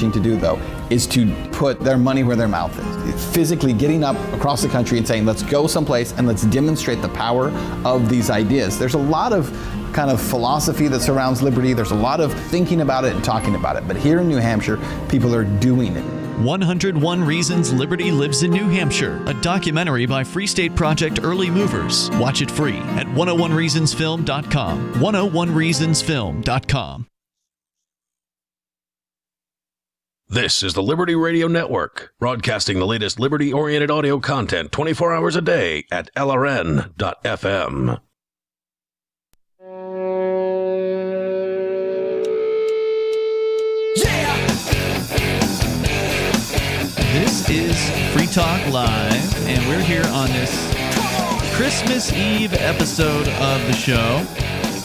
pushing to do, though, is to put their money where their mouth is. It's physically getting up across the country and saying, let's go someplace and let's demonstrate the power of these ideas. There's a lot of kind of philosophy that surrounds liberty. There's a lot of thinking about it and talking about it. But here in New Hampshire, people are doing it. 101 Reasons Liberty Lives in New Hampshire, a documentary by Free State Project Early Movers. Watch it free at 101reasonsfilm.com. 101reasonsfilm.com. This is the Liberty Radio Network, broadcasting the latest liberty-oriented audio content 24 hours a day at LRN.FM. This is Free Talk Live, and we're here on this Christmas Eve episode of the show.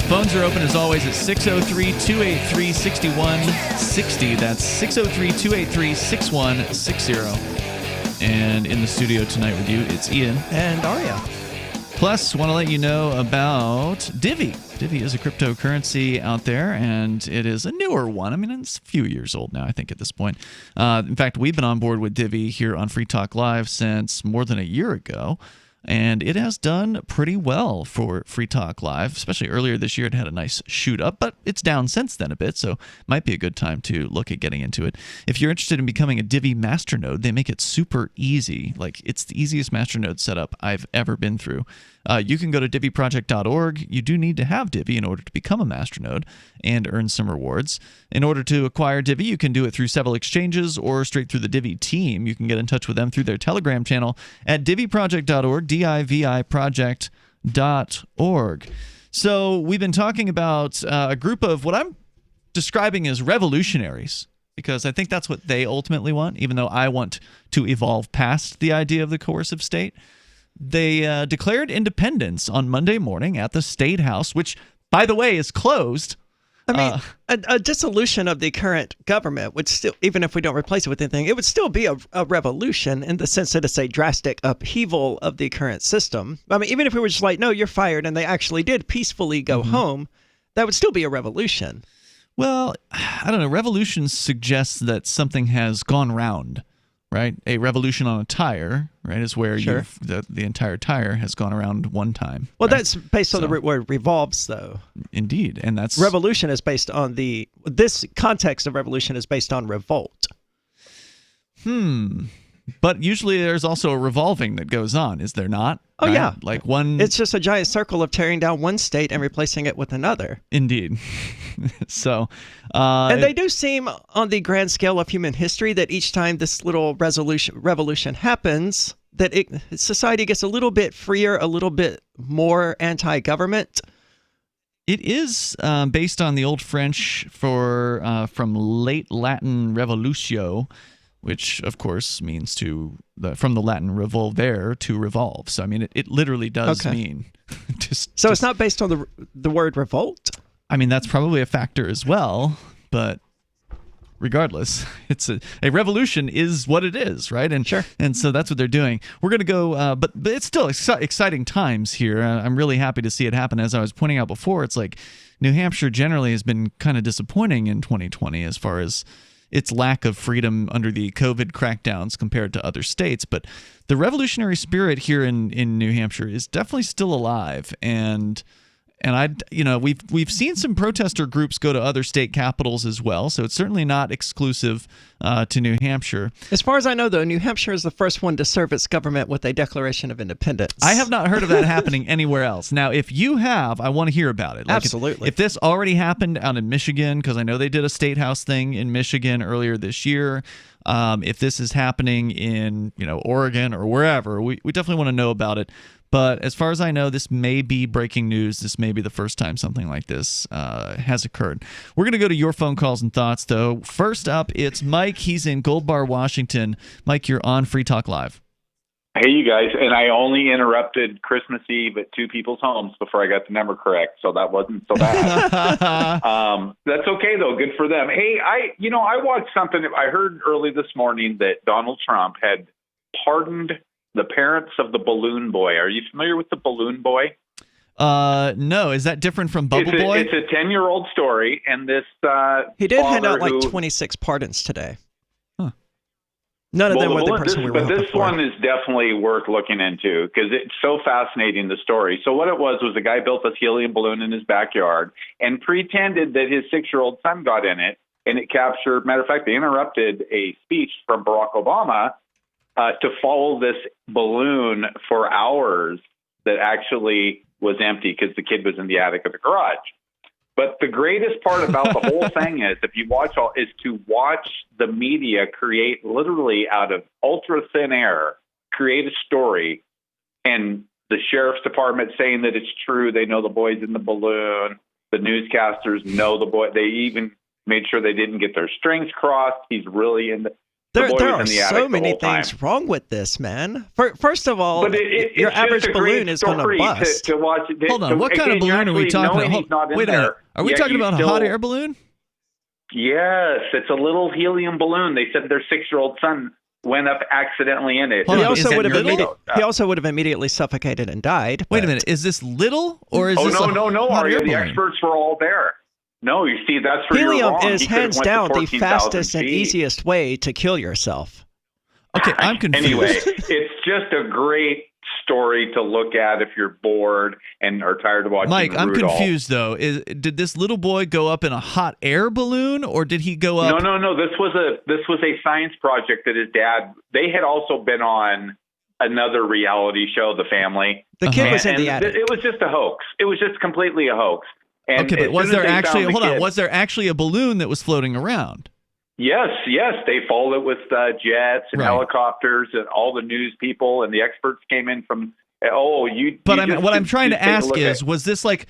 Phones are open as always at 603-283-6160. That's 603-283-6160. And in the studio tonight with you, it's Ian and Aria. Plus, want to let you know about Divvy. Divvy is a cryptocurrency out there, and it is a newer one. I mean, it's a few years old now, I think, at this point. In fact, we've been on board with Divvy here on Free Talk Live since more than a year ago, and it has done pretty well for Free Talk Live, especially earlier this year. It had a nice shoot up, but it's down since then a bit, so might be a good time to look at getting into it. If you're interested in becoming a Divvy masternode, they make it super easy. Like, it's the easiest masternode setup I've ever been through. You can go to DivvyProject.org. You do need to have Divvy in order to become a masternode and earn some rewards. In order to acquire Divvy, you can do it through several exchanges or straight through the Divvy team. You can get in touch with them through their Telegram channel at DivvyProject.org, DIVI project.org. So we've been talking about a group of what I'm describing as revolutionaries, because I think that's what they ultimately want, even though I want to evolve past the idea of the coercive state. They declared independence on Monday morning at the State House, which, by the way, is closed. I mean, a dissolution of the current government would still, even if we don't replace it with anything, it would still be a revolution in the sense that it's a drastic upheaval of the current system. I mean, even if we were just like, no, you're fired, and they actually did peacefully go home, that would still be a revolution. Well, I don't know. Revolution suggests that something has gone round. Right, a revolution on a tire, right, is where the entire tire has gone around one time. Well, right? that's based on the root word revolves, though. Indeed, and that's revolution is based on this context of revolution is based on revolt. But usually there's also a revolving that goes on, is there not? Oh, right? yeah. Like one. It's just a giant circle of tearing down one state and replacing it with another. Indeed. So, and they do seem, on the grand scale of human history, that each time this little revolution happens, that society gets a little bit freer, a little bit more anti-government. It is based on the old French from late Latin revolutio, which, of course, means from the Latin revolvere, to revolve. So, I mean, it literally does mean. It's not based on the word revolt? I mean, that's probably a factor as well, but regardless, it's a revolution is what it is, right? And sure. And so that's what they're doing. We're going to go, but it's still exciting times here. I'm really happy to see it happen. As I was pointing out before, it's like New Hampshire generally has been kind of disappointing in 2020 as far as its lack of freedom under the COVID crackdowns compared to other states. But the revolutionary spirit here in New Hampshire is definitely still alive. And we've seen some protester groups go to other state capitals as well, so it's certainly not exclusive to New Hampshire. As far as I know, though, New Hampshire is the first one to serve its government with a Declaration of Independence. I have not heard of that happening anywhere else. Now, if you have, I want to hear about it. Like Absolutely. If this already happened out in Michigan, because I know they did a state house thing in Michigan earlier this year. If this is happening in Oregon or wherever, we definitely want to know about it. But as far as I know, this may be breaking news. This may be the first time something like this has occurred. We're going to go to your phone calls and thoughts, though. First up, it's Mike. He's in Gold Bar, Washington. Mike, you're on Free Talk Live. Hey, you guys. And I only interrupted Christmas Eve at two people's homes before I got the number correct, so that wasn't so bad. That's okay, though. Good for them. Hey, I watched something. I heard early this morning that Donald Trump had pardoned the parents of the balloon boy. Are you familiar with the balloon boy? No. Is that different from Bubble Boy? It's a 10-year-old story, and this he did hand out like 26 pardons today. None of them the were the balloon- person this, we were But this hoping for. one is definitely worth looking into because it's so fascinating, the story. So what it was a guy built this helium balloon in his backyard and pretended that his 6-year-old son got in it, and it captured, matter of fact, they interrupted a speech from Barack Obama to follow this balloon for hours that actually was empty because the kid was in the attic of the garage. But the greatest part about the whole thing is, if you watch is to watch the media create literally out of ultra thin air, create a story, and the sheriff's department saying that it's true. They know the boy's in the balloon. The newscasters know the boy. They even made sure they didn't get their strings crossed. He's really in the. There boy are was in the attic so the many whole time. things wrong with this, man. First of all, But your it's average just a great balloon is going to story bust. to watch. Hold on, what kind of balloon are we talking about? Wait a minute. Are we talking about a hot air balloon? Yes, it's a little helium balloon. They said their 6-year-old son went up accidentally in it. Hold He on, also is it would have little? he also would have immediately suffocated and died. Wait a but- minute. Is this little or is Oh, this no, a no, hot Arya. air The balloon? experts were all there. No, you see, that's where you're Helium wrong. is He could have hands went to down the 14,000 fastest and feet. easiest way to kill yourself. Okay, I'm confused. Anyway, it's just a great story to look at if you're bored and are tired of watching Mike, I'm Rudolph. confused though. Did this little boy go up in a hot air balloon, or did he go up? No. This was a science project that his dad. They had also been on another reality show, The Family. The kid was in And the attic. it was just a hoax. It was just completely a hoax. And Okay, but as was soon as there they actually? found the Hold on. kid- Was there actually a balloon that was floating around? Yes. They followed it with jets and Right. helicopters, and all the news people and the experts came in from. But what I'm trying to ask is, was this like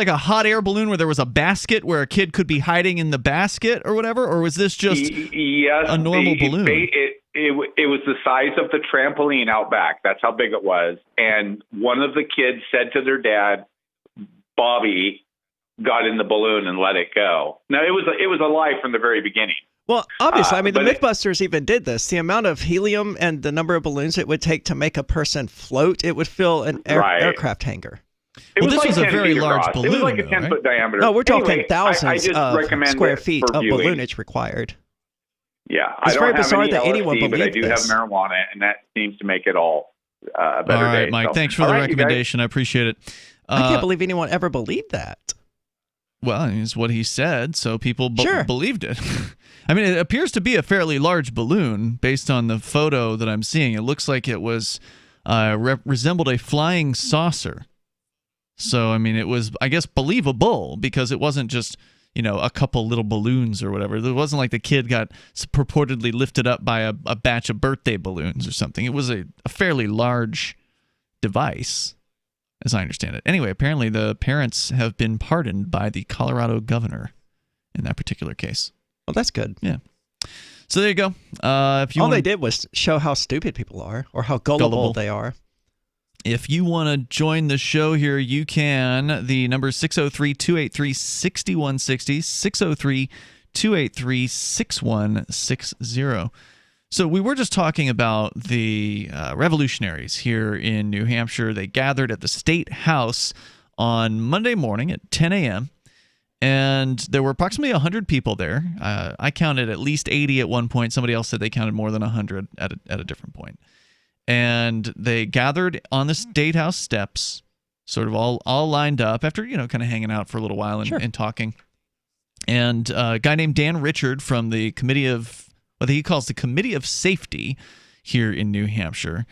a hot air balloon where there was a basket where a kid could be hiding in the basket or whatever, or was this just a normal balloon? It was the size of the trampoline out back. That's how big it was. And one of the kids said to their dad, Bobby got in the balloon and let it go. Now it was a lie from the very beginning. Well, obviously, I mean, the but Mythbusters even did this. The amount of helium and the number of balloons it would take to make a person float, it would fill an Right. aircraft hangar. Well, this like was a 10 very feet large across. It was like a balloon, 10-foot though, right? diameter. No, we're talking Anyway, thousands I just of recommend square it feet for of viewing. balloonage required. Yeah, It's I very don't have bizarre any that LSD, anyone but I believed do this. have marijuana, and that seems to make it all a better All right, day. Mike. So, Thanks for all the right, you guys. recommendation. I appreciate it. I can't believe anyone ever believed that. Well, it's what he said, so people Sure. believed it. I mean, it appears to be a fairly large balloon based on the photo that I'm seeing. It looks like it was resembled a flying saucer. So, I mean, it was, I guess, believable because it wasn't just, a couple little balloons or whatever. It wasn't like the kid got purportedly lifted up by a batch of birthday balloons or something. It was a fairly large device, as I understand it. Anyway, apparently the parents have been pardoned by the Colorado governor in that particular case. Well, that's good. Yeah. So there you go. If you All wanna, they did was show how stupid people are or how gullible they are. If you want to join the show here, you can. The number is 603-283-6160, 603-283-6160. So we were just talking about the Revolutionaries here in New Hampshire. They gathered at the State House on Monday morning at 10 a.m., and there were approximately 100 people there. I counted at least 80 at one point. Somebody else said they counted more than 100 at a different point. And they gathered on the State House steps, sort of all lined up after, kind of hanging out for a little while and talking. And a guy named Dan Richard from the Committee of, what he calls the Committee of Safety here in New Hampshire,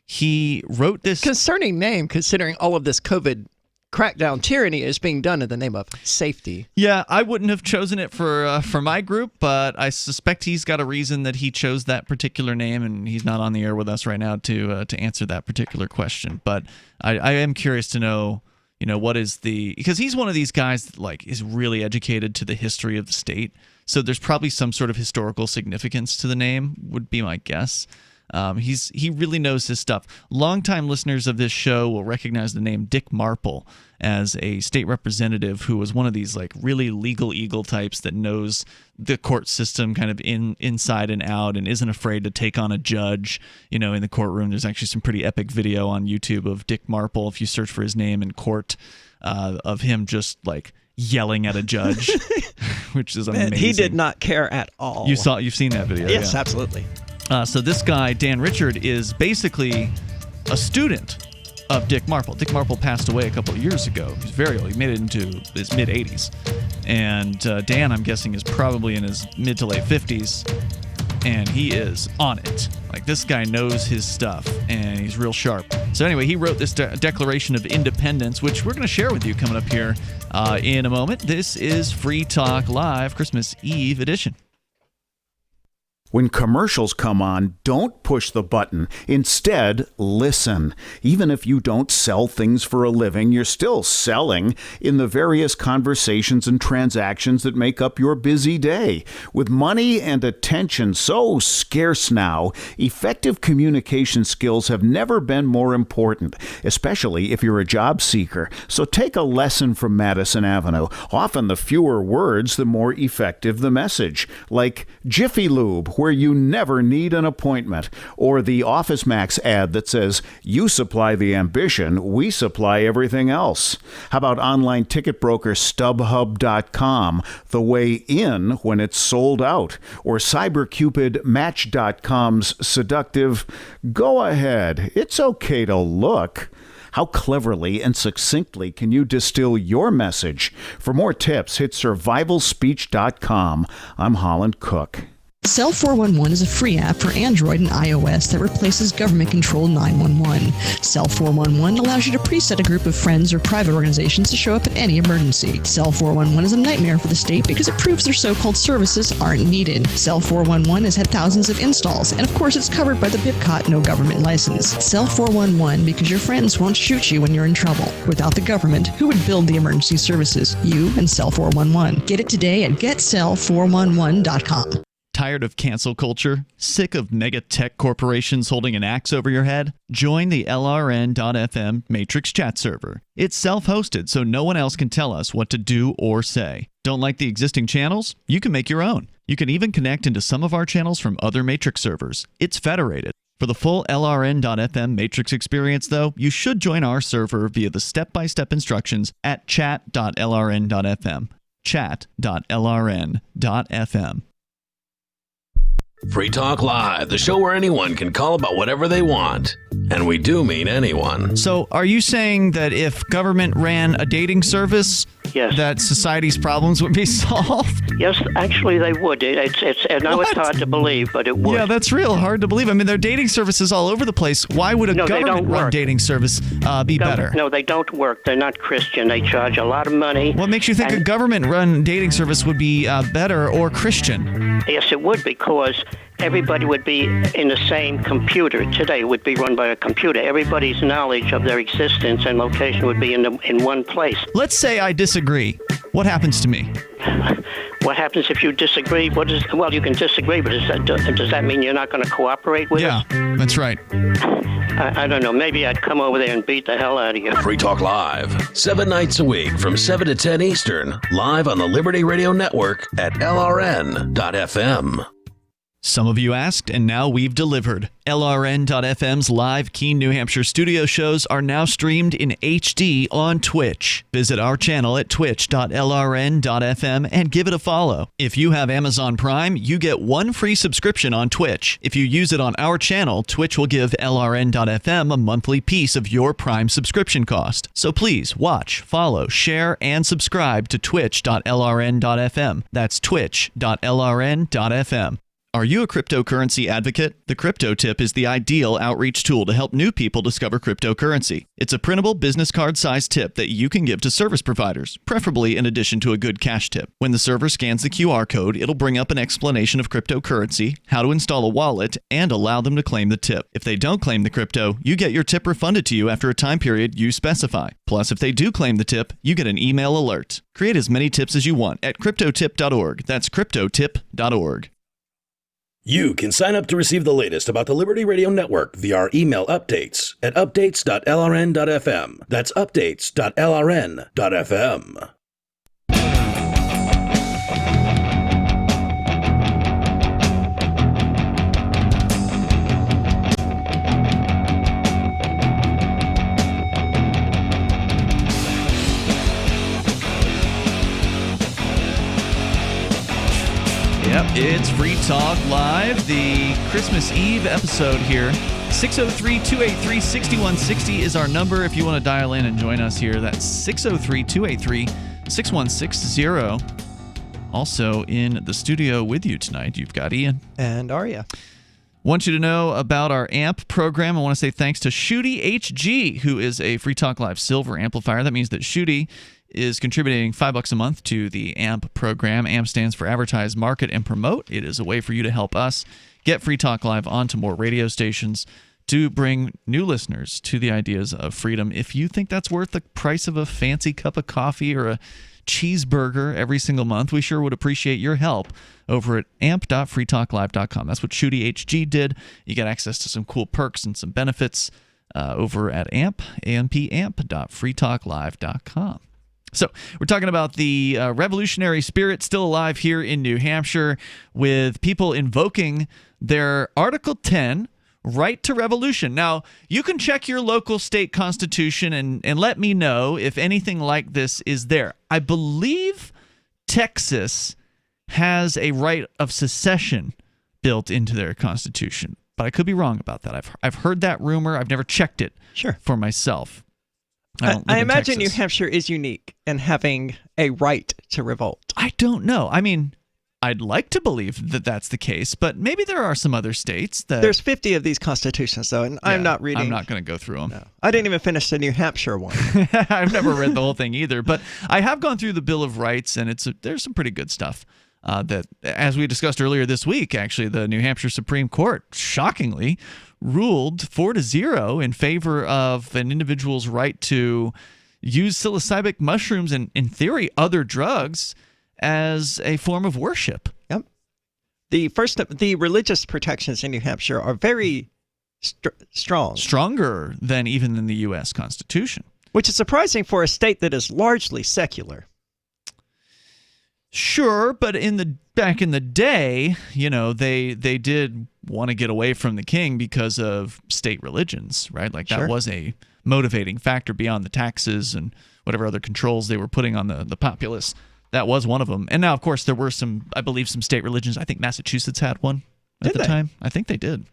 he wrote this. Concerning name, considering all of this COVID crackdown tyranny is being done in the name of safety. Yeah, I wouldn't have chosen it for my group, but I suspect he's got a reason that he chose that particular name, and he's not on the air with us right now to answer that particular question. But I am curious to know, what is because he's one of these guys that is really educated to the history of the state, so there's probably some sort of historical significance to the name, would be my guess. He really knows his stuff. Longtime listeners of this show will recognize the name Dick Marple as a state representative who was one of these really legal eagle types that knows the court system kind of inside and out and isn't afraid to take on a judge, in the courtroom. There's actually some pretty epic video on YouTube of Dick Marple, if you search for his name in court, of him just yelling at a judge, which is amazing. He did not care at all. You've seen that video? Yes, yeah. absolutely. So this guy, Dan Richard, is basically a student of Dick Marple. Dick Marple passed away a couple of years ago. He was very old. He made it into his mid-80s. And Dan, I'm guessing, is probably in his mid to late 50s. And he is on it. Like, this guy knows his stuff, and he's real sharp. So anyway, he wrote this Declaration of Independence, which we're going to share with you coming up here in a moment. This is Free Talk Live, Christmas Eve edition. When commercials come on, don't push the button. Instead, listen. Even if you don't sell things for a living, you're still selling in the various conversations and transactions that make up your busy day. With money and attention so scarce now, effective communication skills have never been more important, especially if you're a job seeker. So take a lesson from Madison Avenue. Often the fewer words, the more effective the message. Like Jiffy Lube, where you never need an appointment, or the Office Max ad that says, you supply the ambition, we supply everything else. How about online ticket broker StubHub.com, the way in when it's sold out, or CyberCupidMatch.com's seductive, go ahead, it's okay to look. How cleverly and succinctly can you distill your message? For more tips, hit survivalspeech.com. I'm Holland Cook. Cell 411 is a free app for Android and iOS that replaces government-controlled 911. Cell 411 allows you to preset a group of friends or private organizations to show up at any emergency. Cell 411 is a nightmare for the state because it proves their so-called services aren't needed. Cell 411 has had thousands of installs, and of course it's covered by the BIPCOT no government license. Cell 411 because your friends won't shoot you when you're in trouble. Without the government, who would build the emergency services? You and Cell 411. Get it today at getcell411.com. Tired of cancel culture? Sick of mega tech corporations holding an axe over your head? Join the LRN.FM Matrix chat server. It's self-hosted, so no one else can tell us what to do or say. Don't like the existing channels? You can make your own. You can even connect into some of our channels from other Matrix servers. It's federated. For the full LRN.FM Matrix experience, though, you should join our server via the step-by-step instructions at chat.lrn.fm. Chat.lrn.fm. Free Talk Live, the show where anyone can call about whatever they want. And we do mean anyone. So are you saying that if government ran a dating service, yes, that society's problems would be solved? Yes, actually they would. I know it's hard to believe, but it would. Yeah, that's real hard to believe. I mean, there are dating services all over the place. Why would a government-run dating service be better? No, they don't work. They're not Christian. They charge a lot of money. What makes you think a government-run dating service would be better or Christian? Yes, it would, because everybody would be in the same computer. Today would be run by a computer. Everybody's knowledge of their existence and location would be in one place. Let's say I disagree. What happens to me? What happens if you disagree? Well, you can disagree, but does that mean you're not going to cooperate with us? Yeah, that's right. I don't know. Maybe I'd come over there and beat the hell out of you. Free Talk Live, 7 nights a week from 7 to 10 Eastern, live on the Liberty Radio Network at LRN.FM. Some of you asked, and now we've delivered. LRN.FM's live Keene, New Hampshire studio shows are now streamed in HD on Twitch. Visit our channel at twitch.lrn.fm and give it a follow. If you have Amazon Prime, you get one free subscription on Twitch. If you use it on our channel, Twitch will give LRN.FM a monthly piece of your Prime subscription cost. So please watch, follow, share, and subscribe to twitch.lrn.fm. That's twitch.lrn.fm. Are you a cryptocurrency advocate? The Crypto Tip is the ideal outreach tool to help new people discover cryptocurrency. It's a printable business card-sized tip that you can give to service providers, preferably in addition to a good cash tip. When the server scans the QR code, it'll bring up an explanation of cryptocurrency, how to install a wallet, and allow them to claim the tip. If they don't claim the crypto, you get your tip refunded to you after a time period you specify. Plus, if they do claim the tip, you get an email alert. Create as many tips as you want at cryptotip.org. That's cryptotip.org. You can sign up to receive the latest about the Liberty Radio Network via our email updates at updates.lrn.fm. That's updates.lrn.fm. Yep, It's Free Talk Live, the Christmas Eve episode here. 603-283-6160 is our number if you want to dial in and join us here. That's 603-283-6160. Also in the studio with you tonight, you've got Ian. And Arya. Want you to know about our AMP program. I want to say thanks to Shooty HG, who is a Free Talk Live Silver amplifier. That means that Shooty is contributing $5 a month to the AMP program. AMP stands for Advertise, Market, and Promote. It is a way for you to help us get Free Talk Live onto more radio stations to bring new listeners to the ideas of freedom. If you think that's worth the price of a fancy cup of coffee or a cheeseburger every single month, we sure would appreciate your help over at amp.freetalklive.com. That's what Shooty HG did. You get access to some cool perks and some benefits over at amp.freetalklive.com. So we're talking about the revolutionary spirit still alive here in New Hampshire, with people invoking their Article 10 right to revolution. Now, you can check your local state constitution and let me know if anything like this is there. I believe Texas has a right of secession built into their constitution, but I could be wrong about that. I've heard that rumor. I've never checked it for myself. I imagine New Hampshire is unique in having a right to revolt. I don't know. I mean, I'd like to believe that that's the case, but maybe there are some other states that... There's 50 of these constitutions, though, and I'm not reading... I'm not going to go through them. No. I didn't even finish the New Hampshire one. I've never read the whole thing either, but I have gone through the Bill of Rights, and there's some pretty good stuff. That, as we discussed earlier this week, actually, the New Hampshire Supreme Court, shockingly, ruled 4-0 in favor of an individual's right to use psilocybin mushrooms and, in theory, other drugs as a form of worship. Yep. The religious protections in New Hampshire are very strong. Stronger than even in the U.S. Constitution. Which is surprising for a state that is largely secular. Sure, but back in the day, you know, they did want to get away from the king because of state religions, right? Like that was a motivating factor beyond the taxes and whatever other controls they were putting on the populace. That was one of them. And now, of course, there were some, I believe, some state religions. I think Massachusetts had one at the time. I think they did.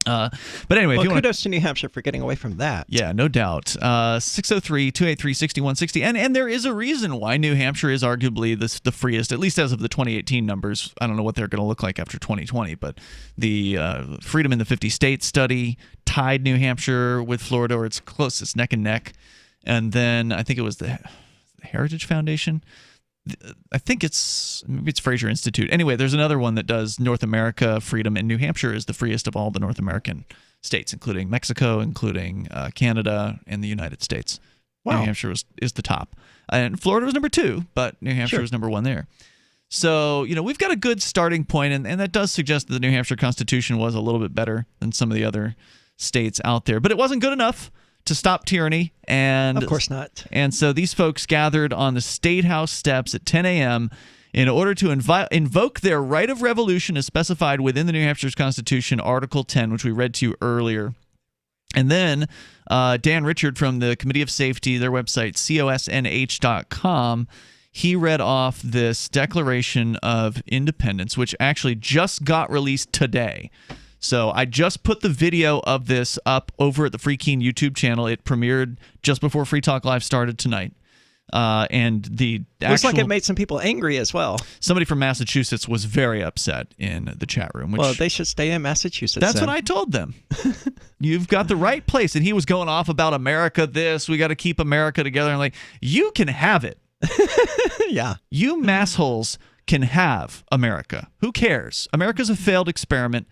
But anyway, well, kudos to New Hampshire for getting away from that. Yeah, no doubt. 603-283-6160. And there is a reason why New Hampshire is arguably the freest, at least as of the 2018 numbers. I don't know what they're going to look like after 2020, but the Freedom in the 50 States study tied New Hampshire with Florida, or it's close. It's neck and neck. And then I think it was the Heritage Foundation. I think maybe it's Fraser Institute. Anyway, there's another one that does North America freedom, and New Hampshire is the freest of all the North American states, including Mexico, including Canada, and the United States. Wow. New Hampshire is the top. And Florida was number 2, but New Hampshire was number 1 there. So, you know, we've got a good starting point, and that does suggest that the New Hampshire Constitution was a little bit better than some of the other states out there. But it wasn't good enough to stop tyranny, and of course not. And so these folks gathered on the State House steps at 10 a.m. in order to invoke their right of revolution as specified within the New Hampshire's Constitution, Article 10, which we read to you earlier. And then Dan Richard from the Committee of Safety, their website, cosnh.com, he read off this Declaration of Independence, which actually just got released today. So I just put the video of this up over at the Free Keen YouTube channel. It premiered just before Free Talk Live started tonight. And the looks like it made some people angry as well. Somebody from Massachusetts was very upset in the chat room. Well, they should stay in Massachusetts. That's what I told them. You've got the right place. And he was going off about America this. We got to keep America together. And like, you can have it. Yeah. You massholes can have America. Who cares? America's a failed experiment.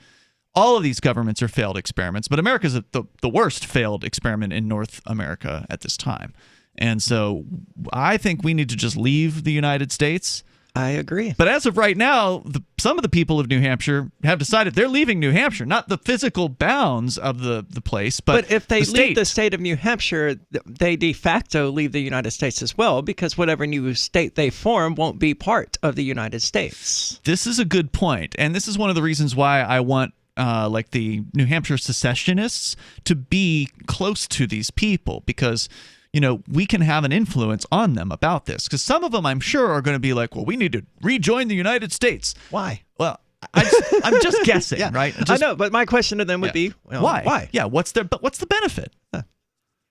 All of these governments are failed experiments, but America's the worst failed experiment in North America at this time. And so I think we need to just leave the United States. I agree. But as of right now, some of the people of New Hampshire have decided they're leaving New Hampshire, not the physical bounds of the place, but if they leave the state of New Hampshire, they de facto leave the United States as well, because whatever new state they form won't be part of the United States. This is a good point, and this is one of the reasons why I want like the New Hampshire secessionists to be close to these people, because, you know, we can have an influence on them about this. Because some of them, I'm sure, are going to be like, well, we need to rejoin the United States. Why? Well, I'm just guessing, right? I know, but my question to them would be, why? Why? Yeah, what's the benefit?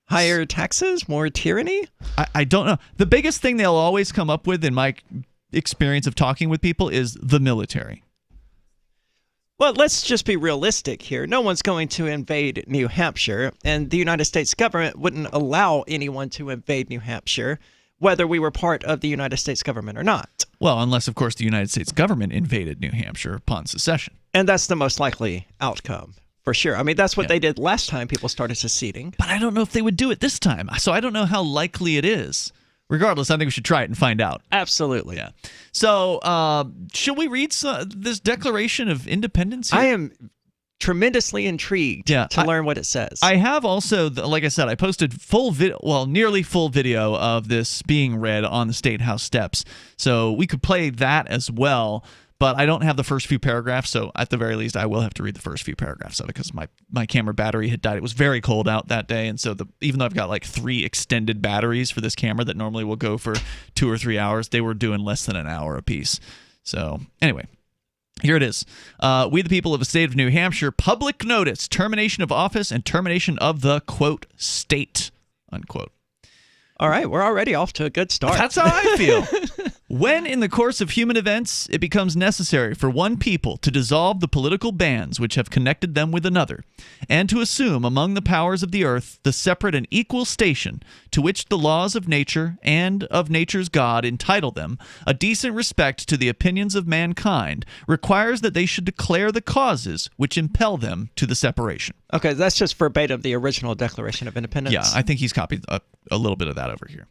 Higher taxes, more tyranny? I don't know. The biggest thing they'll always come up with in my experience of talking with people is the military. Well, let's just be realistic here. No one's going to invade New Hampshire, and the United States government wouldn't allow anyone to invade New Hampshire, whether we were part of the United States government or not. Well, unless, of course, the United States government invaded New Hampshire upon secession. And that's the most likely outcome, for sure. I mean, that's what they did last time people started seceding. But I don't know if they would do it this time, so I don't know how likely it is. Regardless, I think we should try it and find out. Absolutely. Yeah. So, should we read this Declaration of Independence here? I am tremendously intrigued to learn what it says. I have also, like I said, I posted nearly full video of this being read on the State House steps. So we could play that as well. But I don't have the first few paragraphs, so at the very least, I will have to read the first few paragraphs of it because my camera battery had died. It was very cold out that day, and so even though I've got like 3 extended batteries for this camera that normally will go for 2 or 3 hours, they were doing less than an hour apiece. So anyway, here it is. We the people of the state of New Hampshire, public notice, termination of office and termination of the, quote, state, unquote. All right, we're already off to a good start. That's how I feel. When, in the course of human events, it becomes necessary for one people to dissolve the political bands which have connected them with another, and to assume among the powers of the earth the separate and equal station to which the laws of nature and of nature's God entitle them, a decent respect to the opinions of mankind requires that they should declare the causes which impel them to the separation. Okay, that's just verbatim the original Declaration of Independence. Yeah, I think he's copied a little bit of that over here.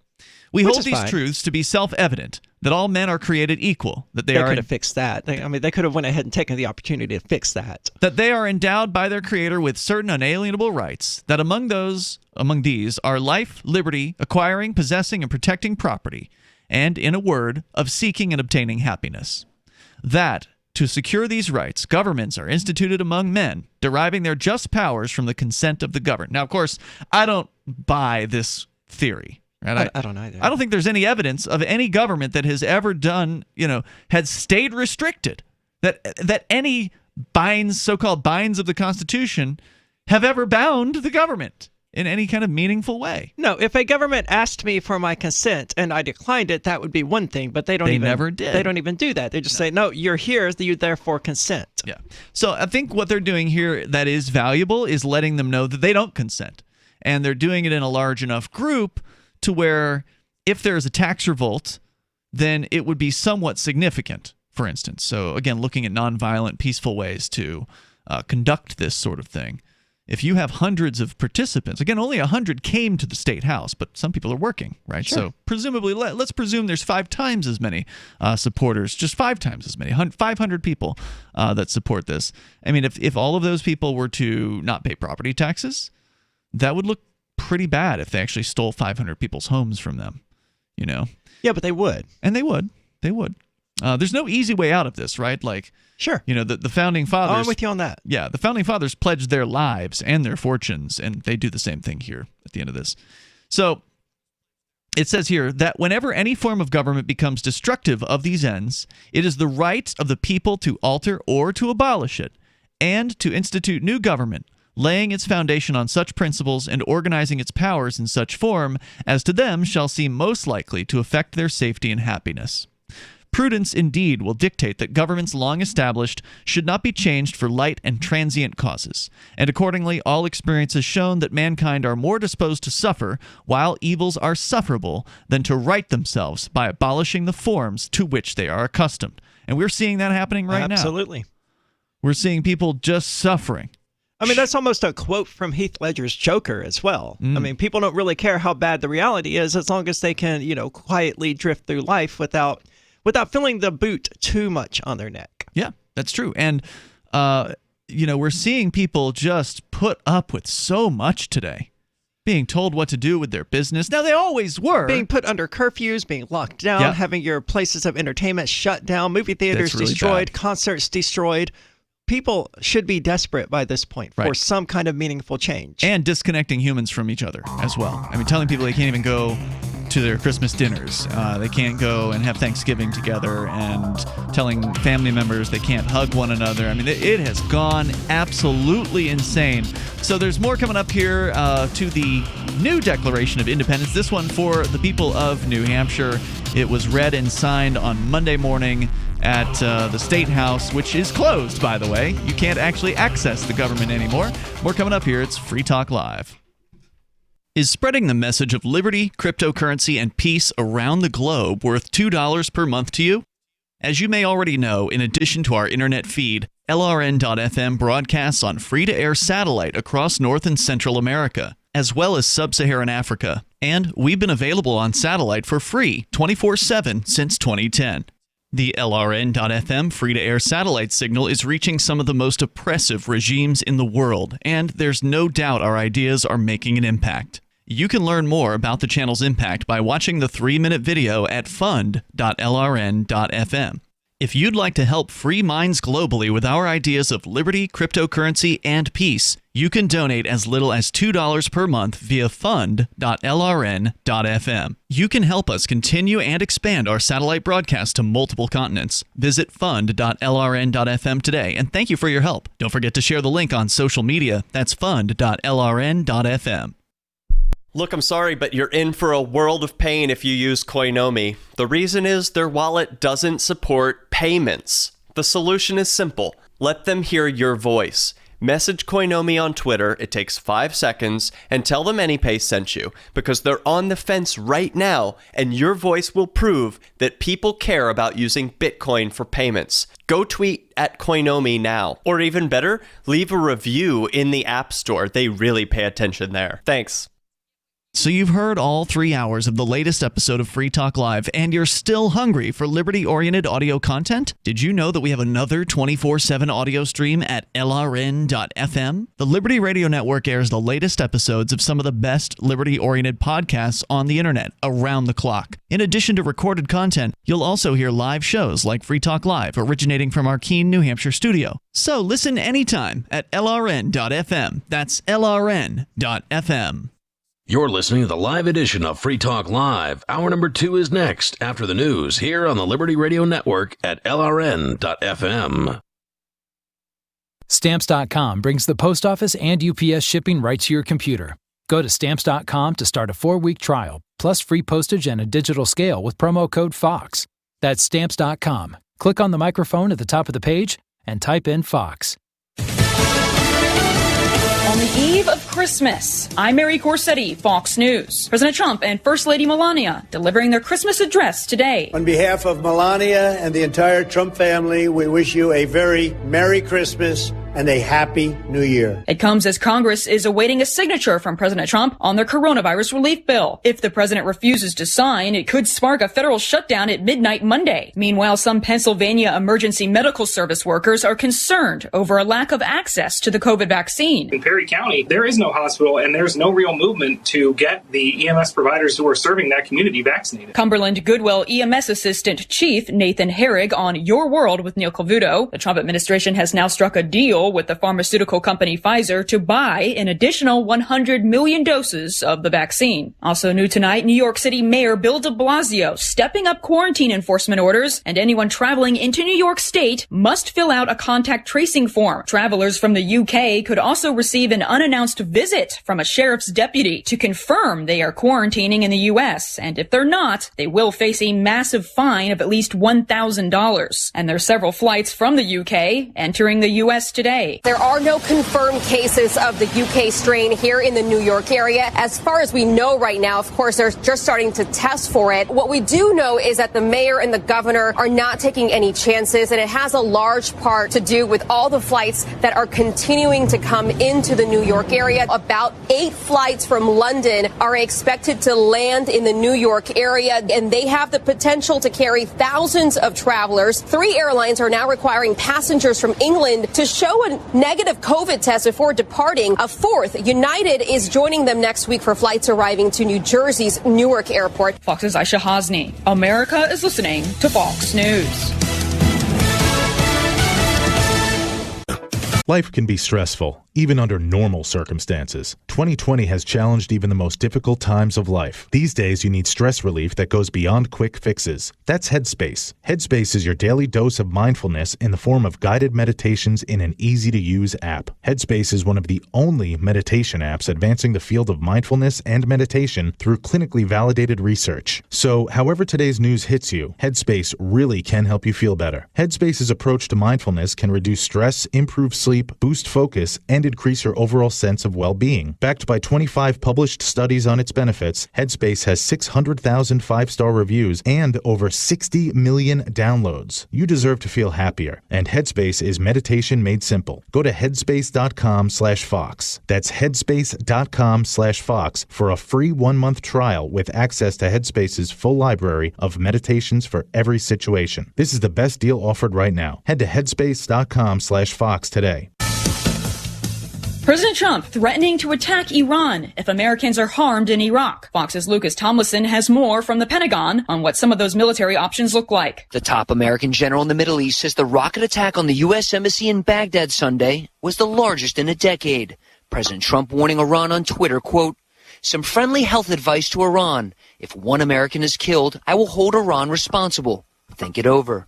We hold these truths to be self-evident, that all men are created equal, that they could have fixed that. They could have went ahead and taken the opportunity to fix that. That they are endowed by their Creator with certain unalienable rights, that among these are life, liberty, acquiring, possessing, and protecting property, and, in a word, of seeking and obtaining happiness. That, to secure these rights, governments are instituted among men, deriving their just powers from the consent of the governed. Now, of course, I don't buy this theory. Right? I don't either. I don't think there's any evidence of any government that has ever done, had stayed restricted, that any so-called binds of the Constitution have ever bound the government in any kind of meaningful way. No, if a government asked me for my consent and I declined it, that would be one thing, but they never did. They don't even do that. They just say, no, you're here, you therefore consent. Yeah. So I think what they're doing here that is valuable is letting them know that they don't consent. And they're doing it in a large enough group to where if there is a tax revolt, then it would be somewhat significant, for instance. So again, looking at nonviolent, peaceful ways to conduct this sort of thing. If you have hundreds of participants, again, only 100 came to the State House, but some people are working, right? Sure. So presumably, let's presume there's 5 times as many supporters, just 5 times as many, 500 people that support this. I mean, if all of those people were to not pay property taxes, that would look pretty bad if they actually stole 500 people's homes from them, Yeah, but they would. And they would. There's no easy way out of this, right? Like, sure. The Founding Fathers. I'm with you on that. Yeah, the Founding Fathers pledged their lives and their fortunes, and they do the same thing here at the end of this. So it says here that whenever any form of government becomes destructive of these ends, it is the right of the people to alter or to abolish it, and to institute new government, laying its foundation on such principles and organizing its powers in such form as to them shall seem most likely to affect their safety and happiness. Prudence indeed will dictate that governments long established should not be changed for light and transient causes, and accordingly all experience has shown that mankind are more disposed to suffer while evils are sufferable than to right themselves by abolishing the forms to which they are accustomed. And we're seeing that happening right now. Absolutely. We're seeing people just suffering. I mean, that's almost a quote from Heath Ledger's Joker as well. I mean, people don't really care how bad the reality is as long as they can, quietly drift through life without feeling the boot too much on their neck. Yeah, that's true. And, we're seeing people just put up with so much today. Being told what to do with their business. Now, they always were. Being put under curfews, being locked down, having your places of entertainment shut down, movie theaters destroyed, concerts destroyed. People should be desperate by this point for some kind of meaningful change. And disconnecting humans from each other as well. I mean, telling people they can't even go to their Christmas dinners. They can't go and have Thanksgiving together, and telling family members they can't hug one another. I mean, it has gone absolutely insane. So there's more coming up here to the new Declaration of Independence, this one for the people of New Hampshire. It was read and signed on Monday morning at the State House, which is closed, by the way. You can't actually access the government anymore. More coming up here. It's Free Talk Live. Is spreading the message of liberty, cryptocurrency, and peace around the globe worth $2 per month to you? As you may already know, in addition to our internet feed, LRN.FM broadcasts on free-to-air satellite across North and Central America, as well as Sub-Saharan Africa. And we've been available on satellite for free 24/7 since 2010. The LRN.FM free-to-air satellite signal is reaching some of the most oppressive regimes in the world, and there's no doubt our ideas are making an impact. You can learn more about the channel's impact by watching the 3-minute video at fund.lrn.fm. If you'd like to help free minds globally with our ideas of liberty, cryptocurrency, and peace, you can donate as little as $2 per month via fund.lrn.fm. You can help us continue and expand our satellite broadcast to multiple continents. Visit fund.lrn.fm today, and thank you for your help. Don't forget to share the link on social media. That's fund.lrn.fm. Look, I'm sorry, but you're in for a world of pain if you use Koinomi. The reason is their wallet doesn't support payments. The solution is simple. Let them hear your voice. Message Koinomi on Twitter, it takes 5 seconds, and tell them AnyPay sent you, because they're on the fence right now, and your voice will prove that people care about using Bitcoin for payments. Go tweet at Koinomi now. Or even better, leave a review in the App Store. They really pay attention there. Thanks. So you've heard all 3 hours of the latest episode of Free Talk Live, and you're still hungry for liberty-oriented audio content? Did you know that we have another 24/7 audio stream at LRN.FM? The Liberty Radio Network airs the latest episodes of some of the best liberty-oriented podcasts on the internet around the clock. In addition to recorded content, you'll also hear live shows like Free Talk Live, originating from our Keene, New Hampshire studio. So listen anytime at LRN.FM. That's LRN.FM. You're listening to the live edition of Free Talk Live. Hour number 2 is next after the news here on the Liberty Radio Network at LRN.FM. Stamps.com brings the post office and UPS shipping right to your computer. Go to Stamps.com to start a 4-week trial, plus free postage and a digital scale with promo code FOX. That's Stamps.com. Click on the microphone at the top of the page and type in FOX. On the eve of Christmas, I'm Mary Corsetti, Fox News. President Trump and First Lady Melania delivering their Christmas address today. On behalf of Melania and the entire Trump family, we wish you a very Merry Christmas and a Happy New Year. It comes as Congress is awaiting a signature from President Trump on their coronavirus relief bill. If the president refuses to sign, it could spark a federal shutdown at midnight Monday. Meanwhile, some Pennsylvania emergency medical service workers are concerned over a lack of access to the COVID vaccine. In Perry County, there is no hospital and there's no real movement to get the EMS providers who are serving that community vaccinated. Cumberland Goodwill EMS Assistant Chief Nathan Herrig on Your World with Neil Cavuto. The Trump administration has now struck a deal with the pharmaceutical company Pfizer to buy an additional 100 million doses of the vaccine. Also new tonight, New York City Mayor Bill de Blasio stepping up quarantine enforcement orders, and anyone traveling into New York State must fill out a contact tracing form. Travelers from the UK could also receive an unannounced visit from a sheriff's deputy to confirm they are quarantining in the U.S., and if they're not, they will face a massive fine of at least $1,000. And there are several flights from the UK entering the U.S. today. There are no confirmed cases of the UK strain here in the New York area. As far as we know right now, of course, they're just starting to test for it. What we do know is that the mayor and the governor are not taking any chances, and it has a large part to do with all the flights that are continuing to come into the New York area. About 8 flights from London are expected to land in the New York area, and they have the potential to carry thousands of travelers. 3 airlines are now requiring passengers from England to show a negative COVID test before departing. A 4th, United, is joining them next week for flights arriving to New Jersey's Newark Airport. Fox's Aisha Hasni. America is listening to Fox News. Life can be stressful, even under normal circumstances. 2020 has challenged even the most difficult times of life. These days, you need stress relief that goes beyond quick fixes. That's Headspace. Headspace is your daily dose of mindfulness in the form of guided meditations in an easy-to-use app. Headspace is one of the only meditation apps advancing the field of mindfulness and meditation through clinically validated research. So, however today's news hits you, Headspace really can help you feel better. Headspace's approach to mindfulness can reduce stress, improve sleep, boost focus, and increase your overall sense of well-being. Backed by 25 published studies on its benefits, Headspace has 600,000 five-star reviews and over 60 million downloads. You deserve to feel happier, and Headspace is meditation made simple. Go to headspace.com/Fox. That's headspace.com/Fox for a free 1-month trial with access to Headspace's full library of meditations for every situation. This is the best deal offered right now. Head to headspace.com/Fox today. President Trump threatening to attack Iran if Americans are harmed in Iraq. Fox's Lucas Tomlinson has more from the Pentagon on what some of those military options look like. The top American general in the Middle East says the rocket attack on the U.S. Embassy in Baghdad Sunday was the largest in a decade. President Trump warning Iran on Twitter, quote, "Some friendly health advice to Iran. If one American is killed, I will hold Iran responsible. Think it over."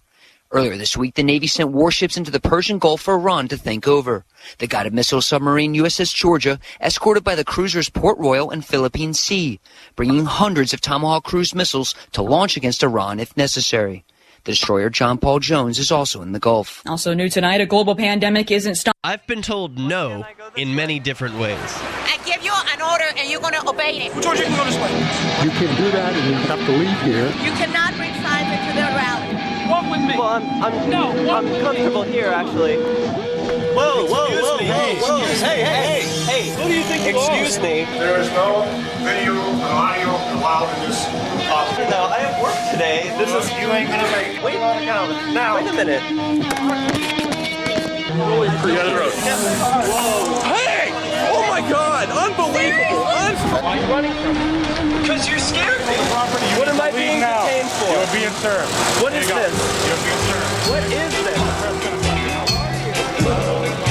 Earlier this week, the Navy sent warships into the Persian Gulf for Iran to think over. The guided missile submarine USS Georgia, escorted by the cruisers Port Royal and Philippine Sea, bringing hundreds of Tomahawk cruise missiles to launch against Iran if necessary. The destroyer John Paul Jones is also in the Gulf. Also new tonight, a global pandemic isn't stopping. I've been told no in many different ways. I give you an order and you're going to obey it. George, you can go this way. You can do that and you have to leave here. You cannot bring signs into their rally. Walk with me. Well, I'm comfortable here, actually. Whoa, hey, who do you think you are? Excuse me. There is no video and audio allowed in this office. No, I have work today. This is... You ain't gonna make it. Wait a minute. Hey! Oh my God! Unbelievable! Why are you running from me? Because you're scared me. What am I being detained for? You're being served. What is this? You're being served. What is this?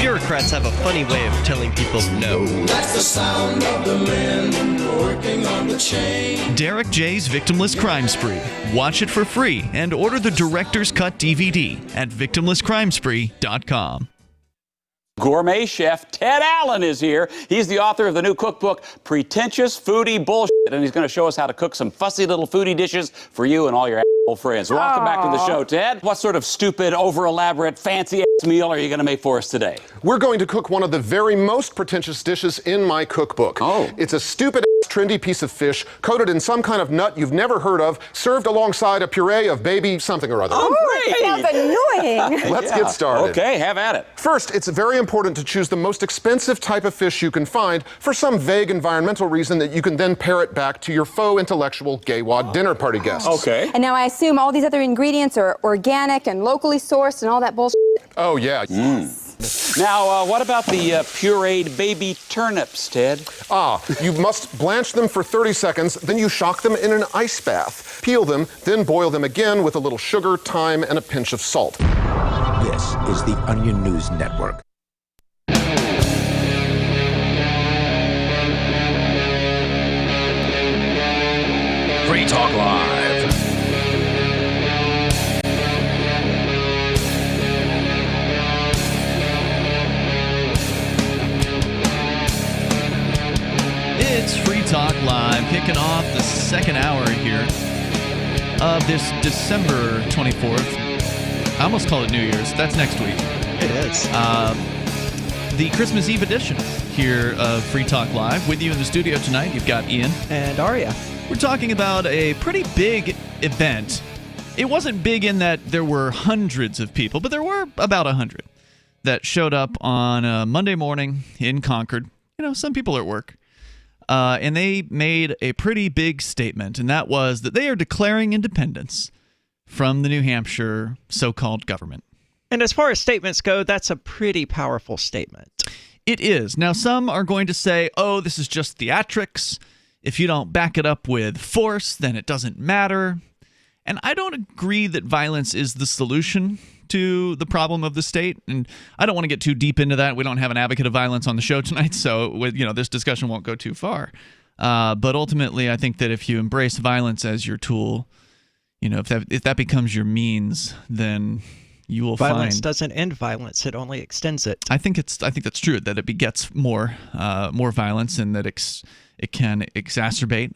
Bureaucrats have a funny way of telling people no. That's the sound of the men working on the chain. Derek J's Victimless Crime Spree. Watch it for free and order the Director's Cut DVD at victimlesscrimespree.com. Gourmet chef Ted Allen is here. He's the author of the new cookbook, Pretentious Foodie Bullshit, and he's going to show us how to cook some fussy little foodie dishes for you and all your friends. Welcome back to the show, Ted. What sort of stupid, over-elaborate, fancy-ass meal are you going to make for us today? We're going to cook one of the very most pretentious dishes in my cookbook. Oh. It's a stupid, trendy piece of fish coated in some kind of nut you've never heard of, served alongside a puree of baby something or other. Oh, great! Sounds annoying. Let's get started. Okay, have at it. First, it's very important to choose the most expensive type of fish you can find for some vague environmental reason that you can then pair it back to your faux intellectual gay wad dinner party guests. Okay. And now I assume all these other ingredients are organic and locally sourced and all that bullshit. Oh, yeah. Now, what about the pureed baby turnips, Ted? You must blanch them for 30 seconds, then you shock them in an ice bath. Peel them, then boil them again with a little sugar, thyme, and a pinch of salt. This is the Onion News Network. Free Talk Live. It's Free Talk Live, kicking off the second hour here of this December 24th. I almost call it New Year's. That's next week. It is. The Christmas Eve edition here of Free Talk Live. With you in the studio tonight, you've got Ian. And Aria. We're talking about a pretty big event. It wasn't big in that there were hundreds of people, but there were about 100 that showed up on a Monday morning in Concord. You know, some people are at work. And they made a pretty big statement, and that was that they are declaring independence from the New Hampshire so-called government. And as far as statements go, that's a pretty powerful statement. It is. Now, some are going to say, oh, this is just theatrics. If you don't back it up with force, then it doesn't matter. And I don't agree that violence is the solution, to the problem of the state. And I don't want to get too deep into that. We don't have an advocate of violence on the show tonight, so this discussion won't go too far. But ultimately, I think that if you embrace violence as your tool, if that becomes your means, then you will find violence doesn't end violence; it only extends it. I think that's true. That it begets more violence, and that it can exacerbate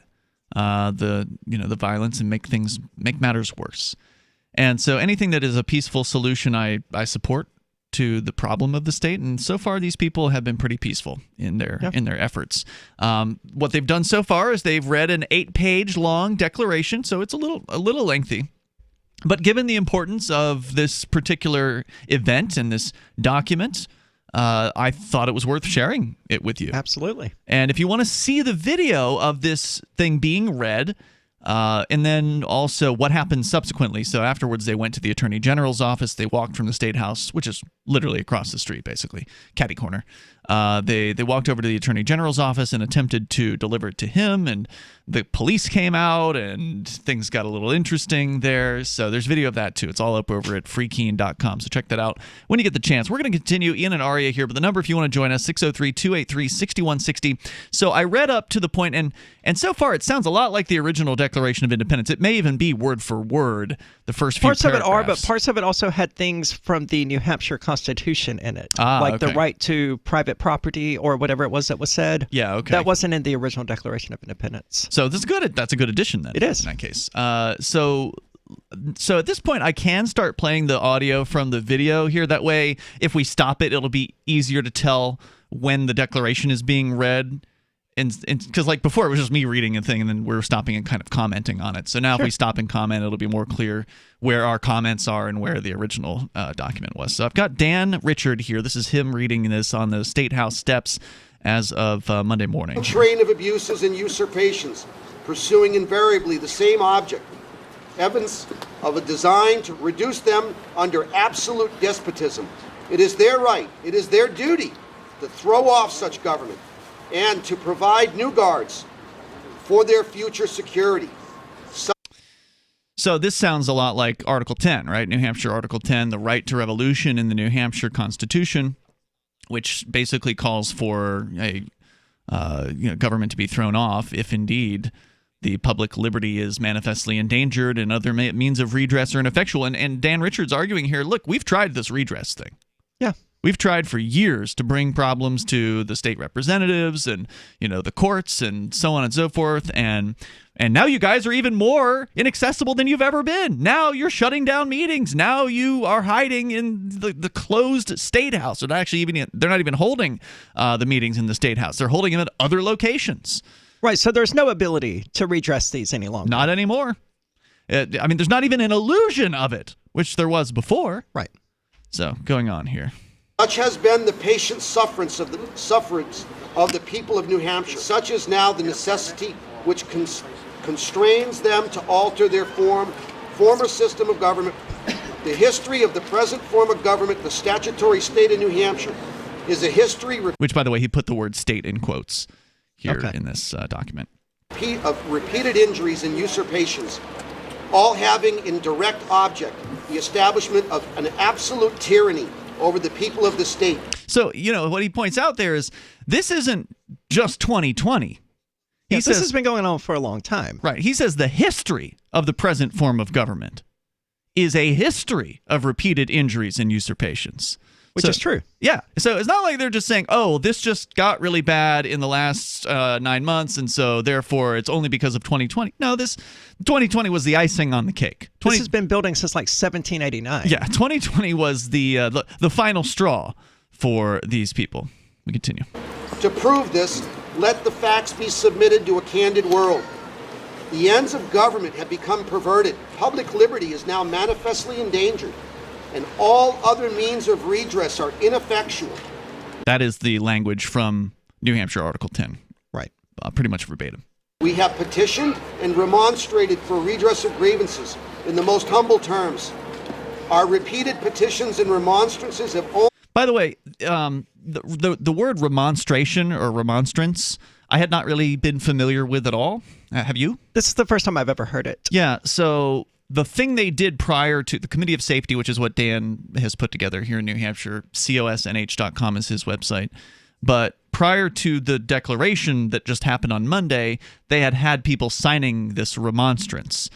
the violence and make matters worse. And so anything that is a peaceful solution, I support to the problem of the state. And so far, these people have been pretty peaceful in their efforts. What they've done so far is they've read an 8-page long declaration, so it's a little lengthy. But given the importance of this particular event and this document, I thought it was worth sharing it with you. Absolutely. And if you want to see the video of this thing being read, and then also what happened subsequently. So afterwards, they went to the Attorney General's office. They walked from the State House, which is literally across the street, basically, catty corner. They walked over to the Attorney General's office and attempted to deliver it to him. And the police came out, and things got a little interesting there. So there's video of that, too. It's all up over at freekeen.com. So check that out when you get the chance. We're going to continue. Ian and Aria here, but the number, if you want to join us, 603-283-6160. So I read up to the point, and so far it sounds a lot like the original Declaration of Independence. It may even be word for word the first few parts paragraphs. of it are, but parts of it also had things from the New Hampshire Constitution in it, like the right to private property or whatever it was that was said. Yeah, okay. That wasn't in the original Declaration of Independence. So that's good. That's a good addition then. It is in that case. So at this point, I can start playing the audio from the video here. That way, if we stop it, it'll be easier to tell when the declaration is being read. And because like before, it was just me reading a thing and then we're stopping and kind of commenting on it. So now if we stop and comment, it'll be more clear where our comments are and where the original document was. So I've got Dan Richard here. This is him reading this on the State House steps as of Monday morning. A train of abuses and usurpations, pursuing invariably the same object, evidence of a design to reduce them under absolute despotism. It is their right, it is their duty to throw off such government and to provide new guards for their future security. So this sounds a lot like Article 10, right? New Hampshire Article 10, the right to revolution in the New Hampshire Constitution, which basically calls for a government to be thrown off if indeed the public liberty is manifestly endangered and other means of redress are ineffectual. And Dan Richards arguing here, look, we've tried this redress thing. Yeah. We've tried for years to bring problems to the state representatives and, the courts and so on and so forth. And now you guys are even more inaccessible than you've ever been. Now you're shutting down meetings. Now you are hiding in the closed State House. They're not even holding the meetings in the State House. They're holding them at other locations. Right. So there's no ability to redress these any longer. Not anymore. There's not even an illusion of it, which there was before. Right. So going on here. Such has been the patient sufferance of the people of New Hampshire. Such is now the necessity which constrains them to alter their former system of government. The history of the present form of government, the statutory state of New Hampshire, is a history... Which, by the way, he put the word state in quotes here in this document. ...of repeated injuries and usurpations, all having in direct object the establishment of an absolute tyranny over the people of the state. So, what he points out there is this isn't just 2020. This has been going on for a long time. Right. He says the history of the present form of government is a history of repeated injuries and usurpations. Which is true. Yeah. So it's not like they're just saying, oh, this just got really bad in the last 9 months, and so therefore it's only because of 2020. No, this 2020 was the icing on the cake. This has been building since like 1789. Yeah, 2020 was the final straw for these people. We continue. To prove this, let the facts be submitted to a candid world. The ends of government have become perverted. Public liberty is now manifestly endangered, and all other means of redress are ineffectual. That is the language from New Hampshire Article 10. Right. Pretty much verbatim. We have petitioned and remonstrated for redress of grievances in the most humble terms. Our repeated petitions and remonstrances have only... By the way, the word remonstration or remonstrance, I had not really been familiar with at all. Have you? This is the first time I've ever heard it. Yeah, so the thing they did prior to the Committee of Safety, which is what Dan has put together here in New Hampshire, cosnh.com is his website. But prior to the declaration that just happened on Monday, they had people signing this remonstrance,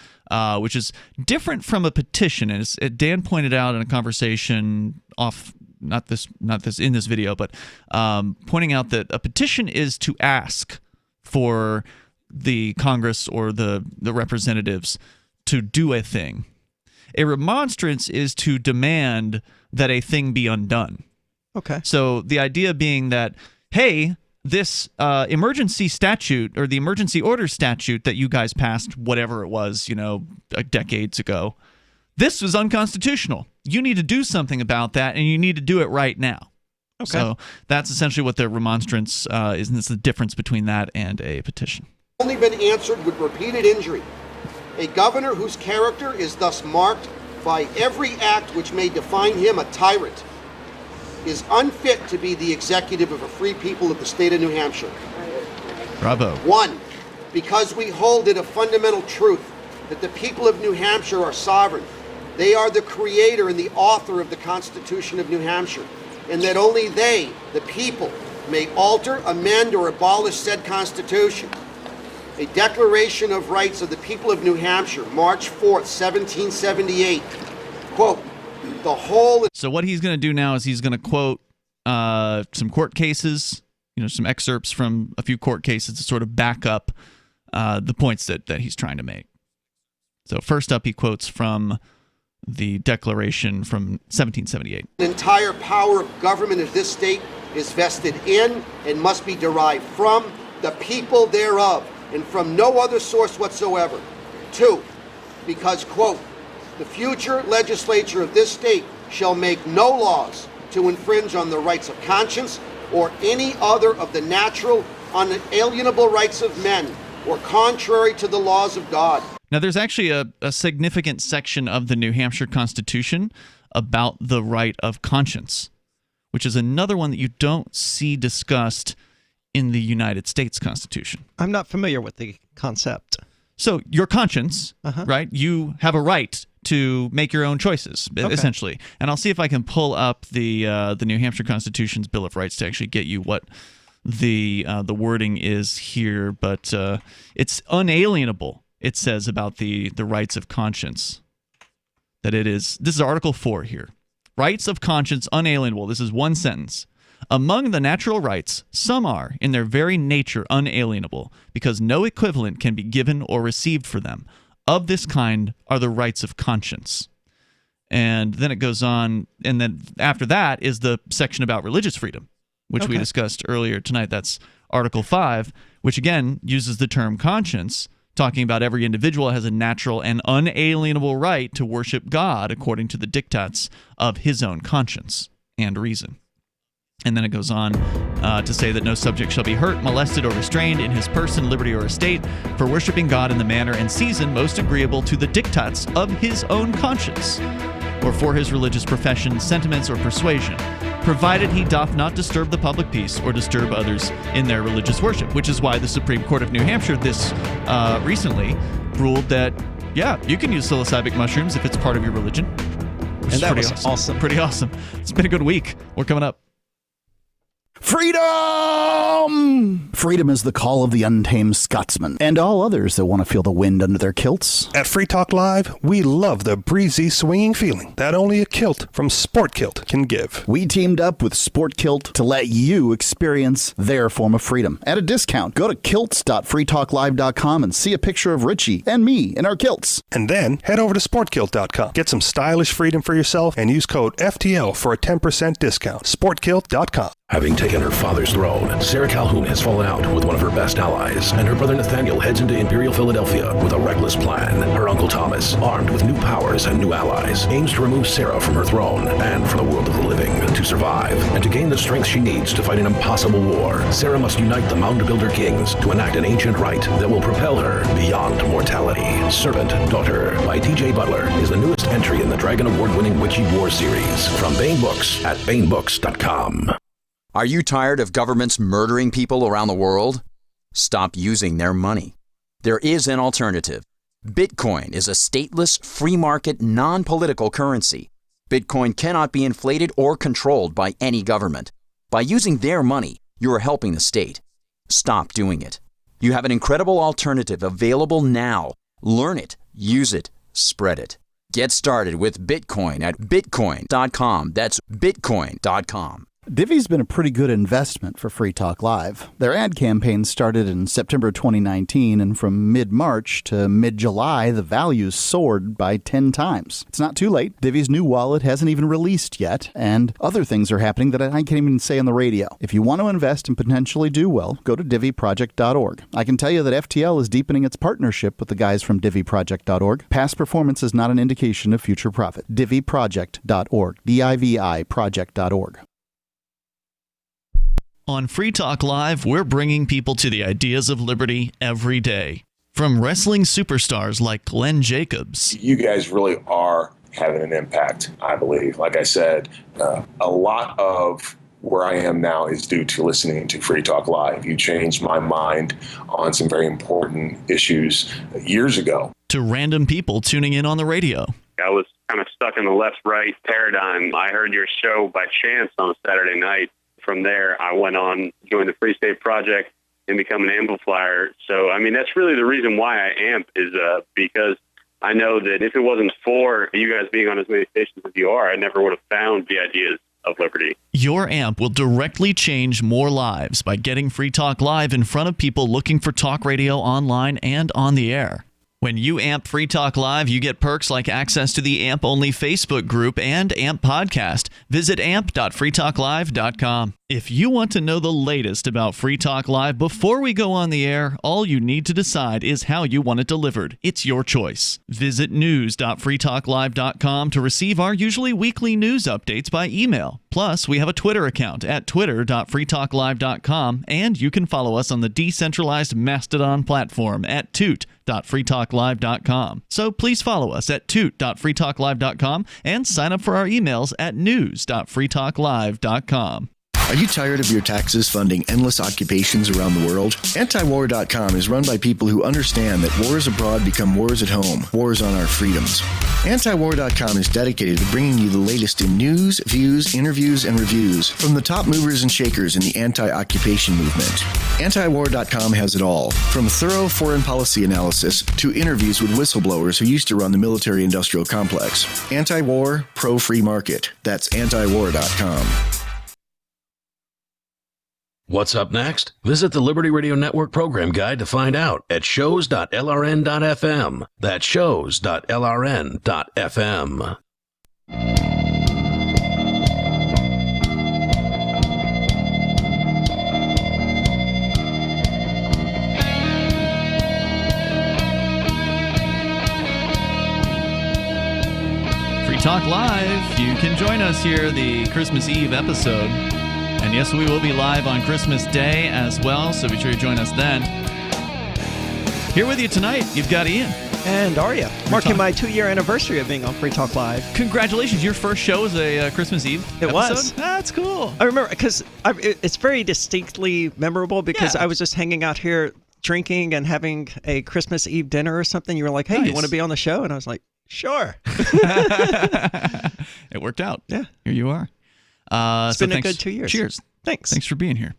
which is different from a petition. And Dan pointed out in a conversation not this in this video, but pointing out that a petition is to ask for the Congress or the representatives to do a thing. A remonstrance is to demand that a thing be undone. Okay. So the idea being that, hey, this emergency statute or the emergency order statute that you guys passed, whatever it was, decades ago, this was unconstitutional. You need to do something about that, and you need to do it right now. Okay. So that's essentially what the remonstrance is, and it's the difference between that and a petition. Only been answered with repeated injury. A governor whose character is thus marked by every act which may define him a tyrant is unfit to be the executive of a free people of the state of New Hampshire. Bravo. 1, because we hold it a fundamental truth that the people of New Hampshire are sovereign. They are the creator and the author of the Constitution of New Hampshire, and that only they, the people, may alter, amend, or abolish said Constitution. A Declaration of Rights of the People of New Hampshire, March 4th, 1778. Quote, the whole... So what he's going to do now is he's going to quote some court cases, some excerpts from a few court cases to sort of back up the points that he's trying to make. So first up, he quotes from the Declaration from 1778. The entire power of government of this state is vested in and must be derived from the people thereof, and from no other source whatsoever. 2, because, quote, the future legislature of this state shall make no laws to infringe on the rights of conscience or any other of the natural, unalienable rights of men, or contrary to the laws of God. Now, there's actually a significant section of the New Hampshire Constitution about the right of conscience, which is another one that you don't see discussed in the United States Constitution. I'm not familiar with the concept. So your conscience, right? You have a right to make your own choices, essentially. And I'll see if I can pull up the New Hampshire Constitution's Bill of Rights to actually get you what the wording is here. But it's unalienable. It says about the rights of conscience that it is. This is Article 4 here. Rights of conscience unalienable. This is one sentence. Among the natural rights, some are, in their very nature, unalienable, because no equivalent can be given or received for them. Of this kind are the rights of conscience. And then it goes on, and then after that is the section about religious freedom, which we discussed earlier tonight. That's Article 5, which again uses the term conscience, talking about every individual has a natural and unalienable right to worship God according to the diktats of his own conscience and reason. And then it goes on to say that no subject shall be hurt, molested, or restrained in his person, liberty, or estate for worshiping God in the manner and season most agreeable to the diktats of his own conscience, or for his religious profession, sentiments, or persuasion, provided he doth not disturb the public peace or disturb others in their religious worship, which is why the Supreme Court of New Hampshire recently ruled that, yeah, you can use psilocybin mushrooms if it's part of your religion. Which is pretty awesome. Pretty awesome. It's been a good week. We're coming up. Freedom! Freedom is the call of the untamed Scotsman and all others that want to feel the wind under their kilts. At Free Talk Live, we love the breezy, swinging feeling that only a kilt from Sport Kilt can give. We teamed up with Sport Kilt to let you experience their form of freedom at a discount. Go to kilts.freetalklive.com and see a picture of Richie and me in our kilts. And then head over to sportkilt.com. Get some stylish freedom for yourself and use code FTL for a 10% discount. Sportkilt.com. Having taken her father's throne, Sarah Calhoun has fallen out with one of her best allies, and her brother Nathaniel heads into Imperial Philadelphia with a reckless plan. Her uncle Thomas, armed with new powers and new allies, aims to remove Sarah from her throne and from the world of the living. To survive and to gain the strength she needs to fight an impossible war, Sarah must unite the Mound Builder Kings to enact an ancient rite that will propel her beyond mortality. Servant Daughter by T.J. Butler is the newest entry in the Dragon Award-winning Witchy War series from Baen Books at BaenBooks.com. Are you tired of governments murdering people around the world? Stop using their money. There is an alternative. Bitcoin is a stateless, free market, non-political currency. Bitcoin cannot be inflated or controlled by any government. By using their money, you are helping the state. Stop doing it. You have an incredible alternative available now. Learn it, use it, spread it. Get started with Bitcoin at bitcoin.com. That's bitcoin.com. Divvy's been a pretty good investment for Free Talk Live. Their ad campaign started in September 2019, and from mid-March to mid-July, the values soared by 10 times. It's not too late. Divvy's new wallet hasn't even released yet, and other things are happening that I can't even say on the radio. If you want to invest and potentially do well, go to divvyproject.org. I can tell you that FTL is deepening its partnership with the guys from divvyproject.org. Past performance is not an indication of future profit. divvyproject.org. D-I-V-I project.org. On Free Talk Live, we're bringing people to the ideas of liberty every day. From wrestling superstars like Glenn Jacobs. You guys really are having an impact, I believe. Like I said, a lot of where I am now is due to listening to Free Talk Live. You changed my mind on some very important issues years ago. To random people tuning in on the radio. I was kind of stuck in the left-right paradigm. I heard your show by chance on a Saturday night. From there, I went on, joined the Free State Project, and become an amplifier. So, I mean, that's really the reason why I amp is because I know that if it wasn't for you guys being on as many stations as you are, I never would have found the ideas of liberty. Your amp will directly change more lives by getting Free Talk Live in front of people looking for talk radio online and on the air. When you amp Free Talk Live, you get perks like access to the AMP-only Facebook group and AMP podcast. Visit amp.freetalklive.com. If you want to know the latest about Free Talk Live before we go on the air, all you need to decide is how you want it delivered. It's your choice. Visit news.freetalklive.com to receive our usually weekly news updates by email. Plus, we have a Twitter account at twitter.freetalklive.com, and you can follow us on the decentralized Mastodon platform at toot.freetalklive.com. So please follow us at toot.freetalklive.com and sign up for our emails at news.freetalklive.com. Are you tired of your taxes funding endless occupations around the world? Antiwar.com is run by people who understand that wars abroad become wars at home, wars on our freedoms. Antiwar.com is dedicated to bringing you the latest in news, views, interviews, and reviews from the top movers and shakers in the anti-occupation movement. Antiwar.com has it all, from thorough foreign policy analysis to interviews with whistleblowers who used to run the military-industrial complex. Anti-war, pro-free market. That's antiwar.com. What's up next? Visit the Liberty Radio Network program guide to find out at shows.lrn.fm. That's shows.lrn.fm. Free Talk Live. You can join us here, the Christmas Eve episode. And yes, we will be live on Christmas Day as well, so be sure you join us then. Here with you tonight, you've got Ian. And Arya, marking my 2-year anniversary of being on Free Talk Live. Congratulations. Your first show was a Christmas Eve It episode? was. That's cool. I remember, because it's very distinctly memorable, because I was just hanging out here drinking and having a Christmas Eve dinner or something. You were like, hey, you want to be on the show? And I was like, sure. It worked out. Yeah. Here you are. It's been a good 2 years. Cheers. Thanks. Thanks for being here.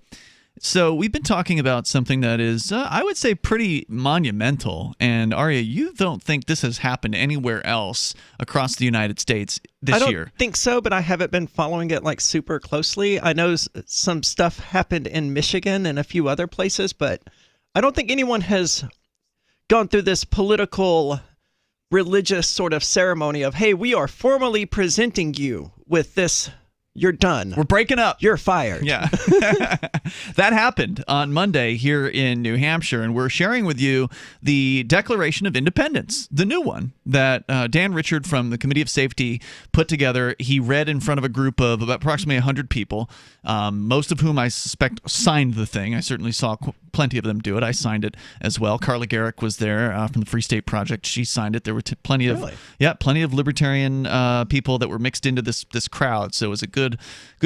So we've been talking about something that is, I would say, pretty monumental. And Arya, you don't think this has happened anywhere else across the United States this year? I don't think so, but I haven't been following it like super closely. I know some stuff happened in Michigan and a few other places, but I don't think anyone has gone through this political, religious sort of ceremony of, hey, we are formally presenting you with this. You're done. We're breaking up. You're fired. Yeah. That happened on Monday here in New Hampshire, and we're sharing with you the Declaration of Independence, the new one that Dan Richard from the Committee of Safety put together. He read in front of a group of about approximately 100 people, most of whom I suspect signed the thing. I certainly saw plenty of them do it. I signed it as well. Carla Garrick was there from the Free State Project. She signed it. There were plenty of libertarian people that were mixed into this crowd. So it was a good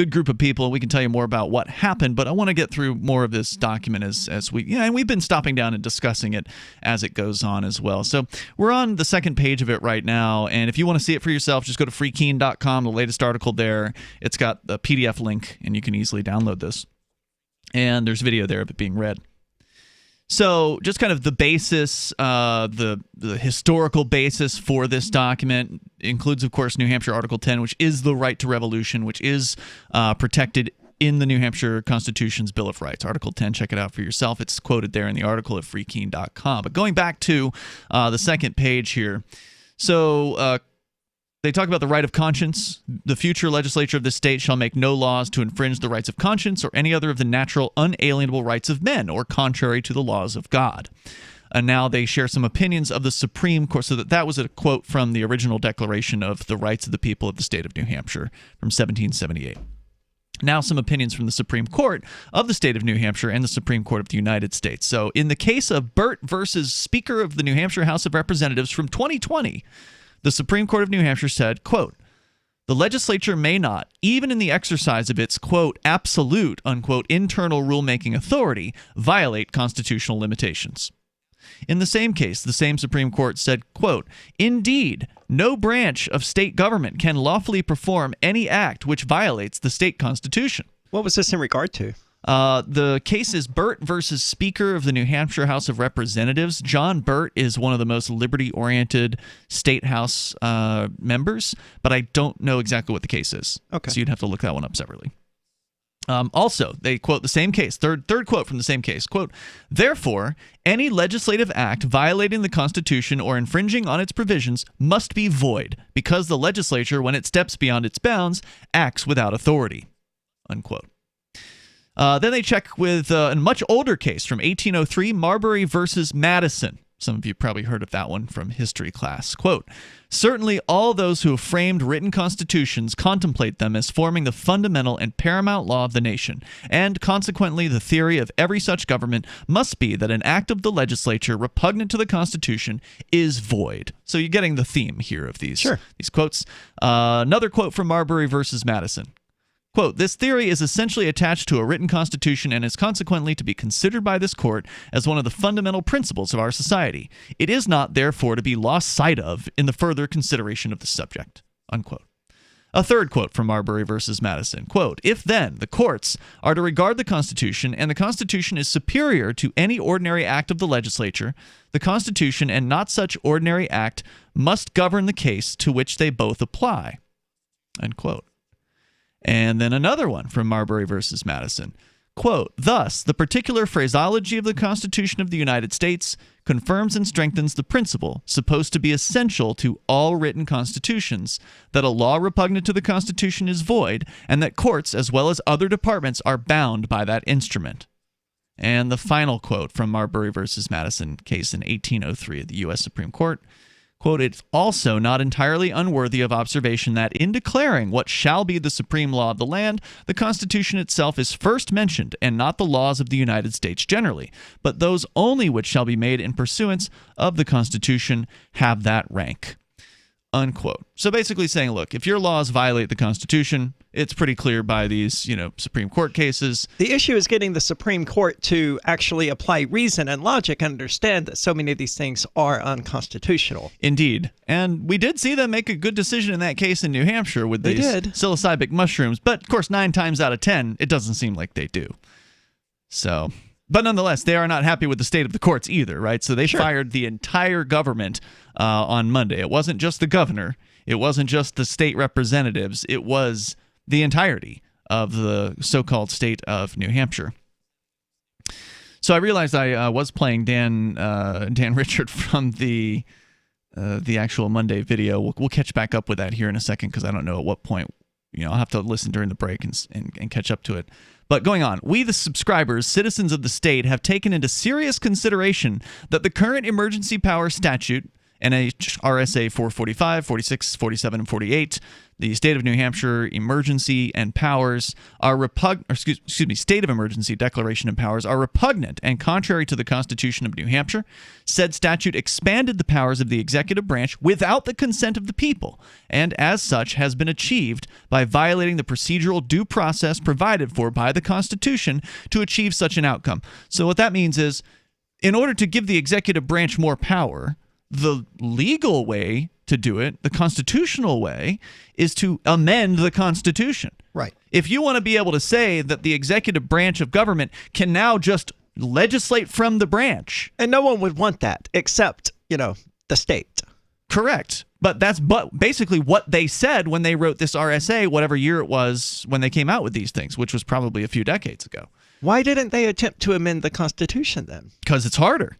group of people. We can tell you more about what happened, but I want to get through more of this document as we and we've been stopping down and discussing it as it goes on as well. So we're on the second page of it right now, and if you want to see it for yourself, just go to freekeen.com, the latest article there. It's got the PDF link, and you can easily download this. And there's video there of it being read. So just kind of the basis, the historical basis for this document includes, of course, New Hampshire Article 10, which is the right to revolution, which is protected in the New Hampshire Constitution's Bill of Rights. Article 10, check it out for yourself. It's quoted there in the article at freekeen.com. But going back to the second page here, so they talk about the right of conscience. The future legislature of the state shall make no laws to infringe the rights of conscience or any other of the natural unalienable rights of men or contrary to the laws of God. And now they share some opinions of the Supreme Court. So that was a quote from the original Declaration of the Rights of the People of the State of New Hampshire from 1778. Now some opinions from the Supreme Court of the state of New Hampshire and the Supreme Court of the United States. So in the case of Burt versus Speaker of the New Hampshire House of Representatives from 2020, the Supreme Court of New Hampshire said, quote, "The legislature may not, even in the exercise of its, quote, absolute, unquote, internal rulemaking authority, violate constitutional limitations." In the same case, the same Supreme Court said, quote, "Indeed, no branch of state government can lawfully perform any act which violates the state constitution." What was this in regard to? The case is Burt versus Speaker of the New Hampshire House of Representatives. John Burt is one of the most liberty-oriented state house members, but I don't know exactly what the case is. Okay. So you'd have to look that one up separately. Also, they quote the same case, third quote from the same case, quote, "Therefore, any legislative act violating the Constitution or infringing on its provisions must be void, because the legislature, when it steps beyond its bounds, acts without authority," unquote. Then they check with a much older case from 1803, Marbury versus Madison. Some of you probably heard of that one from history class. Quote, "Certainly all those who have framed written constitutions contemplate them as forming the fundamental and paramount law of the nation, and consequently the theory of every such government must be that an act of the legislature repugnant to the Constitution is void." So you're getting the theme here of these quotes. Another quote from Marbury versus Madison. Quote, "This theory is essentially attached to a written constitution and is consequently to be considered by this court as one of the fundamental principles of our society. It is not, therefore, to be lost sight of in the further consideration of the subject," unquote. A third quote from Marbury versus Madison. Quote, "If, then, the courts are to regard the Constitution, and the Constitution is superior to any ordinary act of the legislature, the Constitution and not such ordinary act must govern the case to which they both apply," unquote. And then another one from Marbury versus Madison. Quote, "Thus, the particular phraseology of the Constitution of the United States confirms and strengthens the principle, supposed to be essential to all written constitutions, that a law repugnant to the Constitution is void, and that courts, as well as other departments, are bound by that instrument." And the final quote from Marbury versus Madison case in 1803 of the U.S. Supreme Court. Quote, "It's also not entirely unworthy of observation that in declaring what shall be the supreme law of the land, the Constitution itself is first mentioned, and not the laws of the United States generally, but those only which shall be made in pursuance of the Constitution have that rank," unquote. So basically saying, look, if your laws violate the Constitution, it's pretty clear by these, Supreme Court cases. The issue is getting the Supreme Court to actually apply reason and logic and understand that so many of these things are unconstitutional. Indeed. And we did see them make a good decision in that case in New Hampshire with these psilocybin mushrooms. But, of course, 9 times out of 10, it doesn't seem like they do. So, but nonetheless, they are not happy with the state of the courts either, right? So they fired the entire government on Monday. It wasn't just the governor. It wasn't just the state representatives. It was the entirety of the so-called state of New Hampshire. So I realized I was playing Dan Richard from the actual Monday video. We'll catch back up with that here in a second because I don't know at what point. I'll have to listen during the break and catch up to it. But going on, we, the subscribers, citizens of the state, have taken into serious consideration that the current emergency power statute NHRSA 445, 46, 47, and 48. The state of New Hampshire emergency and powers are state of emergency declaration and powers are repugnant and contrary to the Constitution of New Hampshire. Said statute expanded the powers of the executive branch without the consent of the people, and as such has been achieved by violating the procedural due process provided for by the Constitution to achieve such an outcome. So what that means is, in order to give the executive branch more power, the legal way to do it, the constitutional way, is to amend the Constitution. Right. If you want to be able to say that the executive branch of government can now just legislate from the branch. And no one would want that except, the state. Correct. But that's basically what they said when they wrote this RSA, whatever year it was when they came out with these things, which was probably a few decades ago. Why didn't they attempt to amend the Constitution then? Because it's harder.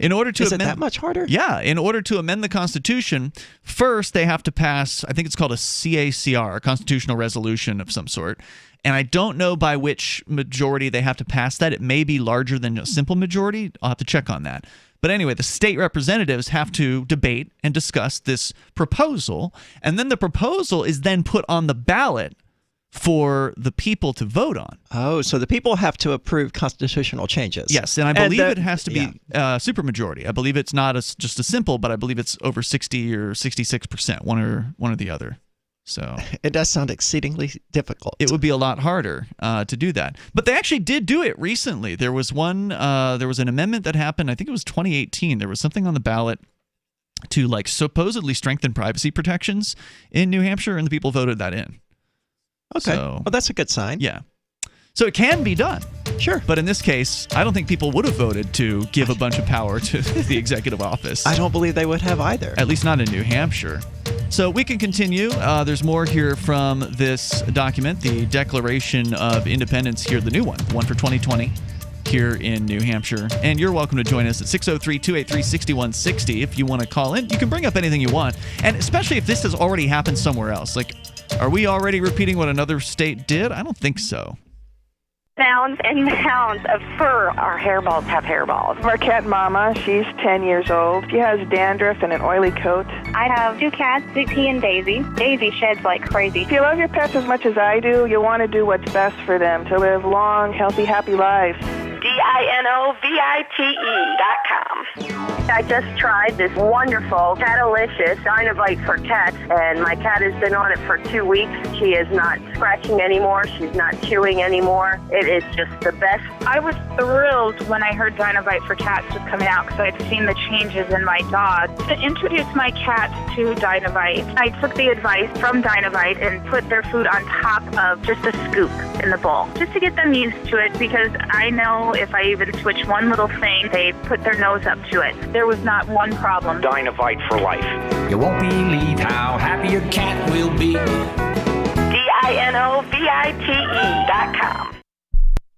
In order to Is it that much harder? Yeah. In order to amend the Constitution, first they have to pass, I think it's called a CACR, a constitutional resolution of some sort. And I don't know by which majority they have to pass that. It may be larger than a simple majority. I'll have to check on that. But anyway, the state representatives have to debate and discuss this proposal. And then the proposal is then put on the ballot for the people to vote on. Oh, so the people have to approve constitutional changes. Yes, and I believe it has to be supermajority. I believe it's not just a simple, but I believe it's over 60 or 66%, one or the other. So it does sound exceedingly difficult. It would be a lot harder to do that. But they actually did do it recently. There was an amendment that happened, I think it was 2018. There was something on the ballot to supposedly strengthen privacy protections in New Hampshire, and the people voted that in. Okay. So, well, that's a good sign. Yeah. So it can be done. Sure. But in this case, I don't think people would have voted to give a bunch of power to the executive office. I don't believe they would have either. At least not in New Hampshire. So we can continue. There's more here from this document, the Declaration of Independence here, the new one for 2020 here in New Hampshire. And you're welcome to join us at 603-283-6160 if you want to call in. You can bring up anything you want, and especially if this has already happened somewhere else. Are we already repeating what another state did? I don't think so. Mounds and mounds of fur. Our hairballs have hairballs. Marquette Mama, she's 10 years old. She has dandruff and an oily coat. I have two cats, Sweet Pea and Daisy. Daisy sheds like crazy. If you love your pets as much as I do, you want to do what's best for them to live long, healthy, happy lives. DINOVITE.com. I just tried this wonderful Catalicious Dynavite for cats, and my cat has been on it for 2 weeks. She is not scratching anymore. She's not chewing anymore. It is just the best. I was thrilled when I heard Dynavite for cats was coming out because I'd seen the changes in my dog. To introduce my cat to Dynavite, I took the advice from Dynavite and put their food on top of just a scoop in the bowl, just to get them used to it, because I know if I even switch one little thing, they put their nose up to it. There was not one problem. Dynavite for life. You won't believe how happy your cat will be. DINOVITE.com.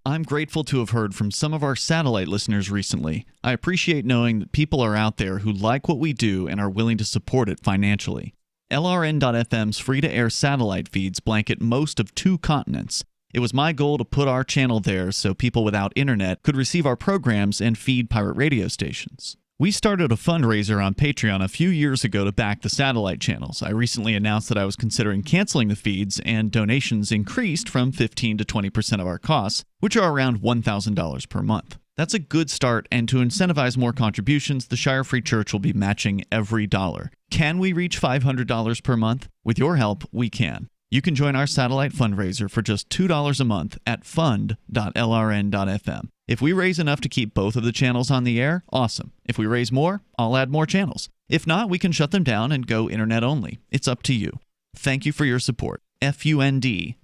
I'm grateful to have heard from some of our satellite listeners recently. I appreciate knowing that people are out there who like what we do and are willing to support it financially. LRN.FM's free-to-air satellite feeds blanket most of 2 continents. It was my goal to put our channel there so people without internet could receive our programs and feed pirate radio stations. We started a fundraiser on Patreon a few years ago to back the satellite channels. I recently announced that I was considering canceling the feeds, and donations increased from 15 to 20% of our costs, which are around $1,000 per month. That's a good start, and to incentivize more contributions, the Shire Free Church will be matching every dollar. Can we reach $500 per month? With your help, we can. You can join our satellite fundraiser for just $2 a month at fund.lrn.fm. If we raise enough to keep both of the channels on the air, awesome. If we raise more, I'll add more channels. If not, we can shut them down and go internet only. It's up to you. Thank you for your support. fund.lrn.fm.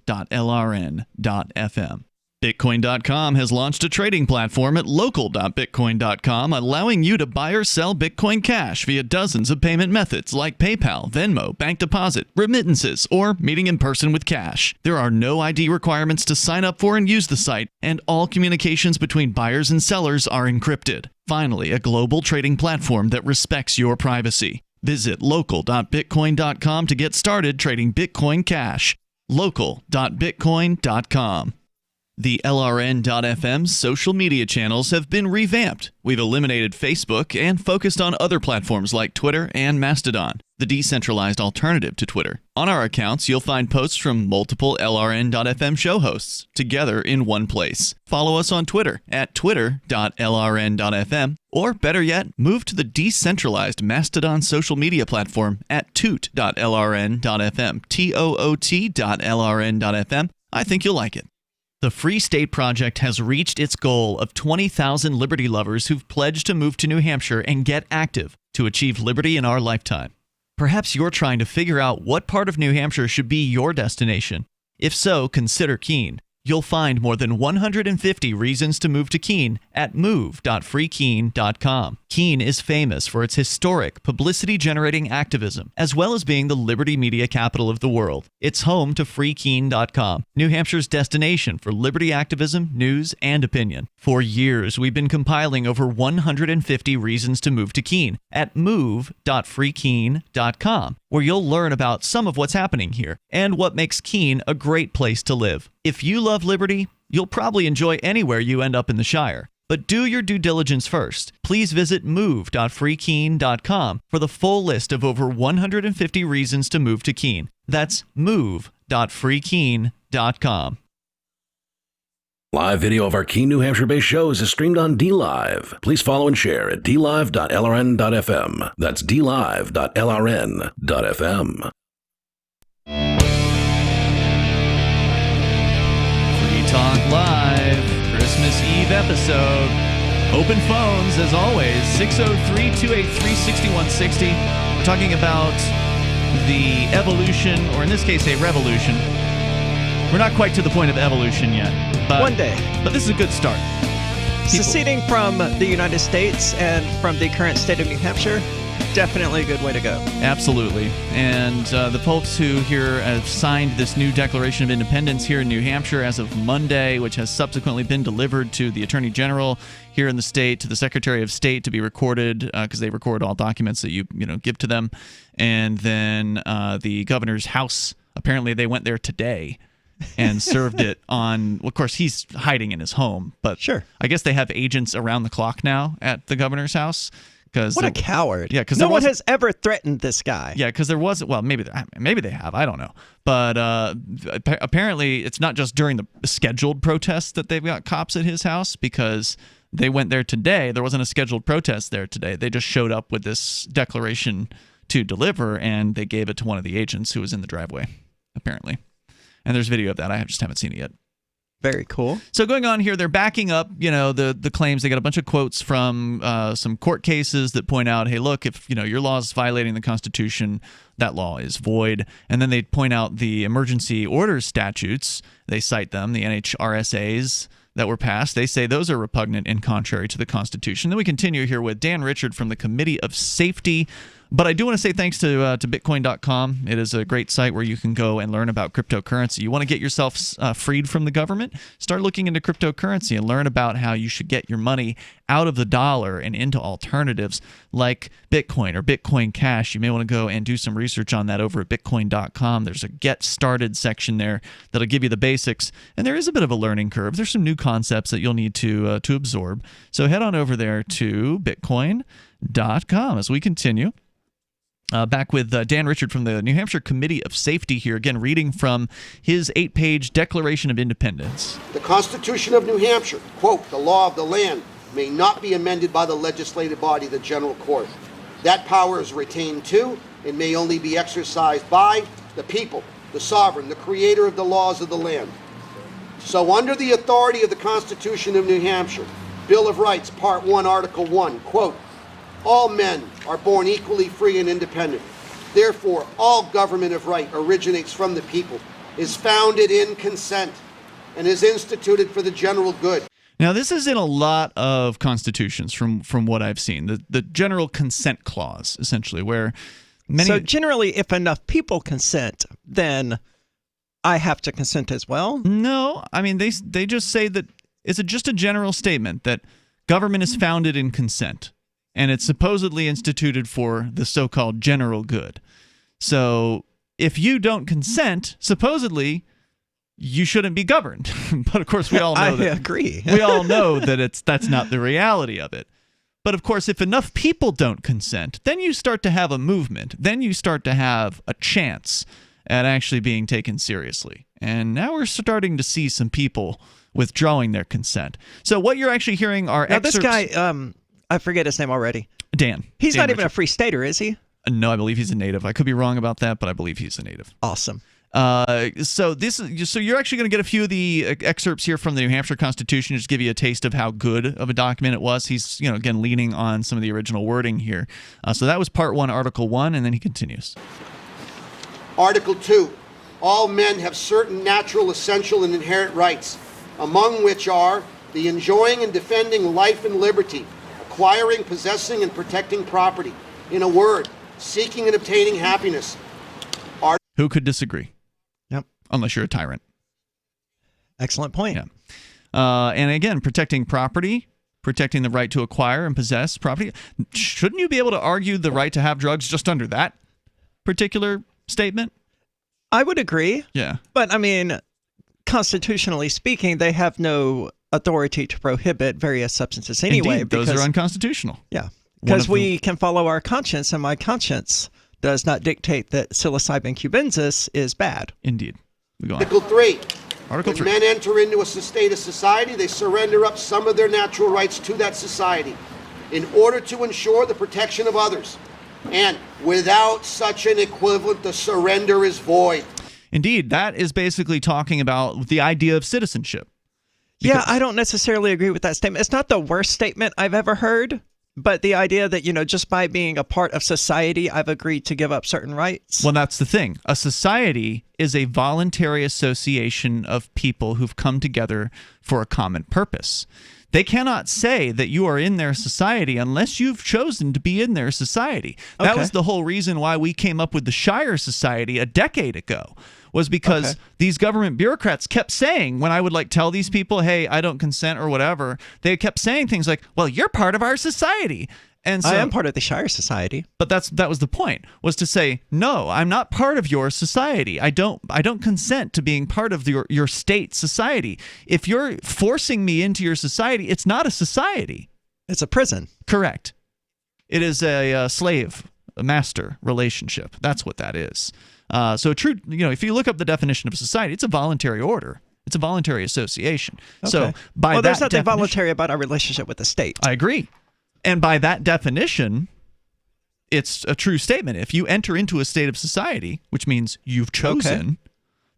Bitcoin.com has launched a trading platform at local.bitcoin.com, allowing you to buy or sell Bitcoin Cash via dozens of payment methods like PayPal, Venmo, bank deposit, remittances, or meeting in person with cash. There are no ID requirements to sign up for and use the site, and all communications between buyers and sellers are encrypted. Finally, a global trading platform that respects your privacy. Visit local.bitcoin.com to get started trading Bitcoin Cash. local.bitcoin.com. The LRN.FM social media channels have been revamped. We've eliminated Facebook and focused on other platforms like Twitter and Mastodon, the decentralized alternative to Twitter. On our accounts, you'll find posts from multiple LRN.FM show hosts together in one place. Follow us on Twitter at twitter.lrn.fm, or better yet, move to the decentralized Mastodon social media platform at toot.lrn.fm, toot.lrn.fm. I think you'll like it. The Free State Project has reached its goal of 20,000 liberty lovers who've pledged to move to New Hampshire and get active to achieve liberty in our lifetime. Perhaps you're trying to figure out what part of New Hampshire should be your destination. If so, consider Keene. You'll find more than 150 reasons to move to Keene at move.freekeene.com. Keene is famous for its historic, publicity-generating activism, as well as being the liberty media capital of the world. It's home to freekeene.com, New Hampshire's destination for liberty activism, news, and opinion. For years, we've been compiling over 150 reasons to move to Keene at move.freekeene.com, where you'll learn about some of what's happening here and what makes Keene a great place to live. If you love liberty, you'll probably enjoy anywhere you end up in the Shire. But do your due diligence first. Please visit move.freekeene.com for the full list of over 150 reasons to move to Keene. That's move.freekeene.com. Live video of our Keene, New Hampshire-based shows is streamed on DLive. Please follow and share at dlive.lrn.fm. That's dlive.lrn.fm. Free Talk Live, Christmas Eve episode. Open phones, as always, 603-283-6160. We're talking about the evolution, or in this case, a revolution. We're not quite to the point of evolution yet. But, one day. But this is a good start. Seceding from the United States and from the current state of New Hampshire, definitely a good way to go. Absolutely. And the folks who here have signed this new Declaration of Independence here in New Hampshire as of Monday, which has subsequently been delivered to the Attorney General here in the state, to the Secretary of State to be recorded, because they record all documents that you give to them. And then the governor's house, apparently they went there today and served it on, well, of course, he's hiding in his home, but sure. I guess they have agents around the clock now at the governor's house. What a coward. Yeah, because no one has ever threatened this guy. Yeah, because there was, well, maybe they have, I don't know. But apparently it's not just during the scheduled protests that they've got cops at his house, because they went there today. There wasn't a scheduled protest there today. They just showed up with this declaration to deliver, and they gave it to one of the agents who was in the driveway, apparently. And there's video of that. I just haven't seen it yet. Very cool. So going on here, they're backing up, the claims. They got a bunch of quotes from some court cases that point out, hey, look, if your law is violating the Constitution, that law is void. And then they point out the emergency orders statutes. They cite them, the NHRSAs that were passed. They say those are repugnant and contrary to the Constitution. Then we continue here with Dan Richard from the Committee of Safety. But I do want to say thanks to Bitcoin.com. It is a great site where you can go and learn about cryptocurrency. You want to get yourself freed from the government? Start looking into cryptocurrency and learn about how you should get your money out of the dollar and into alternatives like Bitcoin or Bitcoin Cash. You may want to go and do some research on that over at Bitcoin.com. There's a Get Started section there that'll give you the basics. And there is a bit of a learning curve. There's some new concepts that you'll need to absorb. So head on over there to Bitcoin.com as we continue. Back with Dan Richard from the New Hampshire Committee of Safety here, again reading from his 8-page Declaration of Independence. The Constitution of New Hampshire, quote, the law of the land may not be amended by the legislative body, the General Court. That power is retained too and may only be exercised by the people, the sovereign, the creator of the laws of the land. So under the authority of the Constitution of New Hampshire, Bill of Rights, Part 1, Article 1, quote, all men are born equally free and independent. Therefore, all government of right originates from the people, is founded in consent, and is instituted for the general good. Now, this is in a lot of constitutions from what I've seen. The general consent clause, essentially, where many... So generally, if enough people consent, then I have to consent as well? No. I mean, they just say that it's just a general statement that government is founded in consent. And it's supposedly instituted for the so-called general good. So if you don't consent, supposedly you shouldn't be governed. But of course, we all know I that. agree. We all know that that's not the reality of it. But of course, if enough people don't consent, then you start to have a movement. Then you start to have a chance at actually being taken seriously. And now we're starting to see some people withdrawing their consent. So what you're actually hearing are now, excerpts. this guy, I forget his name already. Dan. He's Dan not even a Richard. free stater, is he? No, I believe he's a native. I could be wrong about that, but I believe he's a native. Awesome. So you're actually going to get a few of the excerpts here from the New Hampshire Constitution, just give you a taste of how good of a document it was. He's, again, leaning on some of the original wording here. So that was Part 1, Article 1, and then he continues. Article 2. All men have certain natural, essential, and inherent rights, among which are the enjoying and defending life and liberty, acquiring, possessing, and protecting property. In a word, seeking and obtaining happiness. Who could disagree? Yep. Unless you're a tyrant. Excellent point. Yeah. And again, protecting property, protecting the right to acquire and possess property. Shouldn't you be able to argue the right to have drugs just under that particular statement? I would agree. Yeah. But, I mean, constitutionally speaking, they have no authority to prohibit various substances anyway. Indeed, those are unconstitutional. Yeah. Because we can follow our conscience, and my conscience does not dictate that psilocybin cubensis is bad. Indeed. We go on. Article 3. Article When 3. men enter into a state of society, they surrender up some of their natural rights to that society in order to ensure the protection of others. And without such an equivalent, the surrender is void. Indeed, that is basically talking about the idea of citizenship. Yeah, I don't necessarily agree with that statement. It's not the worst statement I've ever heard, but the idea that, just by being a part of society, I've agreed to give up certain rights. Well, that's the thing. A society is a voluntary association of people who've come together for a common purpose. They cannot say that you are in their society unless you've chosen to be in their society. That was the whole reason why we came up with the Shire Society a decade ago, was because these government bureaucrats kept saying, when I would tell these people, hey, I don't consent or whatever, they kept saying things like, well, you're part of our society. And so, I am part of the Shire Society. But that was the point, was to say, no, I'm not part of your society. I don't consent to being part of your state society. If you're forcing me into your society, it's not a society. It's a prison. Correct. It is a slave-master relationship. That's what that is. So true, if you look up the definition of a society, it's a voluntary order. It's a voluntary association. Okay. So by there's that nothing definition, voluntary about our relationship with the state. I agree. And by that definition, it's a true statement. If you enter into a state of society, which means you've chosen,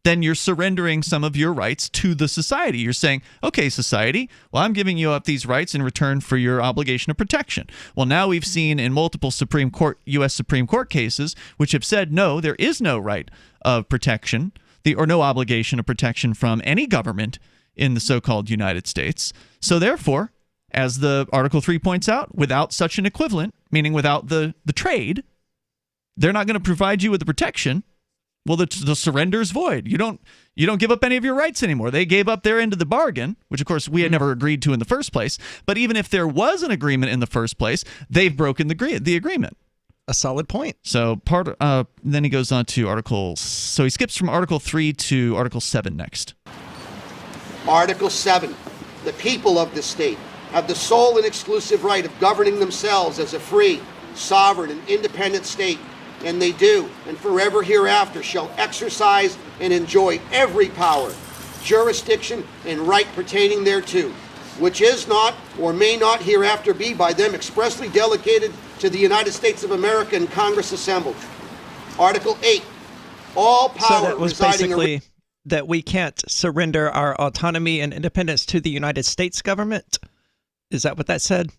then you're surrendering some of your rights to the society. You're saying, okay, society, well, I'm giving you up these rights in return for your obligation of protection. Well, now we've seen in multiple U.S. Supreme Court cases which have said, no, there is no right of protection or no obligation of protection from any government in the so-called United States. So therefore, as the Article 3 points out, without such an equivalent, meaning without the trade, they're not going to provide you with the protection. Well, the surrender is void. You don't give up any of your rights anymore. They gave up their end of the bargain, which of course we had never agreed to in the first place. But even if there was an agreement in the first place, they've broken the agreement. A solid point. So then he goes on to so he skips from Article 3 to Article 7 next. Article 7. The people of the state have the sole and exclusive right of governing themselves as a free, sovereign, and independent state, and they do, and forever hereafter shall exercise and enjoy every power, jurisdiction, and right pertaining thereto, which is not or may not hereafter be by them expressly delegated to the United States of America and Congress assembled. Article 8. All power So that was basically that we can't surrender our autonomy and independence to the United States government? Is that what that said?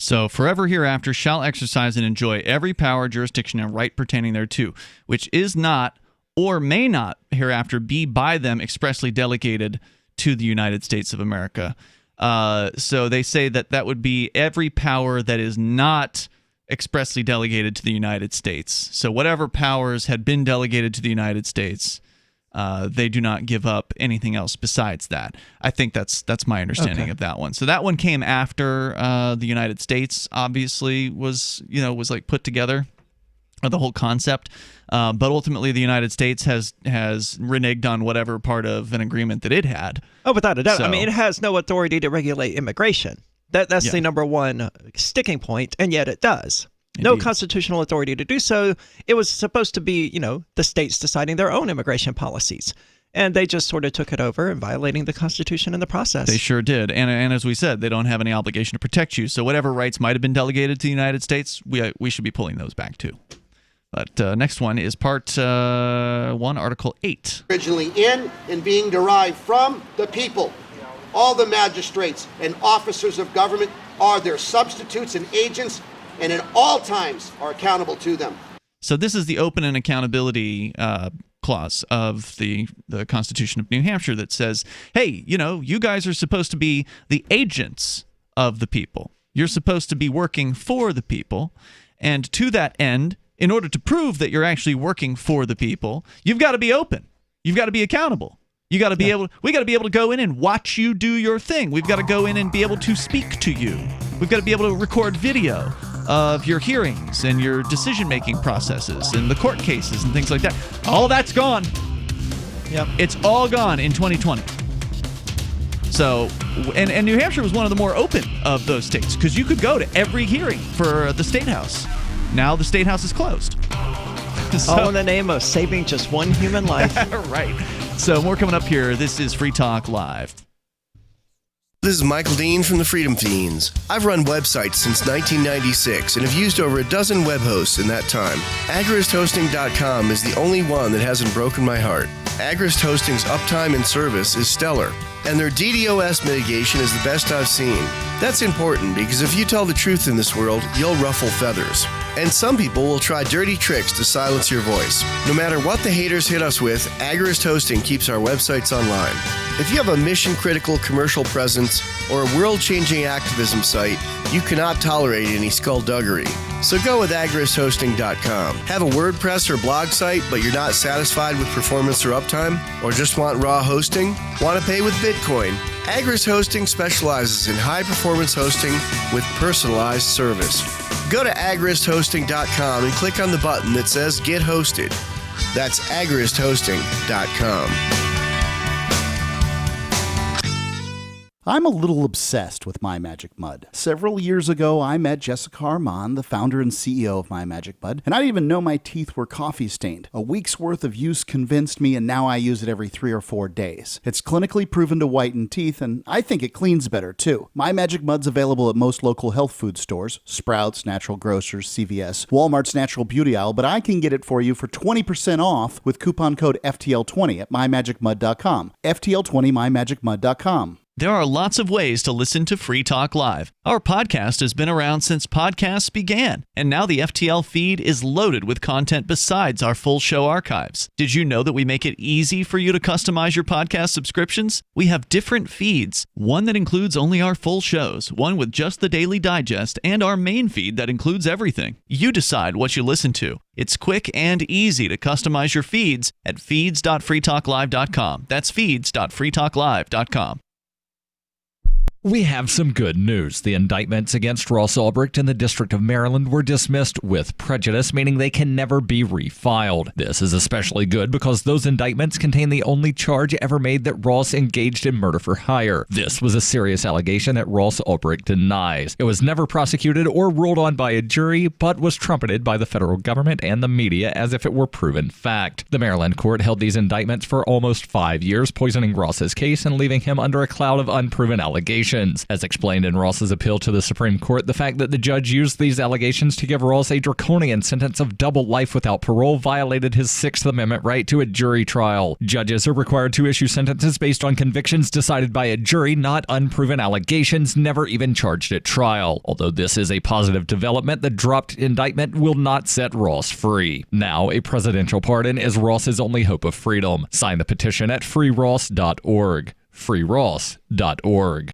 So, forever hereafter shall exercise and enjoy every power, jurisdiction, and right pertaining thereto, which is not or may not hereafter be by them expressly delegated to the United States of America. So they say that would be every power that is not expressly delegated to the United States. So whatever powers had been delegated to the United States, they do not give up anything else besides that. I think that's my understanding of that one. So that one came after the United States obviously was put together. or the whole concept. But ultimately, the United States has reneged on whatever part of an agreement that it had. Oh, without a doubt. So, I mean, it has no authority to regulate immigration. That's the number one sticking point, and yet it does. Indeed. No constitutional authority to do so. It was supposed to be, the states deciding their own immigration policies. And they just sort of took it over and violating the Constitution in the process. They sure did. And as we said, they don't have any obligation to protect you. So whatever rights might have been delegated to the United States, we should be pulling those back too. But next one is Part 1, Article 8. Originally in and being derived from the people. All the magistrates and officers of government are their substitutes and agents, and at all times are accountable to them. So this is the open and accountability clause of the Constitution of New Hampshire that says, hey, you guys are supposed to be the agents of the people. You're supposed to be working for the people. And to that end, in order to prove that you're actually working for the people, you've got to be open. You've got to be accountable. We got to be able to go in and watch you do your thing. We've got to go in and be able to speak to you. We've got to be able to record video of your hearings and your decision-making processes and the court cases and things like that. All that's gone. Yep. It's all gone in 2020. So, and New Hampshire was one of the more open of those states because you could go to every hearing for the State House. Now the State House is closed. All in the name of saving just one human life. Right. So more coming up here. This is Free Talk Live. This is Michael Dean from the Freedom Fiends. I've run websites since 1996 and have used over a dozen web hosts in that time. AgristHosting.com is the only one that hasn't broken my heart. Agrist Hosting's uptime and service is stellar, and their DDoS mitigation is the best I've seen. That's important because if you tell the truth in this world, you'll ruffle feathers. And some people will try dirty tricks to silence your voice. No matter what the haters hit us with, Agrist Hosting keeps our websites online. If you have a mission-critical commercial presence or a world-changing activism site, you cannot tolerate any skullduggery. So go with AgristHosting.com. Have a WordPress or blog site, but you're not satisfied with performance or uptime? Or just want raw hosting? Want to pay with Bitcoin? Agrist Hosting specializes in high-performance hosting with personalized service. Go to AgristHosting.com and click on the button that says Get Hosted. That's AgristHosting.com. I'm a little obsessed with My Magic Mud. Several years ago, I met Jessica Armand, the founder and CEO of My Magic Mud, and I didn't even know my teeth were coffee stained. A week's worth of use convinced me, and now I use it every 3 or 4 days. It's clinically proven to whiten teeth, and I think it cleans better, too. My Magic Mud's available at most local health food stores, Sprouts, Natural Grocers, CVS, Walmart's Natural Beauty Aisle, but I can get it for you for 20% off with coupon code FTL20 at mymagicmud.com. FTL20 mymagicmud.com. There are lots of ways to listen to Free Talk Live. Our podcast has been around since podcasts began, and now the FTL feed is loaded with content besides our full show archives. Did you know that we make it easy for you to customize your podcast subscriptions? We have different feeds, one that includes only our full shows, one with just the Daily Digest, and our main feed that includes everything. You decide what you listen to. It's quick and easy to customize your feeds at feeds.freetalklive.com. That's feeds.freetalklive.com. We have some good news. The indictments against Ross Ulbricht in the District of Maryland were dismissed with prejudice, meaning they can never be refiled. This is especially good because those indictments contain the only charge ever made that Ross engaged in murder for hire. This was a serious allegation that Ross Ulbricht denies. It was never prosecuted or ruled on by a jury, but was trumpeted by the federal government and the media as if it were proven fact. The Maryland court held these indictments for almost 5 years, poisoning Ross's case and leaving him under a cloud of unproven allegations. As explained in Ross's appeal to the Supreme Court, the fact that the judge used these allegations to give Ross a draconian sentence of double life without parole violated his Sixth Amendment right to a jury trial. Judges are required to issue sentences based on convictions decided by a jury, not unproven allegations never even charged at trial. Although this is a positive development, the dropped indictment will not set Ross free. Now, a presidential pardon is Ross's only hope of freedom. Sign the petition at freeross.org. freeross.org.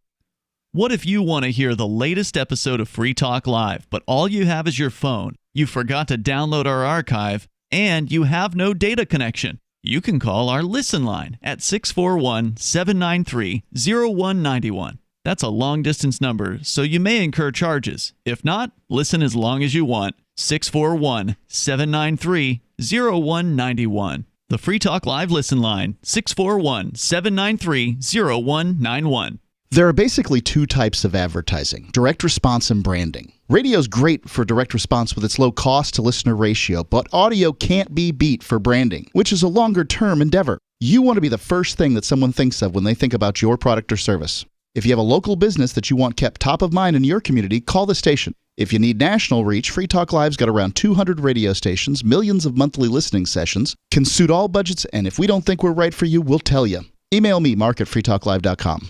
What if you want to hear the latest episode of Free Talk Live, but all you have is your phone, you forgot to download our archive, and you have no data connection? You can call our Listen line at 641-793-0191. That's a long-distance number, so you may incur charges. If not, listen as long as you want. 641-793-0191. The Free Talk Live listen line, 641-793-0191. There are basically two types of advertising, direct response and branding. Radio's great for direct response with its low cost to listener ratio, but audio can't be beat for branding, which is a longer term endeavor. You want to be the first thing that someone thinks of when they think about your product or service. If you have a local business that you want kept top of mind in your community, call the station. If you need national reach, Free Talk Live's got around 200 radio stations, millions of monthly listening sessions, can suit all budgets, and if we don't think we're right for you, we'll tell you. Email me, mark@freetalklive.com.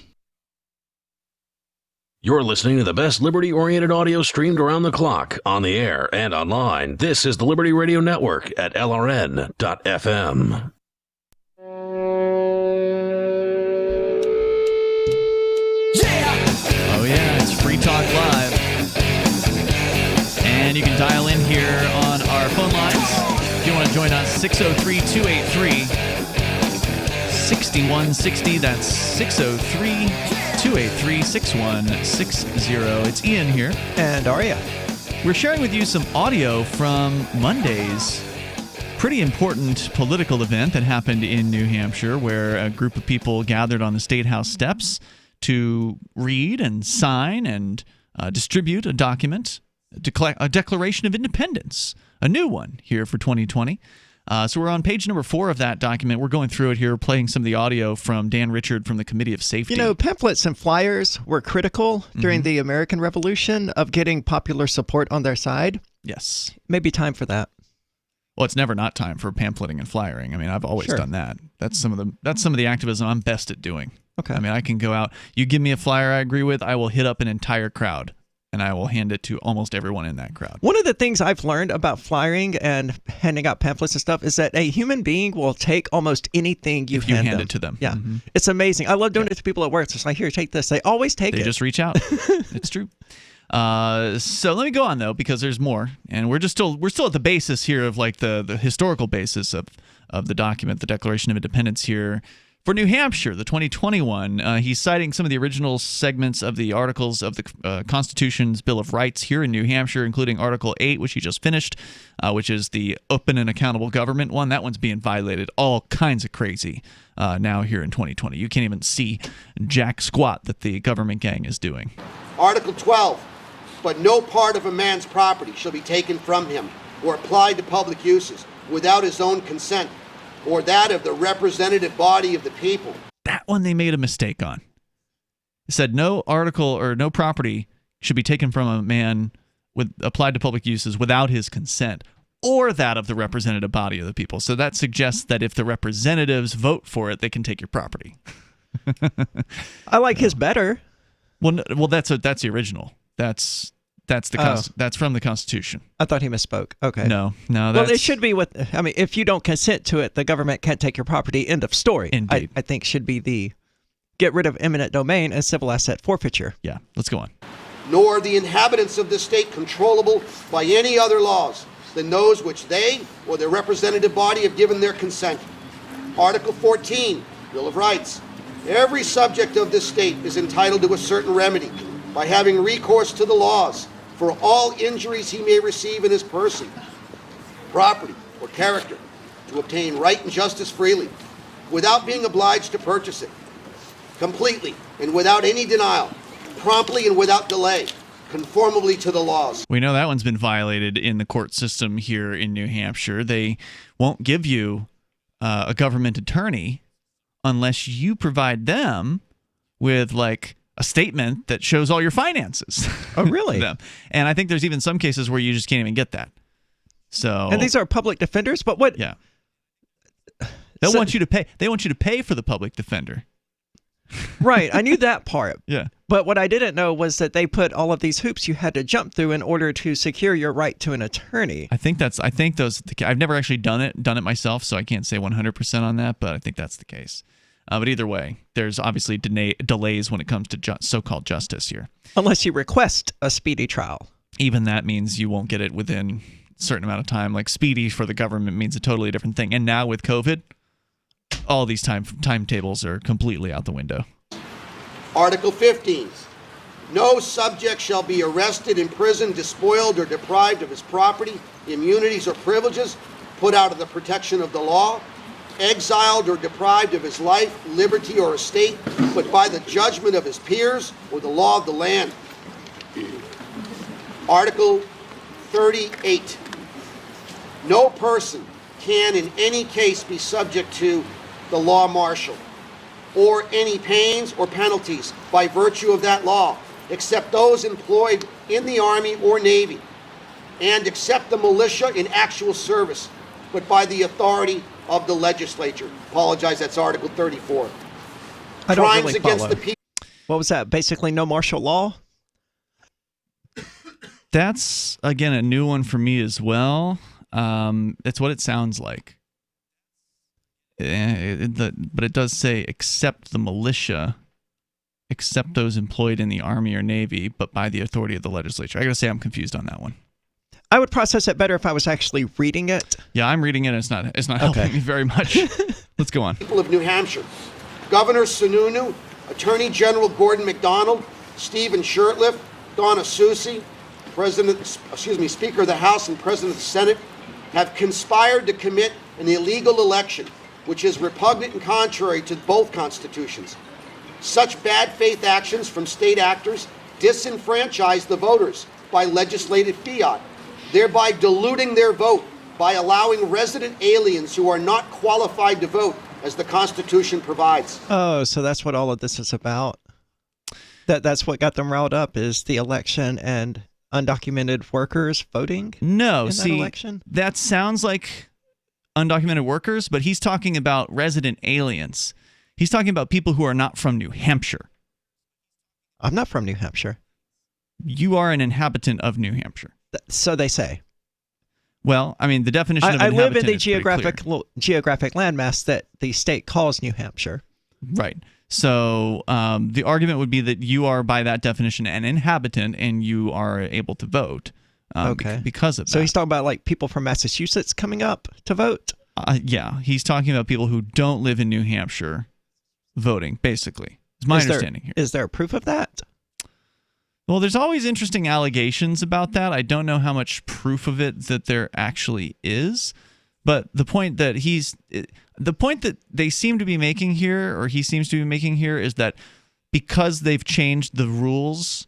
You're listening to the best liberty-oriented audio streamed around the clock, on the air and online. This is the Liberty Radio Network at LRN.FM. Oh yeah, it's Free Talk Live. And you can dial in here on our phone lines. If you want to join us, 603-283-6160. That's 603-283-6160. It's Ian here. And Aria. We're sharing with you some audio from Monday's pretty important political event that happened in New Hampshire, where a group of people gathered on the State House steps to read and sign and distribute a document, a Declaration of Independence, a new one here for 2020. So we're on page number 4 of that document. We're going through it here, playing some of the audio from Dan Richard from the Committee of Safety. You know, pamphlets and flyers were critical during the American Revolution of getting popular support on their side. Yes. Maybe time for that. Well, it's never not time for pamphleting and flyering. I mean, I've always done that. That's some of the activism I'm best at doing. Okay. I mean, I can go out. You give me a flyer I agree with, I will hit up an entire crowd, and I will hand it to almost everyone in that crowd. One of the things I've learned about flyering and handing out pamphlets and stuff is that a human being will take almost anything you hand them. It to them. Yeah. It's amazing. I love doing it to people at work. It's just like, here, take this. They always take it. They just reach out. It's true. So let me go on, though, because there's more. And we're still at the basis here of like the historical basis of the document, the Declaration of Independence here. For New Hampshire, the 2021, he's citing some of the original segments of the articles of the Constitution's Bill of Rights here in New Hampshire, including Article 8, which he just finished, which is the open and accountable government one. That one's being violated all kinds of crazy now here in 2020. You can't even see jack squat that the government gang is doing. Article 12, but no part of a man's property shall be taken from him or applied to public uses without his own consent, or that of the representative body of the people. That one they made a mistake on. It said no article or no property should be taken from a man applied to public uses without his consent, or that of the representative body of the people. So that suggests that if the representatives vote for it, they can take your property. I like his better. Well, that's the original. That's from the Constitution. I thought he misspoke. Okay. No. Well, it should be if you don't consent to it, the government can't take your property. End of story. Indeed. I think should be the get rid of eminent domain and civil asset forfeiture. Yeah. Let's go on. Nor the inhabitants of this state controllable by any other laws than those which they or their representative body have given their consent. Article 14, Bill of Rights. Every subject of this state is entitled to a certain remedy by having recourse to the laws for all injuries he may receive in his person, property, or character, to obtain right and justice freely, without being obliged to purchase it, completely and without any denial, promptly and without delay, conformably to the laws. We know that one's been violated in the court system here in New Hampshire. They won't give you a government attorney unless you provide them with like a statement that shows all your finances. Oh, really? And I think there's even some cases where you just can't even get that. So, and these are public defenders, but what? Yeah. They want you to pay. They want you to pay for the public defender. Right. I knew that part. Yeah. But what I didn't know was that they put all of these hoops you had to jump through in order to secure your right to an attorney. I think those. I've never actually done it myself, so I can't say 100% on that. But I think that's the case. But either way, there's obviously delays when it comes to so-called justice here. Unless you request a speedy trial. Even that means you won't get it within a certain amount of time. Like speedy for the government means a totally different thing. And now with COVID, all these timetables are completely out the window. Article 15. No subject shall be arrested, imprisoned, despoiled, or deprived of his property, immunities, or privileges, put out of the protection of the law, exiled or deprived of his life, liberty, or estate, but by the judgment of his peers or the law of the land. Article 38. No person can in any case be subject to the law martial or any pains or penalties by virtue of that law, except those employed in the Army or Navy, and except the militia in actual service, but by the authority of the legislature. Apologize, that's Article 34. I don't Crimes really against follow. the people. What was that? Basically, no martial law? That's, again, a new one for me as well. It's what it sounds like. But it does say, except the militia, except those employed in the Army or Navy, but by the authority of the legislature. I gotta say, I'm confused on that one. I would process it better if I was actually reading it. Yeah, I'm reading it, and it's not helping me very much. Let's go on. People of New Hampshire. Governor Sununu, Attorney General Gordon MacDonald, Stephen Shurtleff, Donna Soucy, Speaker of the House and President of the Senate, have conspired to commit an illegal election, which is repugnant and contrary to both constitutions. Such bad faith actions from state actors disenfranchise the voters by legislative fiat, thereby diluting their vote by allowing resident aliens who are not qualified to vote as the Constitution provides. Oh, so that's what all of this is about. That's what got them riled up, is the election and undocumented workers voting? No, in see, that election? That sounds like undocumented workers, but he's talking about resident aliens. He's talking about people who are not from New Hampshire. I'm not from New Hampshire. You are an inhabitant of New Hampshire. So they say. Well, I mean, the definition of I inhabitant live in the is pretty clear. geographic landmass that the state calls New Hampshire. Right. So the argument would be that you are, by that definition, an inhabitant, and you are able to vote because of that. So he's talking about like people from Massachusetts coming up to vote? Yeah, he's talking about people who don't live in New Hampshire voting, basically. Is my understanding here. Is there proof of that? Well, there's always interesting allegations about that. I don't know how much proof of it that there actually is. But the point that they seem to be making here, or he seems to be making here, is that because they've changed the rules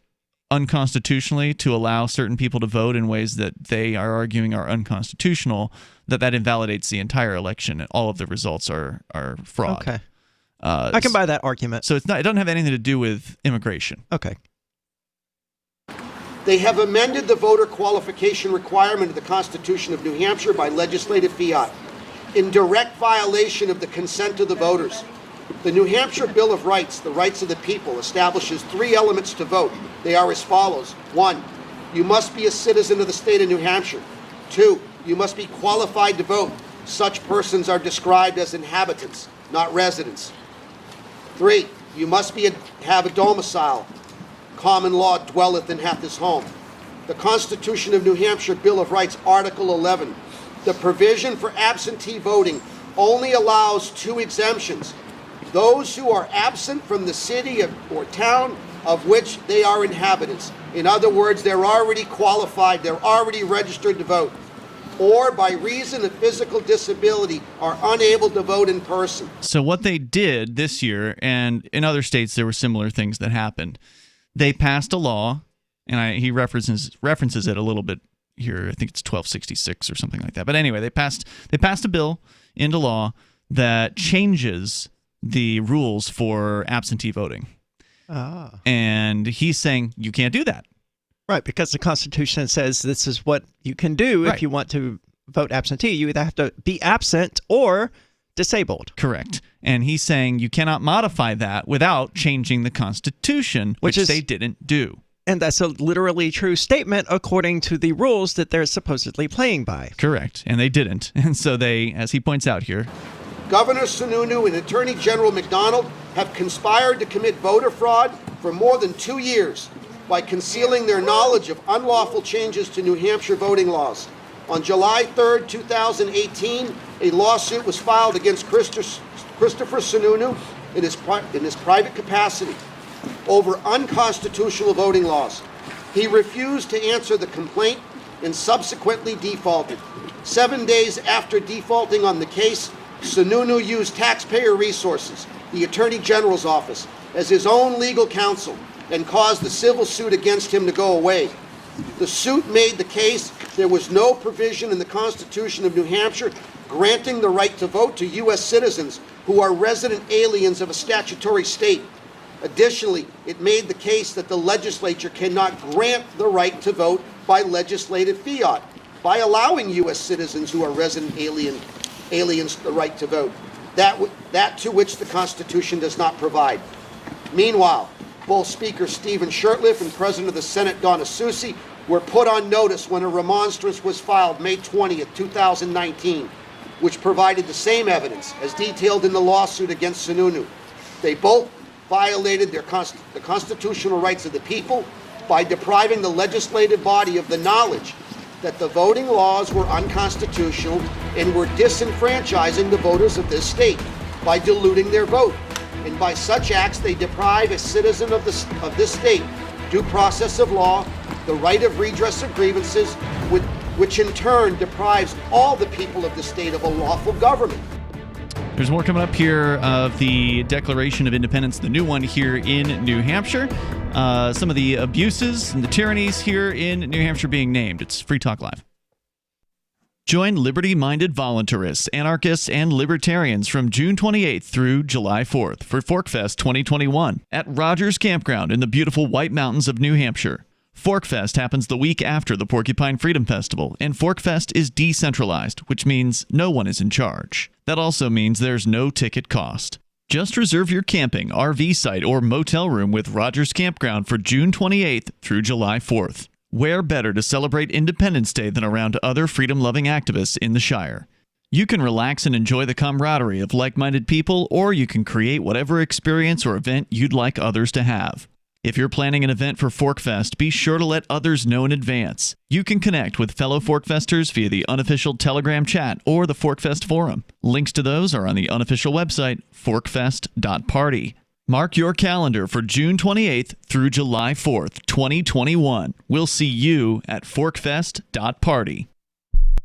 unconstitutionally to allow certain people to vote in ways that they are arguing are unconstitutional, that invalidates the entire election and all of the results are fraud. Okay. I can buy that argument. So it doesn't have anything to do with immigration. Okay. They have amended the voter qualification requirement of the Constitution of New Hampshire by legislative fiat, in direct violation of the consent of the voters. The New Hampshire Bill of Rights, the rights of the people, establishes 3 elements to vote. They are as follows. 1, you must be a citizen of the state of New Hampshire. 2, you must be qualified to vote. Such persons are described as inhabitants, not residents. 3, you must have a domicile. Common law dwelleth and hath his home. The Constitution of New Hampshire Bill of Rights, Article 11. The provision for absentee voting only allows 2 exemptions. Those who are absent from the city or town of which they are inhabitants. In other words, they're already qualified, they're already registered to vote, or by reason of physical disability are unable to vote in person. So what they did this year, and in other states there were similar things that happened, they passed a law, and he references it a little bit here. I think it's 1266 or something like that. But anyway, they passed a bill into law that changes the rules for absentee voting. And he's saying you can't do that. Right, because the Constitution says this is what you can do if you want to vote absentee. You either have to be absent or disabled. Correct. And he's saying you cannot modify that without changing the Constitution, which they didn't do. And that's a literally true statement according to the rules that they're supposedly playing by. Correct. And they didn't. And so they, as he points out here, Governor Sununu and Attorney General MacDonald have conspired to commit voter fraud for more than 2 years by concealing their knowledge of unlawful changes to New Hampshire voting laws. On July 3rd, 2018, a lawsuit was filed against Christopher Sununu in his private capacity. over unconstitutional voting laws. He refused to answer the complaint and subsequently defaulted. 7 days after defaulting on the case, Sununu used taxpayer resources, the Attorney General's office, as his own legal counsel and caused the civil suit against him to go away. The suit made the case there was no provision in the Constitution of New Hampshire granting the right to vote to U.S. citizens who are resident aliens of a statutory state. Additionally, it made the case that the legislature cannot grant the right to vote by legislative fiat by allowing U.S. citizens who are resident aliens the right to vote, that to which the Constitution does not provide. Meanwhile, both Speaker Stephen Shurtleff and President of the Senate Donna Soucy were put on notice when a remonstrance was filed May 20th, 2019, which provided the same evidence as detailed in the lawsuit against Sununu. They both violated the constitutional rights of the people by depriving the legislative body of the knowledge that the voting laws were unconstitutional and were disenfranchising the voters of this state by diluting their vote. And by such acts, they deprive a citizen of this state due process of law, the right of redress of grievances, which in turn deprives all the people of the state of a lawful government. There's more coming up here of the Declaration of Independence, the new one here in New Hampshire. Some of the abuses and the tyrannies here in New Hampshire being named. It's Free Talk Live. Join liberty-minded voluntarists, anarchists, and libertarians from June 28th through July 4th for ForkFest 2021 at Rogers Campground in the beautiful White Mountains of New Hampshire. ForkFest happens the week after the Porcupine Freedom Festival, and ForkFest is decentralized, which means no one is in charge. That also means there's no ticket cost. Just reserve your camping, RV site, or motel room with Rogers Campground for June 28th through July 4th. Where better to celebrate Independence Day than around other freedom-loving activists in the Shire? You can relax and enjoy the camaraderie of like-minded people, or you can create whatever experience or event you'd like others to have. If you're planning an event for ForkFest, be sure to let others know in advance. You can connect with fellow ForkFesters via the unofficial Telegram chat or the ForkFest forum. Links to those are on the unofficial website, forkfest.party. Mark your calendar for June 28th through July 4th, 2021. We'll see you at forkfest.party.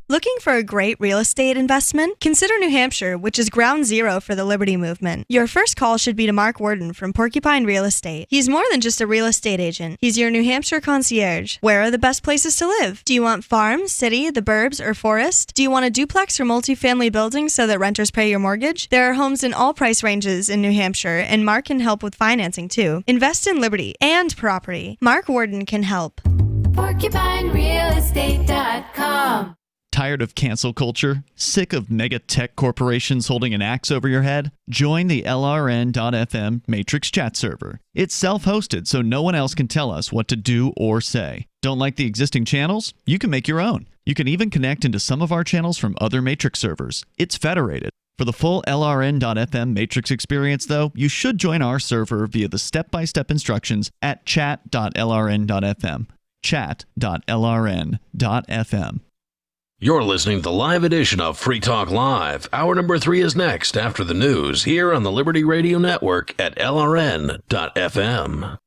Looking for a great real estate investment? Consider New Hampshire, which is ground zero for the Liberty Movement. Your first call should be to Mark Worden from Porcupine Real Estate. He's more than just a real estate agent. He's your New Hampshire concierge. Where are the best places to live? Do you want farm, city, the burbs, or forest? Do you want a duplex or multifamily building so that renters pay your mortgage? There are homes in all price ranges in New Hampshire, and Mark can help with financing too. Invest in liberty and property. Mark Worden can help. PorcupineRealEstate.com. Tired of cancel culture? Sick of mega tech corporations holding an axe over your head? Join the LRN.FM Matrix chat server. It's self-hosted, so no one else can tell us what to do or say. Don't like the existing channels? You can make your own. You can even connect into some of our channels from other Matrix servers. It's federated. For the full LRN.FM Matrix experience, though, you should join our server via the step-by-step instructions at chat.lrn.fm. Chat.lrn.fm. You're listening to the live edition of Free Talk Live. Hour number 3 is next after the news here on the Liberty Radio Network at LRN.FM.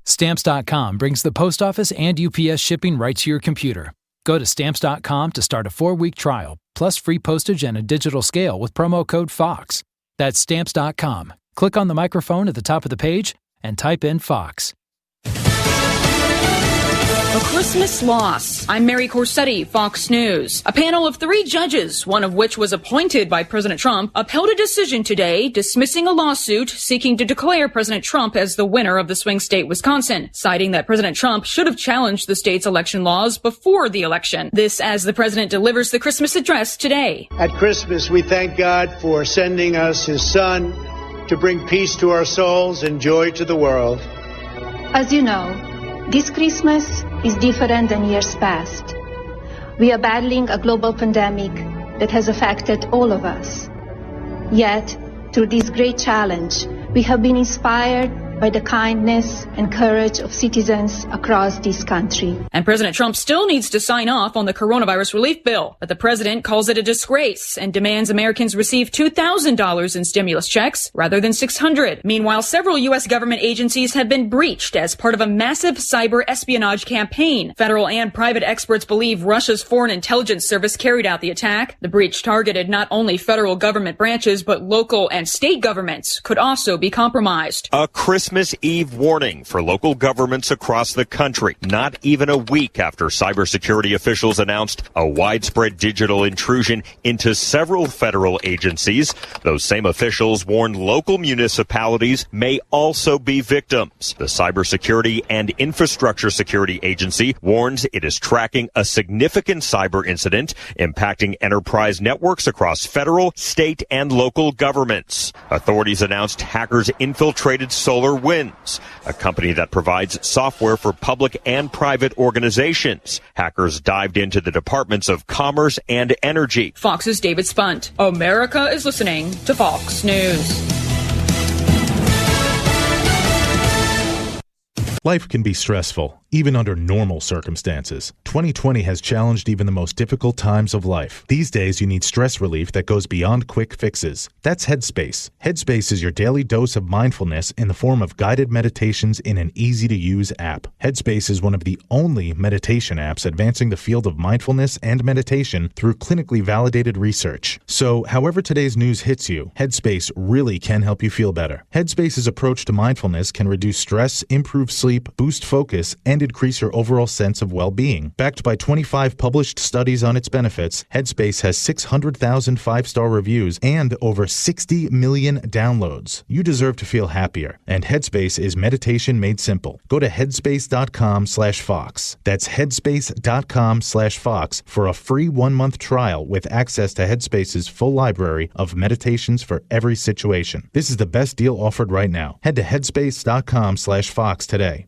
Stamps.com brings the post office and UPS shipping right to your computer. Go to Stamps.com to start a 4-week trial, plus free postage and a digital scale with promo code FOX. That's Stamps.com. Click on the microphone at the top of the page and type in FOX. A Christmas loss. I'm Mary Corsetti, Fox News. A panel of 3 judges, one of which was appointed by President Trump, upheld a decision today dismissing a lawsuit seeking to declare President Trump as the winner of the swing state Wisconsin, citing that President Trump should have challenged the state's election laws before the election. This as the president delivers the Christmas address today. At Christmas, we thank God for sending us his son to bring peace to our souls and joy to the world. As you know, this Christmas is different than years past. We are battling a global pandemic that has affected all of us. Yet, through this great challenge, we have been inspired by the kindness and courage of citizens across this country. And President Trump still needs to sign off on the coronavirus relief bill, but the president calls it a disgrace and demands Americans receive $2,000 in stimulus checks rather than $600. Meanwhile, several U.S. government agencies have been breached as part of a massive cyber espionage campaign. Federal and private experts believe Russia's Foreign Intelligence Service carried out the attack. The breach targeted not only federal government branches, but local and state governments could also be compromised. A Christmas Eve warning for local governments across the country, not even a week after cybersecurity officials announced a widespread digital intrusion into several federal agencies. Those same officials warned local municipalities may also be victims. The Cybersecurity and Infrastructure Security Agency warns it is tracking a significant cyber incident impacting enterprise networks across federal, state, and local governments. Authorities announced hackers infiltrated SolarWinds, a company that provides software for public and private organizations. Hackers dived into the departments of Commerce and Energy. Fox's David Spunt. America is listening to Fox News. Life can be stressful, even under normal circumstances. 2020 has challenged even the most difficult times of life. These days, you need stress relief that goes beyond quick fixes. That's Headspace. Headspace is your daily dose of mindfulness in the form of guided meditations in an easy-to-use app. Headspace is one of the only meditation apps advancing the field of mindfulness and meditation through clinically validated research. So, however today's news hits you, Headspace really can help you feel better. Headspace's approach to mindfulness can reduce stress, improve sleep, boost focus, and increase your overall sense of well-being. Backed by 25 published studies on its benefits, Headspace has 600,000 five-star reviews and over 60 million downloads. You deserve to feel happier, and Headspace is meditation made simple. Go to headspace.com/Fox. That's headspace.com/Fox for a free 1-month trial with access to Headspace's full library of meditations for every situation. This is the best deal offered right now. Head to headspace.com/Fox today.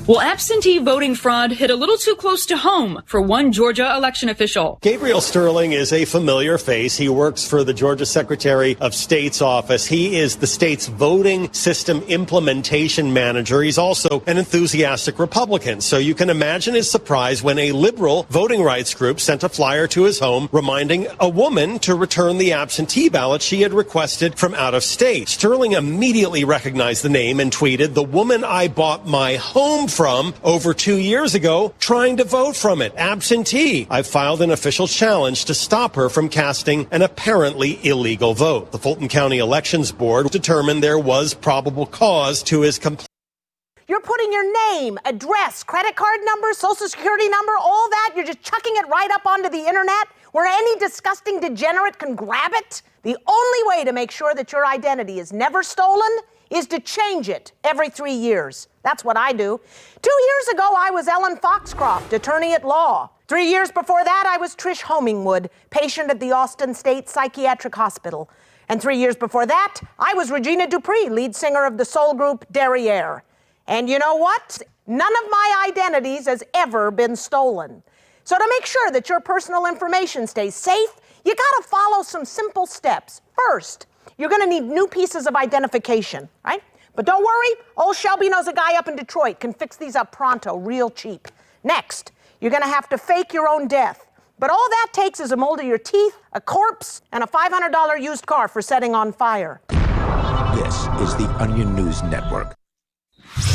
Well, absentee voting fraud hit a little too close to home for one Georgia election official. Gabriel Sterling is a familiar face. He works for the Georgia Secretary of State's office. He is the state's voting system implementation manager. He's also an enthusiastic Republican. So you can imagine his surprise when a liberal voting rights group sent a flyer to his home reminding a woman to return the absentee ballot she had requested from out of state. Sterling immediately recognized the name and tweeted, "The woman I bought my home from over 2 years ago trying to vote from it, absentee. I filed an official challenge to stop her from casting an apparently illegal vote." The Fulton County Elections Board determined there was probable cause to his complaint. You're putting your name, address, credit card number, social security number, all that. You're just chucking it right up onto the internet where any disgusting degenerate can grab it. The only way to make sure that your identity is never stolen is to change it every 3 years. That's what I do. 2 years ago, I was Ellen Foxcroft, attorney at law. 3 years before that, I was Trish Homingwood, patient at the Austin State Psychiatric Hospital. And 3 years before that, I was Regina Dupree, lead singer of the soul group Derriere. And you know what? None of my identities has ever been stolen. So to make sure that your personal information stays safe, you gotta follow some simple steps. First, you're gonna need new pieces of identification, right? But don't worry, old Shelby knows a guy up in Detroit, can fix these up pronto, real cheap. Next, you're gonna have to fake your own death. But all that takes is a mold of your teeth, a corpse, and a $500 used car for setting on fire. This is the Onion News Network.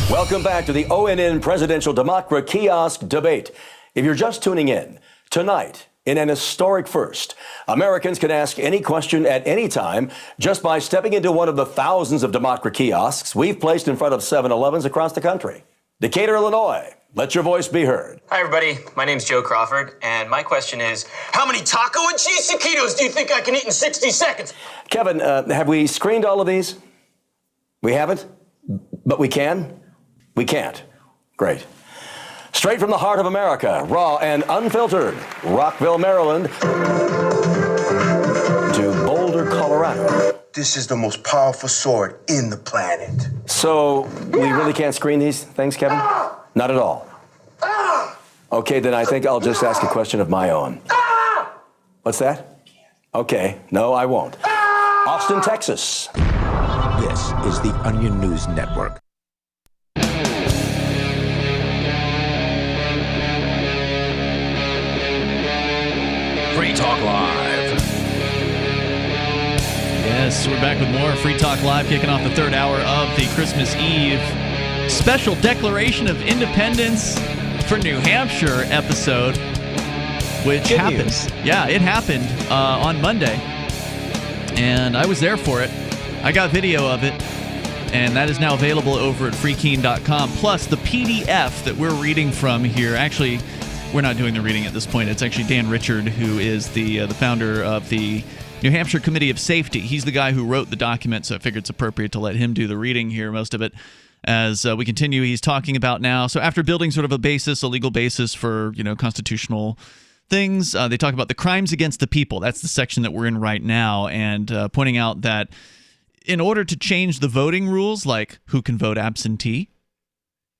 Welcome back to the ONN Presidential Democrat Kiosk Debate. If you're just tuning in, tonight, in an historic first, Americans can ask any question at any time just by stepping into one of the thousands of Democrat kiosks we've placed in front of 7-Elevens across the country. Decatur, Illinois, let your voice be heard. Hi, everybody. My name's Joe Crawford, and my question is, how many taco and cheese taquitos do you think I can eat in 60 seconds? Kevin, have we screened all of these? We haven't? But we can? We can't. Great. Straight from the heart of America, raw and unfiltered, Rockville, Maryland, to Boulder, Colorado. This is the most powerful sword in the planet. So we really can't screen these things, Kevin? Not at all. Okay, then I think I'll just ask a question of my own. What's that? Okay, no, I won't. Austin, Texas. This This is the Onion News Network. Free Talk Live. Yes, we're back with more Free Talk Live, kicking off the third hour of the Christmas Eve special Declaration of Independence for New Hampshire episode, which happened. Yeah, it happened on Monday, and I was there for it. I got video of it, and that is now available over at freekeen.com. Plus, the PDF that we're reading from here, actually, we're not doing the reading at this point. It's actually Dan Richard, who is the founder of the New Hampshire Committee of Safety. He's the guy who wrote the document, so I figured it's appropriate to let him do the reading here, most of it. As we continue, he's talking about now. So after building sort of a legal basis for, constitutional things, they talk about the crimes against the people. That's the section that we're in right now, and pointing out that in order to change the voting rules, like who can vote absentee,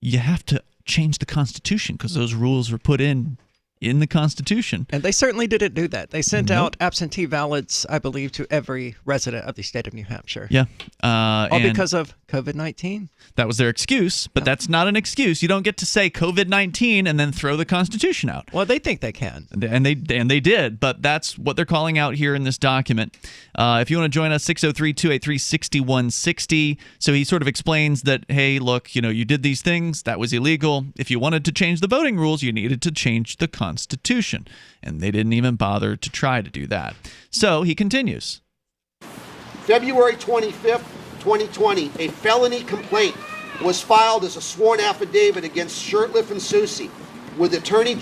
you have to change the Constitution because those rules were put in the Constitution. And they certainly didn't do that. They sent out absentee ballots, I believe, to every resident of the state of New Hampshire. Yeah. All because of COVID-19. That was their excuse, but that's not an excuse. You don't get to say COVID-19 and then throw the Constitution out. Well, they think they can. And they did, but that's what they're calling out here in this document. If you want to join us, 603-283-6160. So he sort of explains that, hey, look, you did these things. That was illegal. If you wanted to change the voting rules, you needed to change the Constitution. And they didn't even bother to try to do that. So he continues. February 25th, 2020, a felony complaint was filed as a sworn affidavit against Shurtleff and Soucy with Attorney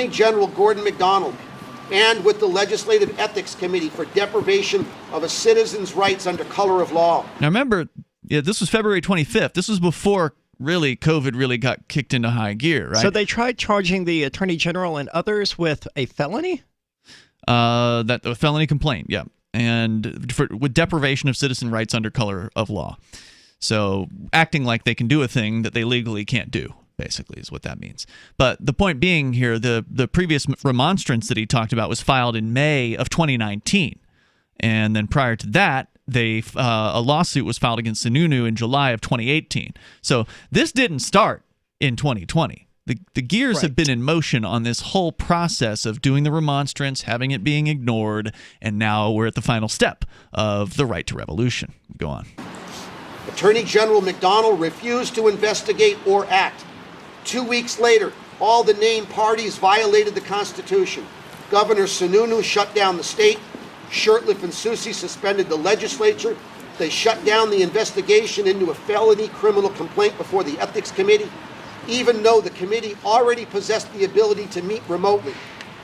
General Gordon MacDonald and with the Legislative Ethics Committee for deprivation of a citizen's rights under color of law. Now remember, this was February 25th. This was before COVID really got kicked into high gear, right? So they tried charging the Attorney General and others with a felony? A felony complaint, yeah. And with deprivation of citizen rights under color of law. So acting like they can do a thing that they legally can't do, basically, is what that means. But the point being here, the previous remonstrance that he talked about was filed in May of 2019. And then prior to that, a lawsuit was filed against Sununu in July of 2018. So this didn't start in 2020. The gears have been in motion on this whole process of doing the remonstrance, having it being ignored, and now we're at the final step of the right to revolution. Go on. Attorney General MacDonald refused to investigate or act. 2 weeks later, all the named parties violated the Constitution. Governor Sununu shut down the state. Shurtleff and Soucy suspended the legislature. They shut down the investigation into a felony criminal complaint before the Ethics Committee, even though the committee already possessed the ability to meet remotely.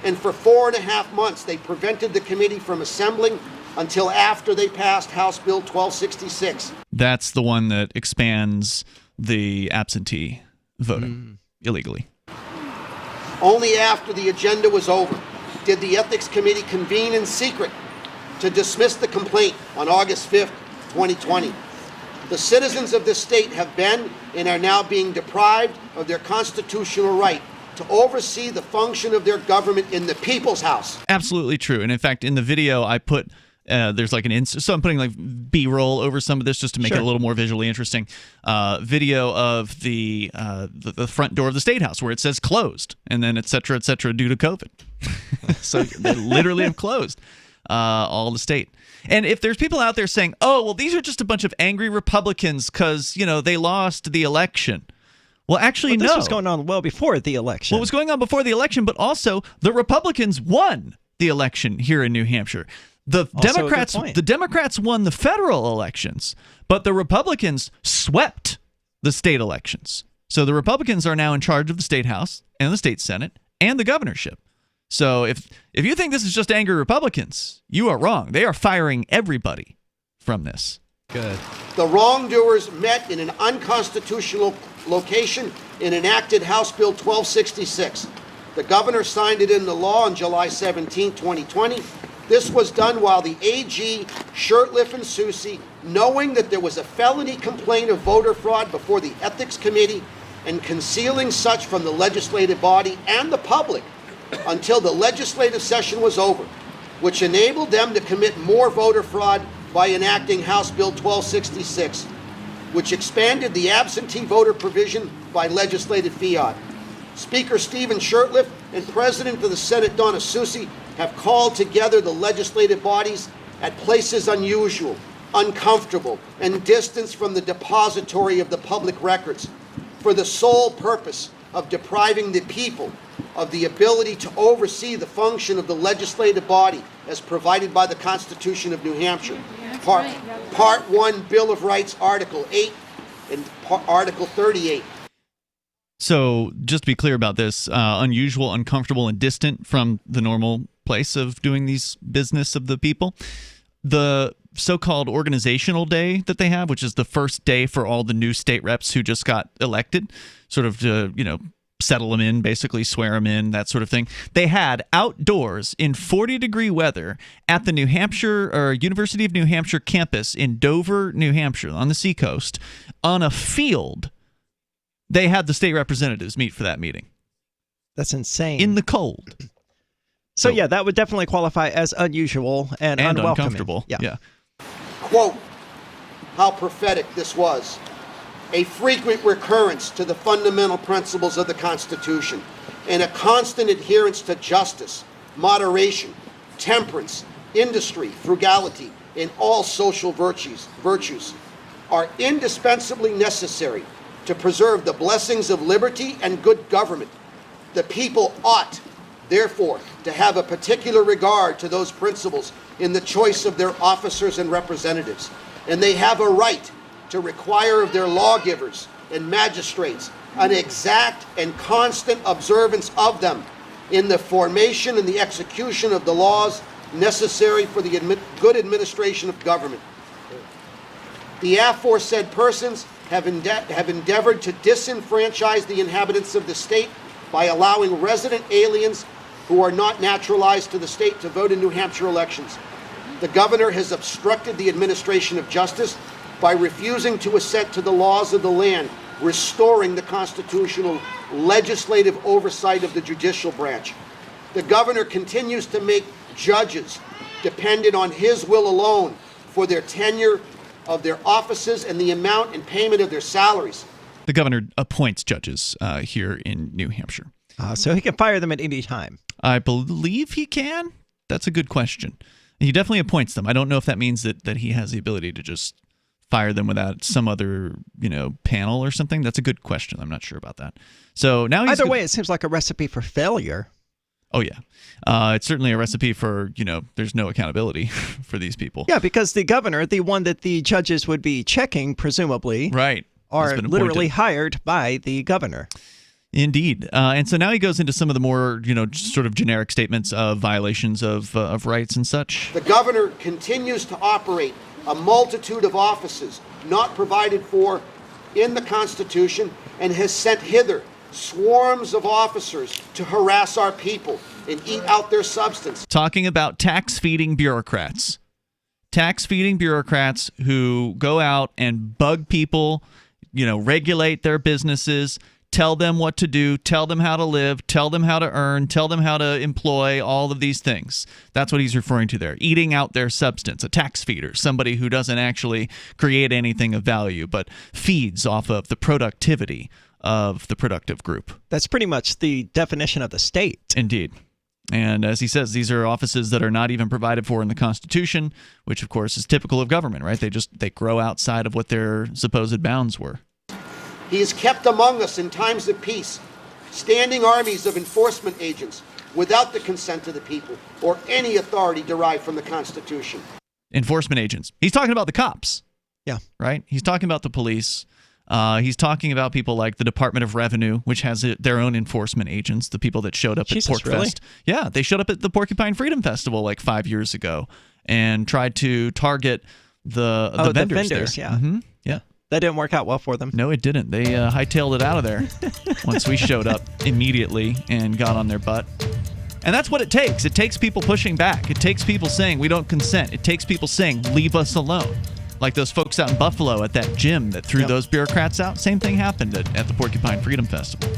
And for 4.5 months, they prevented the committee from assembling until after they passed House Bill 1266. That's the one that expands the absentee voting illegally. Only after the agenda was over did the Ethics Committee convene in secret to dismiss the complaint on August 5th, 2020. The citizens of this state have been and are now being deprived of their constitutional right to oversee the function of their government in the people's house. Absolutely true. And in fact, in the video, I put there's like so I'm putting like B-roll over some of this just to make it a little more visually interesting. Video of the front door of the State House where it says closed, and then et cetera, due to COVID. So they literally have closed all the state. And if there's people out there saying, oh, well, these are just a bunch of angry Republicans because, they lost the election. Well, actually, no. This was going on well before the election. Well, it was going on before the election, but also the Republicans won the election here in New Hampshire. The Democrats won the federal elections, but the Republicans swept the state elections. So the Republicans are now in charge of the State House and the State Senate and the governorship. So if you think this is just angry Republicans, you are wrong. They are firing everybody from this. Good. The wrongdoers met in an unconstitutional location and enacted House Bill 1266. The governor signed it into law on July 17, 2020. This was done while the AG, Shurtleff and Soucy, knowing that there was a felony complaint of voter fraud before the Ethics Committee and concealing such from the legislative body and the public until the legislative session was over, which enabled them to commit more voter fraud by enacting House Bill 1266, which expanded the absentee voter provision by legislative fiat. Speaker Stephen Shurtleff and President of the Senate Donna Soucy have called together the legislative bodies at places unusual, uncomfortable, and distant from the depository of the public records for the sole purpose of depriving the people of the ability to oversee the function of the legislative body as provided by the Constitution of New Hampshire. Part 1, Bill of Rights, Article 8 and Article 38. So just to be clear about this, unusual, uncomfortable, and distant from the normal place of doing these business of the people. The so-called organizational day that they have, which is the first day for all the new state reps who just got elected, sort of to, settle them in, basically swear them in, that sort of thing. They had outdoors in 40-degree weather at the New Hampshire or University of New Hampshire campus in Dover, New Hampshire, on the seacoast, on a field. They had the state representatives meet for that meeting. That's insane. In the cold. So yeah, that would definitely qualify as unusual and unwelcoming. Uncomfortable. Yeah. Quote, how prophetic this was. A frequent recurrence to the fundamental principles of the Constitution and a constant adherence to justice, moderation, temperance, industry, frugality, and all social virtues are indispensably necessary to preserve the blessings of liberty and good government. The people ought, therefore, to have a particular regard to those principles in the choice of their officers and representatives, and they have a right to require of their lawgivers and magistrates an exact and constant observance of them in the formation and the execution of the laws necessary for the good administration of government. The aforesaid persons have endeavored to disenfranchise the inhabitants of the state by allowing resident aliens who are not naturalized to the state to vote in New Hampshire elections. The governor has obstructed the administration of justice by refusing to assent to the laws of the land, restoring the constitutional legislative oversight of the judicial branch. The governor continues to make judges dependent on his will alone for their tenure of their offices and the amount and payment of their salaries. The governor appoints judges here in New Hampshire. So he can fire them at any time. I believe he can. That's a good question. He definitely appoints them. I don't know if that means that he has the ability to just fire them without some other, panel or something. That's a good question. I'm not sure about that. So now either way, it seems like a recipe for failure. Oh, yeah. It's certainly a recipe for, there's no accountability for these people. Yeah, because the governor, the one that the judges would be checking, presumably, right, are literally hired by the governor. Indeed. And so now he goes into some of the more, sort of generic statements of violations of rights and such. The governor continues to operate a multitude of offices not provided for in the Constitution and has sent hither swarms of officers to harass our people and eat out their substance. Talking about tax-feeding bureaucrats. Tax-feeding bureaucrats who go out and bug people, regulate their businesses, tell them what to do, tell them how to live, tell them how to earn, tell them how to employ, all of these things. That's what he's referring to there. Eating out their substance, a tax feeder, somebody who doesn't actually create anything of value, but feeds off of the productivity of the productive group. That's pretty much the definition of the state. Indeed. And as he says, these are offices that are not even provided for in the Constitution, which of course is typical of government, right? They grow outside of what their supposed bounds were. He has kept among us in times of peace standing armies of enforcement agents without the consent of the people or any authority derived from the Constitution. Enforcement agents. He's talking about the cops. Yeah. Right? He's talking about the police. He's talking about people like the Department of Revenue, which has their own enforcement agents, the people that showed up at Pork Fest. Yeah, they showed up at the Porcupine Freedom Festival like 5 years ago and tried to target the vendors there. Yeah. Mm-hmm. Yeah. That didn't work out well for them. No, it didn't. They hightailed it out of there once we showed up immediately and got on their butt. And that's what it takes. It takes people pushing back. It takes people saying, we don't consent. It takes people saying, leave us alone. Like those folks out in Buffalo at that gym that threw those bureaucrats out. Same thing happened at the Porcupine Freedom Festival.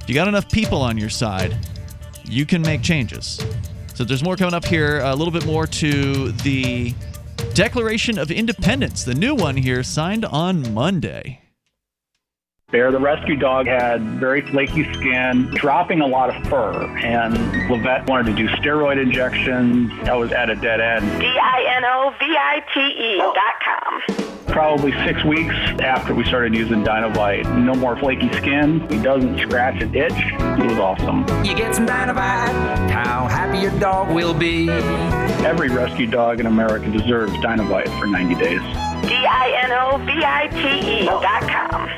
If you got enough people on your side, you can make changes. So there's more coming up here. A little bit more to the Declaration of Independence, the new one here, signed on Monday. Bear, the rescue dog, had very flaky skin, dropping a lot of fur, and Levette wanted to do steroid injections. I was at a dead end. DINOVITE.com. Probably 6 weeks after we started using Dinovite, no more flaky skin. He doesn't scratch and itch. It was awesome. You get some Dinovite, how happy your dog will be. Every rescue dog in America deserves Dinovite for 90 days. DINOVITE.com.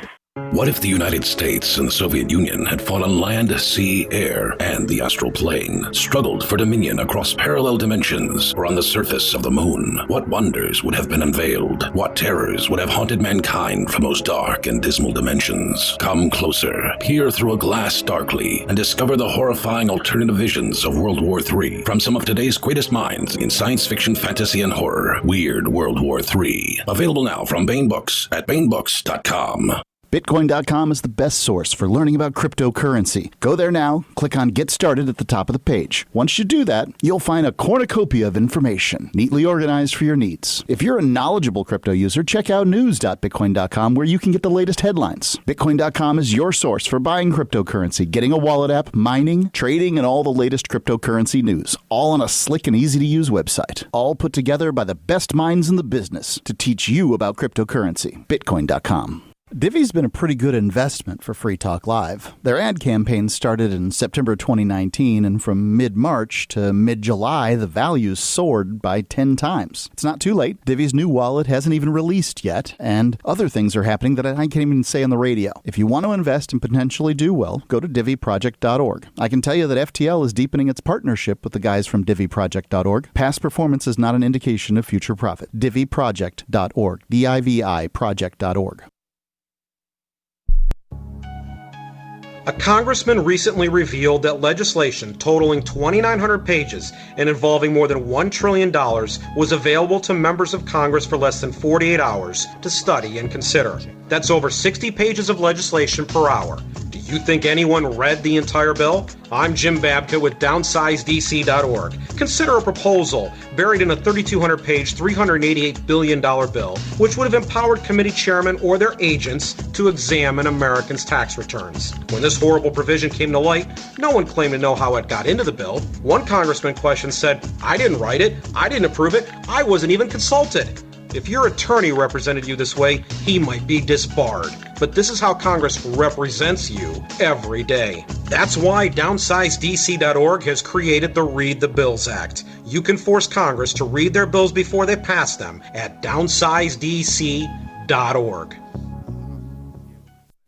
What if the United States and the Soviet Union had fought on land, sea, air, and the astral plane, struggled for dominion across parallel dimensions or on the surface of the moon? What wonders would have been unveiled? What terrors would have haunted mankind from those dark and dismal dimensions? Come closer, peer through a glass darkly, and discover the horrifying alternative visions of World War III from some of today's greatest minds in science fiction, fantasy, and horror. Weird World War III. Available now from Baen Books at baenbooks.com. Bitcoin.com is the best source for learning about cryptocurrency. Go there now, click on Get Started at the top of the page. Once you do that, you'll find a cornucopia of information, neatly organized for your needs. If you're a knowledgeable crypto user, check out news.bitcoin.com where you can get the latest headlines. Bitcoin.com is your source for buying cryptocurrency, getting a wallet app, mining, trading, and all the latest cryptocurrency news, all on a slick and easy-to-use website. All put together by the best minds in the business to teach you about cryptocurrency. Bitcoin.com. Divvy's been a pretty good investment for Free Talk Live. Their ad campaign started in September 2019, and from mid-March to mid-July, the values soared by 10 times. It's not too late. Divvy's new wallet hasn't even released yet, and other things are happening that I can't even say on the radio. If you want to invest and potentially do well, go to DivvyProject.org. I can tell you that FTL is deepening its partnership with the guys from DivvyProject.org. Past performance is not an indication of future profit. DivvyProject.org. DIVI Project.org. A congressman recently revealed that legislation totaling 2,900 pages and involving more than $1 trillion was available to members of Congress for less than 48 hours to study and consider. That's over 60 pages of legislation per hour. Do you think anyone read the entire bill? I'm Jim Babka with DownsizeDC.org. Consider a proposal buried in a 3,200-page, $388 billion bill, which would have empowered committee chairmen or their agents to examine Americans' tax returns. When this horrible provision came to light, no one claimed to know how it got into the bill. One congressman questioned said, "I didn't write it, I didn't approve it, I wasn't even consulted." If your attorney represented you this way, he might be disbarred. But this is how Congress represents you every day. That's why DownsizeDC.org has created the Read the Bills Act. You can force Congress to read their bills before they pass them at DownsizeDC.org.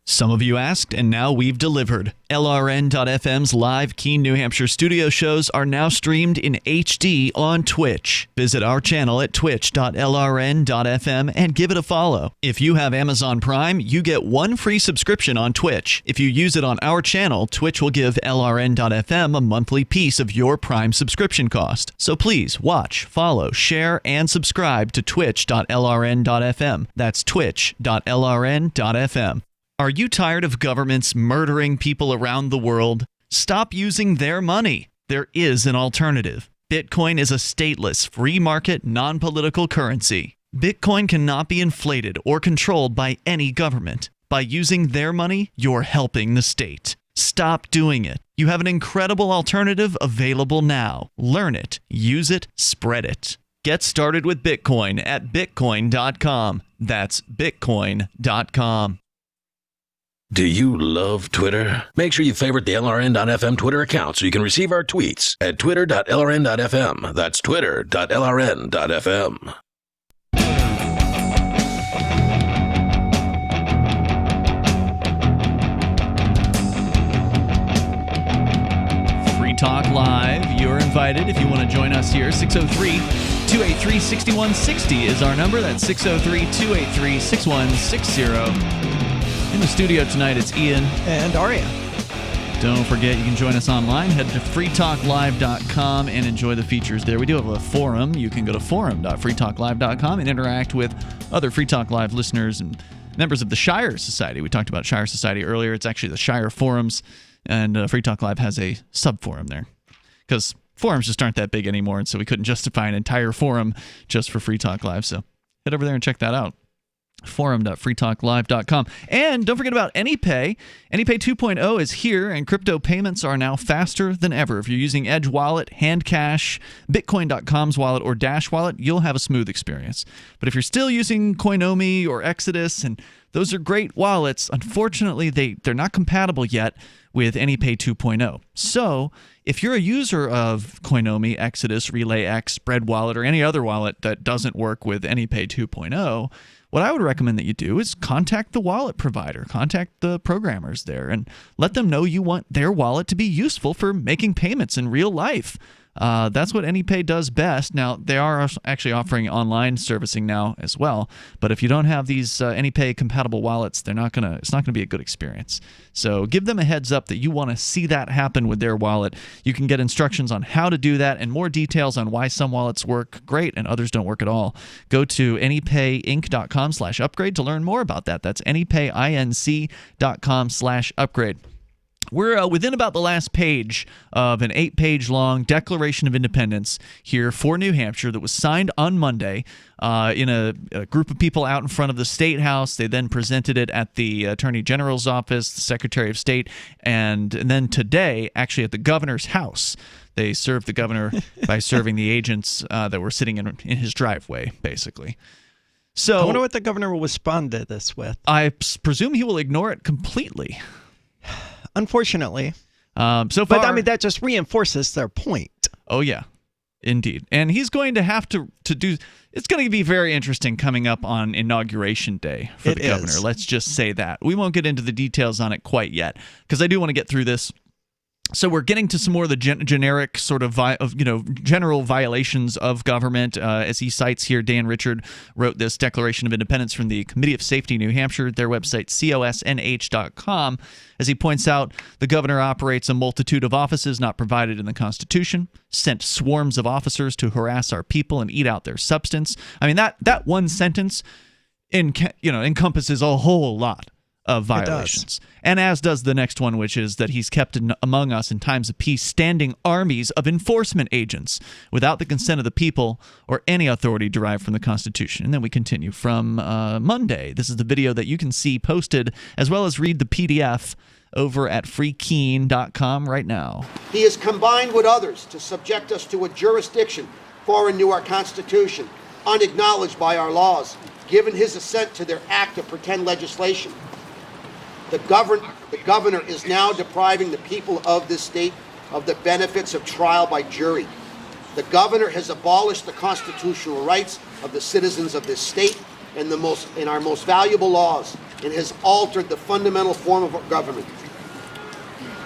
Some of you asked, and now we've delivered. LRN.FM's live Keene, New Hampshire studio shows are now streamed in HD on Twitch. Visit our channel at twitch.lrn.fm and give it a follow. If you have Amazon Prime, you get one free subscription on Twitch. If you use it on our channel, Twitch will give LRN.FM a monthly piece of your Prime subscription cost. So please watch, follow, share, and subscribe to twitch.lrn.fm. That's twitch.lrn.fm. Are you tired of governments murdering people around the world? Stop using their money. There is an alternative. Bitcoin is a stateless, free market, non-political currency. Bitcoin cannot be inflated or controlled by any government. By using their money, you're helping the state. Stop doing it. You have an incredible alternative available now. Learn it, use it, spread it. Get started with Bitcoin at bitcoin.com. That's bitcoin.com. Do you love Twitter? Make sure you favorite the LRN.FM Twitter account so you can receive our tweets at twitter.lrn.fm. That's twitter.lrn.fm. Free Talk Live. You're invited if you want to join us here. 603-283-6160 is our number. That's 603-283-6160. In the studio tonight, it's Ian. And Aria. Don't forget, you can join us online. Head to freetalklive.com and enjoy the features there. We do have a forum. You can go to forum.freetalklive.com and interact with other Free Talk Live listeners and members of the Shire Society. We talked about Shire Society earlier. It's actually the Shire Forums, and Free Talk Live has a sub-forum there. Because forums just aren't that big anymore, and so we couldn't justify an entire forum just for Free Talk Live. So head over there and check that out. Forum.freetalklive.com. And don't forget about AnyPay. AnyPay 2.0 is here, and crypto payments are now faster than ever. If you're using Edge Wallet, Handcash, Bitcoin.com's wallet, or Dash Wallet, you'll have a smooth experience. But if you're still using Coinomi or Exodus, and those are great wallets, unfortunately, they're not compatible yet with AnyPay 2.0. So if you're a user of Coinomi, Exodus, RelayX, Spread Wallet, or any other wallet that doesn't work with AnyPay 2.0, what I would recommend that you do is contact the wallet provider, contact the programmers there, and let them know you want their wallet to be useful for making payments in real life. That's what AnyPay does best. Now, they are actually offering online servicing now as well, but if you don't have these AnyPay compatible wallets, it's not gonna be a good experience. So give them a heads up that you want to see that happen with their wallet. You can get instructions on how to do that and more details on why some wallets work great and others don't work at all. Go to anypayinc.com/upgrade to learn more about that. That's anypayinc.com/upgrade. We're within about the last page of an 8-page long Declaration of Independence here for New Hampshire that was signed on Monday in a group of people out in front of the State House. They then presented it at the Attorney General's office, the Secretary of State, and then today, actually at the Governor's house. They served the governor by serving the agents that were sitting in his driveway, basically. So I wonder what the governor will respond to this with. I presume he will ignore it completely. Unfortunately. But I mean, that just reinforces their point. Oh, yeah, indeed. And he's going to have to do – it's going to be very interesting coming up on Inauguration Day for the governor. Let's just say that. We won't get into the details on it quite yet because I do want to get through this. So we're getting to some more of the generic sort of, general violations of government. As he cites here, Dan Richard wrote this Declaration of Independence from the Committee of Safety, New Hampshire, their website, cosnh.com. As he points out, the governor operates a multitude of offices not provided in the Constitution, sent swarms of officers to harass our people and eat out their substance. I mean, that one sentence encompasses a whole lot of violations. And as does the next one, which is that he's kept among us in times of peace standing armies of enforcement agents without the consent of the people or any authority derived from the Constitution. And then we continue from Monday. This is the video that you can see posted as well as read the PDF over at freekeen.com right now. He has combined with others to subject us to a jurisdiction foreign to our Constitution, unacknowledged by our laws, given his assent to their act of pretend legislation. The governor is now depriving the people of this state of the benefits of trial by jury. The governor has abolished the constitutional rights of the citizens of this state and our most valuable laws, and has altered the fundamental form of government.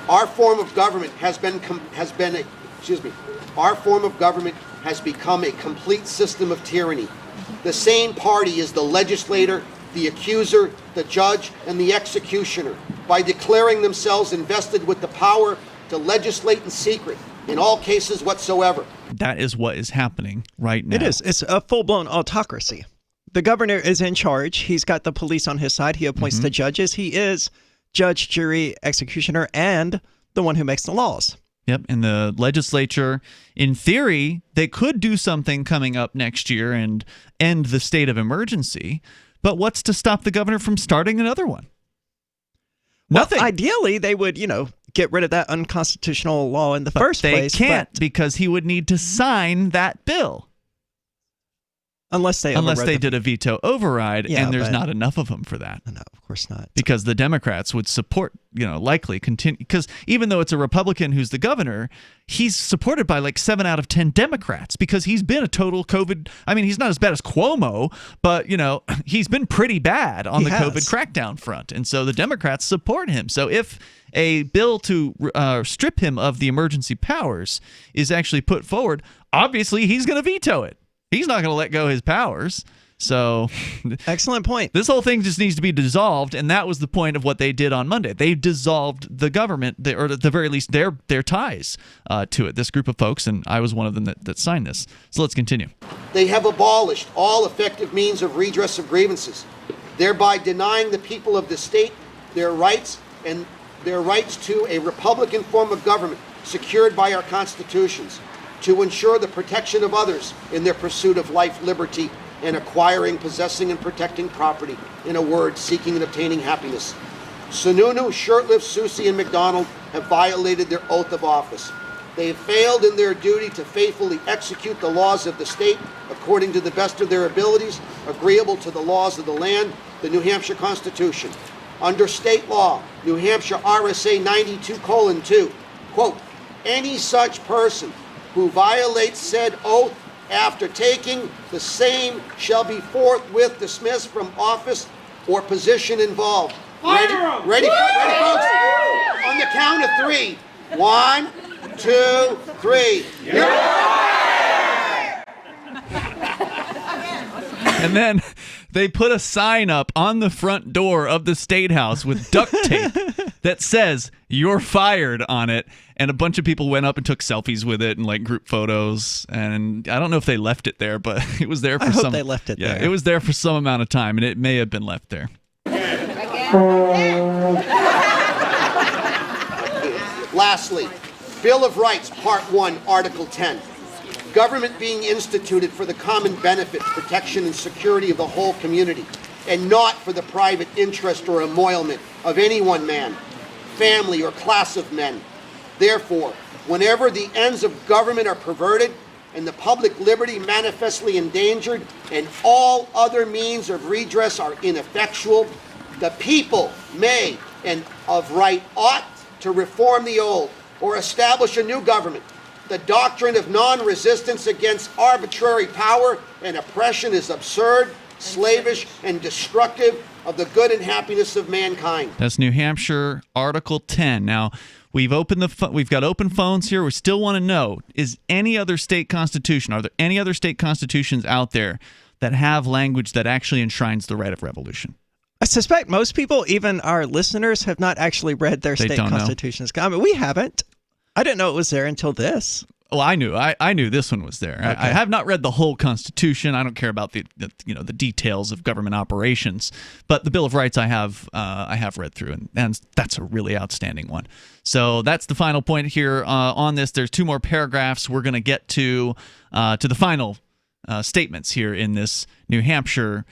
Our form of government has become a complete system of tyranny. The same party is the legislator, the accuser, the judge, and the executioner, by declaring themselves invested with the power to legislate in secret in all cases whatsoever. That is what is happening right now. It is. It's a full-blown autocracy. The governor is in charge. He's got the police on his side. He appoints the judges. He is judge, jury, executioner, and the one who makes the laws. Yep, and the legislature, in theory, they could do something coming up next year and end the state of emergency. But what's to stop the governor from starting another one? Nothing. Well, ideally, they would, get rid of that unconstitutional law in the first place. They can't because he would need to sign that bill. Unless they did a veto override, and there's not enough of them for that. No, of course not. Because the Democrats would support, likely continue. Because even though it's a Republican who's the governor, he's supported by like 7 out of 10 Democrats because he's been a total COVID. I mean, he's not as bad as Cuomo, but, he's been pretty bad on the COVID crackdown front. And so the Democrats support him. So if a bill to strip him of the emergency powers is actually put forward, obviously he's going to veto it. He's not going to let go of his powers. So, excellent point. This whole thing just needs to be dissolved, and that was the point of what they did on Monday. They dissolved the government, or at the very least, their ties to it. This group of folks, and I was one of them that signed this. So let's continue. They have abolished all effective means of redress of grievances, thereby denying the people of the state their rights to a Republican form of government secured by our constitutions. to ensure the protection of others in their pursuit of life, liberty, and acquiring, possessing, and protecting property. In a word, seeking and obtaining happiness. Sununu, Shurtleff, Susi, and McDonald have violated their oath of office. They have failed in their duty to faithfully execute the laws of the state according to the best of their abilities, agreeable to the laws of the land, the New Hampshire Constitution. Under state law, New Hampshire RSA 92:2, quote, any such person who violates said oath after taking the same shall be forthwith dismissed from office or position involved. Ready, folks? On the count of three. 1, 2, 3. And then they put a sign up on the front door of the State House with duct tape that says, "You're fired" on it. And a bunch of people went up and took selfies with it and like group photos. And I don't know if they left it there, but it was there for some. They left it there. Yeah, it was there for some amount of time, and it may have been left there. Lastly, Bill of Rights, Part 1, Article 10. Government being instituted for the common benefit, protection, and security of the whole community, and not for the private interest or emolument of any one man, family, or class of men. Therefore, whenever the ends of government are perverted, and the public liberty manifestly endangered, and all other means of redress are ineffectual, the people may, and of right ought, to reform the old, or establish a new government. The doctrine of non-resistance against arbitrary power and oppression is absurd, slavish, and destructive of the good and happiness of mankind. That's New Hampshire Article 10. Now, we've got open phones here. We still want to know, is any other state constitution, are there any other state constitutions out there that have language that actually enshrines the right of revolution? I suspect most people, even our listeners, have not actually read their state constitutions. I mean, we haven't. I didn't know it was there until this. Well, I knew this one was there. Okay. I have not read the whole Constitution. I don't care about the details of government operations, but the Bill of Rights I have read through, and that's a really outstanding one. So that's the final point here on this. There's two more paragraphs. We're going to get to the final statements here in this New Hampshire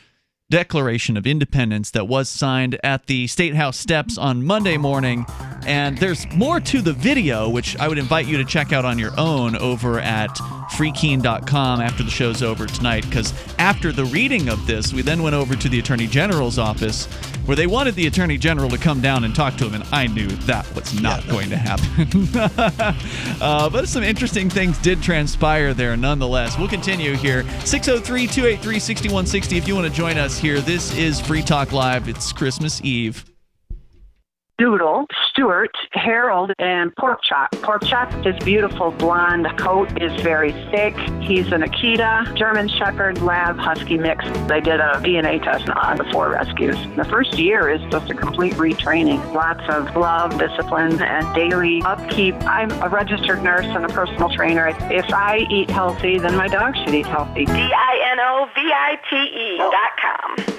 Declaration of Independence that was signed at the State House steps on Monday morning. And there's more to the video, which I would invite you to check out on your own over at freekeen.com after the show's over tonight, because after the reading of this, we then went over to the Attorney General's office where they wanted the Attorney General to come down and talk to him, and I knew that was not going to happen. But some interesting things did transpire there nonetheless. We'll continue here. 603-283-6160 if you want to join us here. This is Free Talk Live. It's Christmas Eve. Doodle, Stuart, Harold, and Pork Chop. Pork Chop, his beautiful blonde coat is very thick. He's an Akita, German Shepherd, Lab, Husky mix. They did a DNA test on the 4 rescues. The first year is just a complete retraining. Lots of love, discipline, and daily upkeep. I'm a registered nurse and a personal trainer. If I eat healthy, then my dog should eat healthy. DINOVITE.com.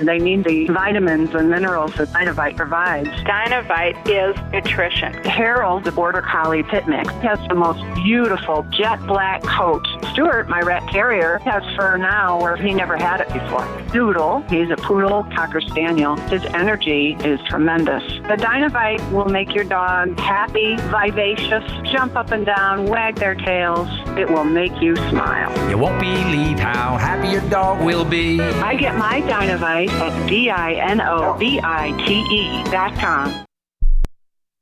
They need the vitamins and minerals that Dynavite provides. Dynavite is nutrition. Harold, the Border Collie Pit Mix, has the most beautiful jet black coat. Stuart, my rat terrier, has fur now where he never had it before. Doodle, he's a poodle cocker spaniel. His energy is tremendous. The Dynavite will make your dog happy, vivacious, jump up and down, wag their tails. It will make you smile. You won't believe how happy your dog will be. I get my Dynavite at DINOVITE.com.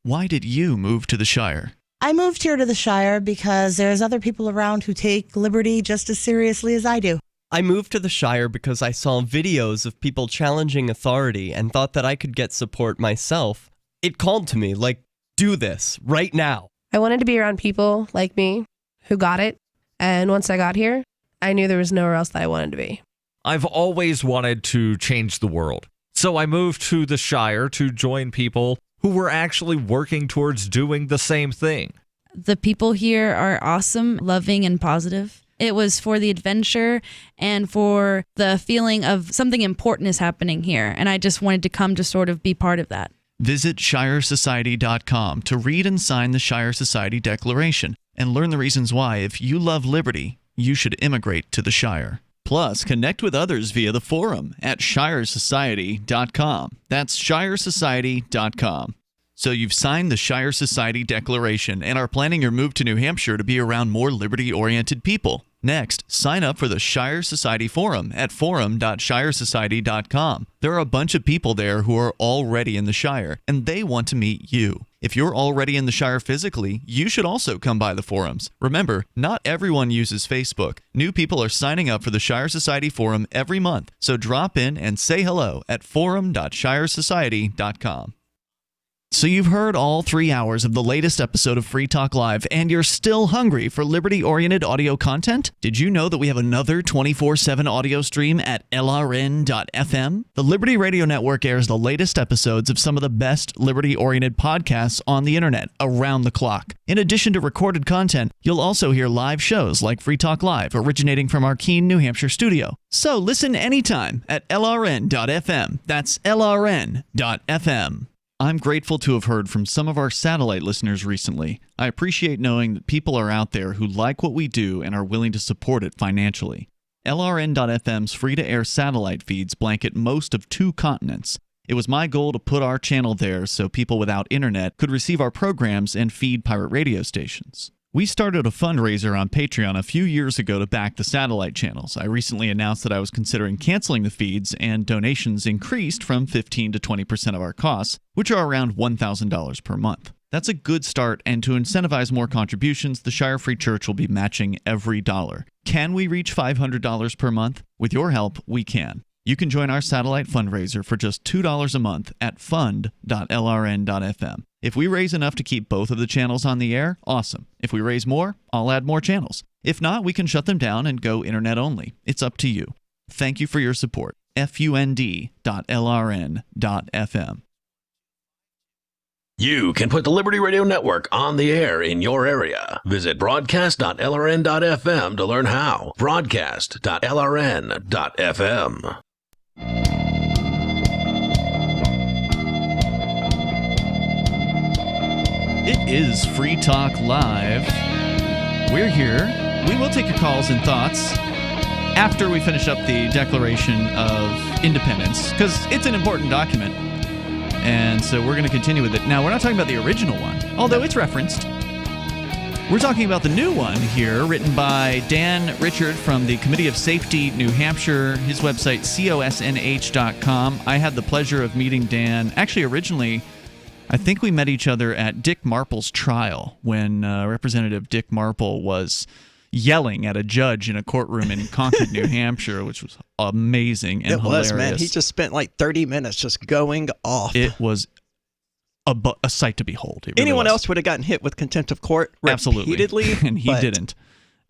Why did you move to the Shire? I moved here to the Shire because there's other people around who take liberty just as seriously as I do. I moved to the Shire because I saw videos of people challenging authority and thought that I could get support myself. It called to me, like, do this, right now. I wanted to be around people like me who got it, and once I got here, I knew there was nowhere else that I wanted to be. I've always wanted to change the world, so I moved to the Shire to join people who were actually working towards doing the same thing. The people here are awesome, loving, and positive. It was for the adventure and for the feeling of something important is happening here, and I just wanted to come to sort of be part of that. Visit ShireSociety.com to read and sign the Shire Society Declaration. and learn the reasons why, if you love liberty, you should immigrate to the Shire. Plus, connect with others via the forum at shiresociety.com. That's shiresociety.com. So you've signed the Shire Society Declaration and are planning your move to New Hampshire to be around more liberty-oriented people. Next, sign up for the Shire Society Forum at forum.shiresociety.com. There are a bunch of people there who are already in the Shire, and they want to meet you. If you're already in the Shire physically, you should also come by the forums. Remember, not everyone uses Facebook. New people are signing up for the Shire Society Forum every month, so drop in and say hello at forum.shiresociety.com. So you've heard all 3 hours of the latest episode of Free Talk Live, and you're still hungry for liberty-oriented audio content? Did you know that we have another 24/7 audio stream at LRN.FM? The Liberty Radio Network airs the latest episodes of some of the best liberty-oriented podcasts on the internet around the clock. In addition to recorded content, you'll also hear live shows like Free Talk Live, originating from our Keene, New Hampshire studio. So listen anytime at LRN.FM. That's LRN.FM. I'm grateful to have heard from some of our satellite listeners recently. I appreciate knowing that people are out there who like what we do and are willing to support it financially. LRN.FM's free-to-air satellite feeds blanket most of 2 continents. It was my goal to put our channel there so people without internet could receive our programs and feed pirate radio stations. We started a fundraiser on Patreon a few years ago to back the satellite channels. I recently announced that I was considering canceling the feeds, and donations increased from 15 to 20% of our costs, which are around $1,000 per month. That's a good start, and to incentivize more contributions, the Shire Free Church will be matching every dollar. Can we reach $500 per month? With your help, we can. You can join our satellite fundraiser for just $2 a month at fund.lrn.fm. If we raise enough to keep both of the channels on the air, awesome. If we raise more, I'll add more channels. If not, we can shut them down and go internet only. It's up to you. Thank you for your support. fund.lrn.fm. You can put the Liberty Radio Network on the air in your area. Visit broadcast.lrn.fm to learn how. Broadcast.lrn.fm. It is Free Talk Live. We're here. We will take your calls and thoughts after we finish up the Declaration of Independence, because it's an important document. And so we're going to continue with it. Now, we're not talking about the original one, although it's referenced. We're talking about the new one here, written by Dan Richard from the Committee of Safety, New Hampshire. His website, cosnh.com. I had the pleasure of meeting Dan. Actually, originally, I think we met each other at Dick Marple's trial when Representative Dick Marple was yelling at a judge in a courtroom in Concord, New Hampshire, which was amazing and hilarious. It was, man. He just spent like 30 minutes just going off. It was a sight to behold. It really Anyone was. else would have gotten hit with contempt of court repeatedly. Absolutely. And he didn't.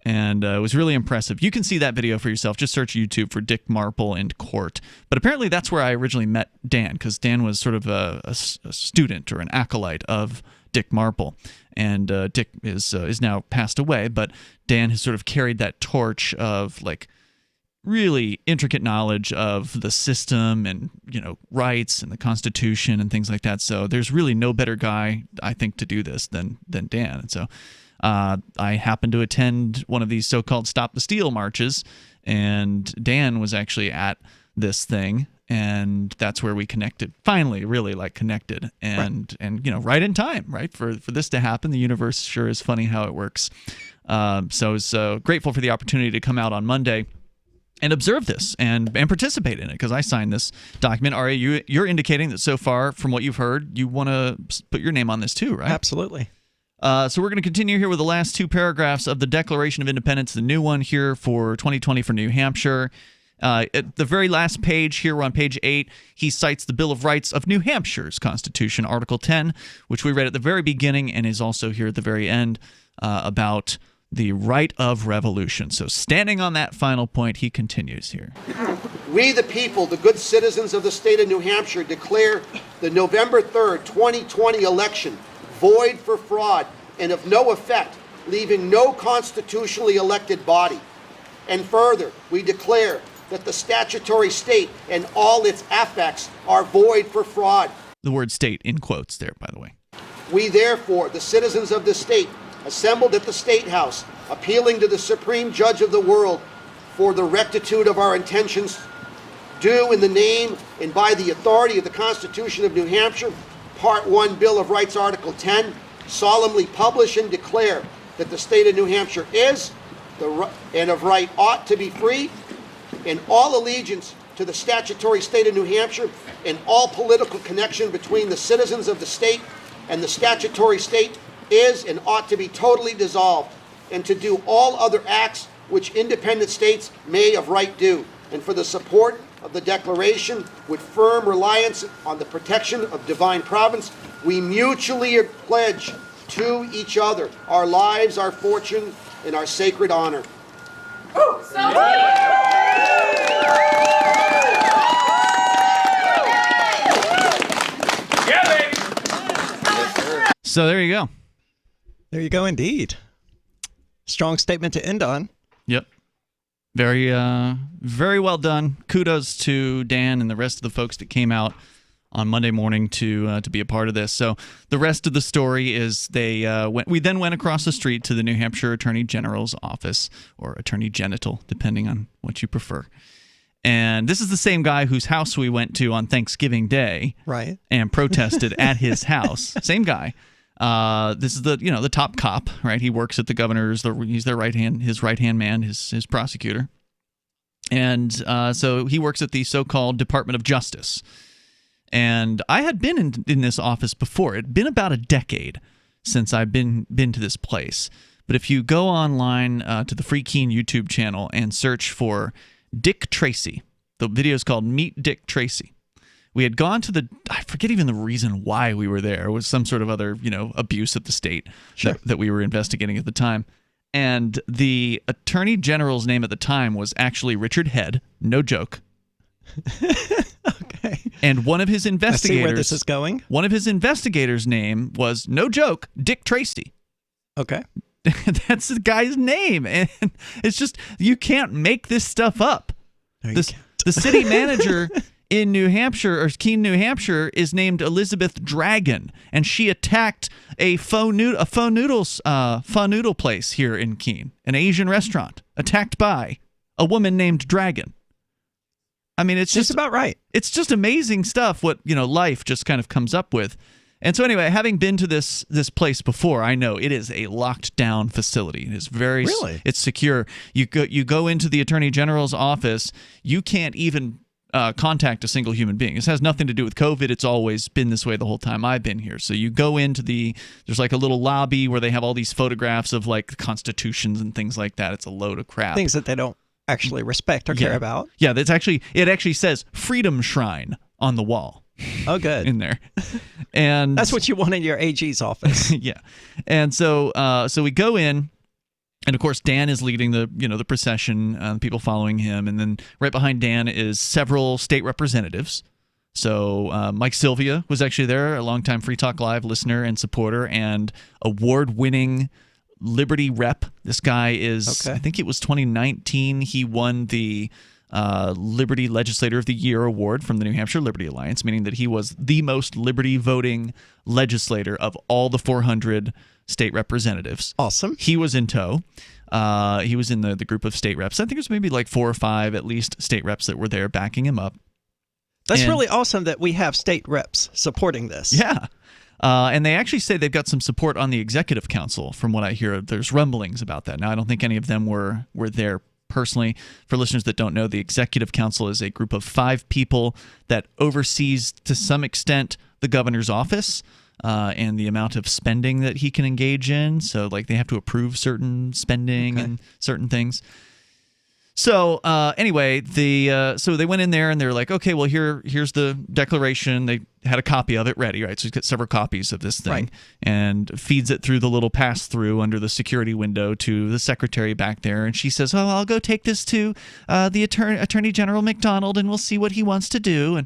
And it was really impressive. You can see that video for yourself. Just search YouTube for Dick Marple and court. But apparently that's where I originally met Dan, because Dan was sort of a student or an acolyte of Dick Marple. And Dick is now passed away, but Dan has sort of carried that torch of like really intricate knowledge of the system and, you know, rights and the Constitution and things like that. So there's really no better guy, I think, to do this than Dan. And so I happened to attend one of these so-called Stop the Steal marches, and Dan was actually at this thing, and that's where we connected. Finally, really like connected, and you know, right in time, right for this to happen. The universe sure is funny how it works. So I was grateful for the opportunity to come out on Monday and observe this and participate in it, because I signed this document. Ari, you're indicating that so far, from what you've heard, you want to put your name on this too, right? Absolutely. So we're going to continue here with the last 2 paragraphs of the Declaration of Independence, the new one here for 2020 for New Hampshire. At the very last page here, we're on page 8, he cites the Bill of Rights of New Hampshire's Constitution, Article 10, which we read at the very beginning and is also here at the very end, about the right of revolution. So standing on that final point, he continues here. We, the people, the good citizens of the state of New Hampshire, declare the November 3rd, 2020 election void for fraud and of no effect, leaving no constitutionally elected body. And further, we declare that the statutory state and all its affects are void for fraud. The word state in quotes there, by the way. We therefore, the citizens of the state, assembled at the State House, appealing to the Supreme Judge of the world for the rectitude of our intentions, do in the name and by the authority of the Constitution of New Hampshire, Part 1, Bill of Rights, Article 10, solemnly publish and declare that the state of New Hampshire is, and of right ought to be free, and all allegiance to the statutory state of New Hampshire, and all political connection between the citizens of the state and the statutory state is and ought to be totally dissolved, and to do all other acts which independent states may of right do, and for the support of the Declaration, with firm reliance on the protection of divine providence, we mutually pledge to each other our lives, our fortune, and our sacred honor. So there you go. There you go, indeed. Strong statement to end on. Yep. Very, very well done. Kudos to Dan and the rest of the folks that came out on Monday morning to be a part of this. So the rest of the story is we then went across the street to the New Hampshire Attorney General's office, or Attorney Genital, depending on what you prefer. And this is the same guy whose house we went to on Thanksgiving Day, right? And protested at his house. Same guy. This is the top cop, right? He works at the governor's. He's their his right hand man, his prosecutor, and so he works at the so-called Department of Justice. And I had been in this office before. It'd been about a decade since I've been to this place. But if you go online to the Free Keen YouTube channel and search for Dick Tracy, the video is called Meet Dick Tracy. We had gone to I forget even the reason why we were there. It was some sort of other, abuse at the state that we were investigating at the time. And the Attorney General's name at the time was actually Richard Head. No joke. Okay. And one of his investigators. I see where this is going. One of his investigators' name was, no joke, Dick Tracy. Okay. That's the guy's name. And it's just, you can't make this stuff up. The city manager in New Hampshire, or Keene, New Hampshire, is named Elizabeth Dragon, and she attacked a pho noodle place here in Keene, an Asian restaurant, attacked by a woman named Dragon. I mean, it's just about right. It's just amazing stuff what, life just kind of comes up with. And so anyway, having been to this place before, I know it is a locked down facility. It is it's secure. You go into the Attorney General's office, you can't even contact a single human being. This has nothing to do with COVID. It's always been this way the whole time I've been here. So you go into there's like a little lobby where they have all these photographs of like constitutions and things like that. It's a load of crap. Things that they don't actually respect or care about. Yeah, it actually says Freedom Shrine on the wall. Oh, good. In there. And that's what you want in your AG's office. Yeah. And so we go in, and of course Dan is leading the procession, people following him, and then right behind Dan is several state representatives. So Mike Sylvia was actually there, a longtime Free Talk Live listener and supporter, and award-winning Liberty rep. This guy is, I think it was 2019, he won the Liberty Legislator of the Year award from the New Hampshire Liberty Alliance, meaning that he was the most Liberty voting legislator of all the 400 state representatives. Awesome. He was in tow. He was in the group of state reps. I think it was maybe like 4 or 5 at least state reps that were there backing him up. That's really awesome that we have state reps supporting this. Yeah. And they actually say they've got some support on the executive council. From what I hear, there's rumblings about that. Now, I don't think any of them were there personally. For listeners that don't know, the executive council is a group of 5 people that oversees, to some extent, the governor's office and the amount of spending that he can engage in. So, like, they have to approve certain spending and certain things. So anyway, so they went in there and they're like, okay, well, here's the declaration. They had a copy of it ready, right? So he's got several copies of this thing and feeds it through the little pass-through under the security window to the secretary back there. And she says, oh, I'll go take this to the Attorney General McDonald and we'll see what he wants to do.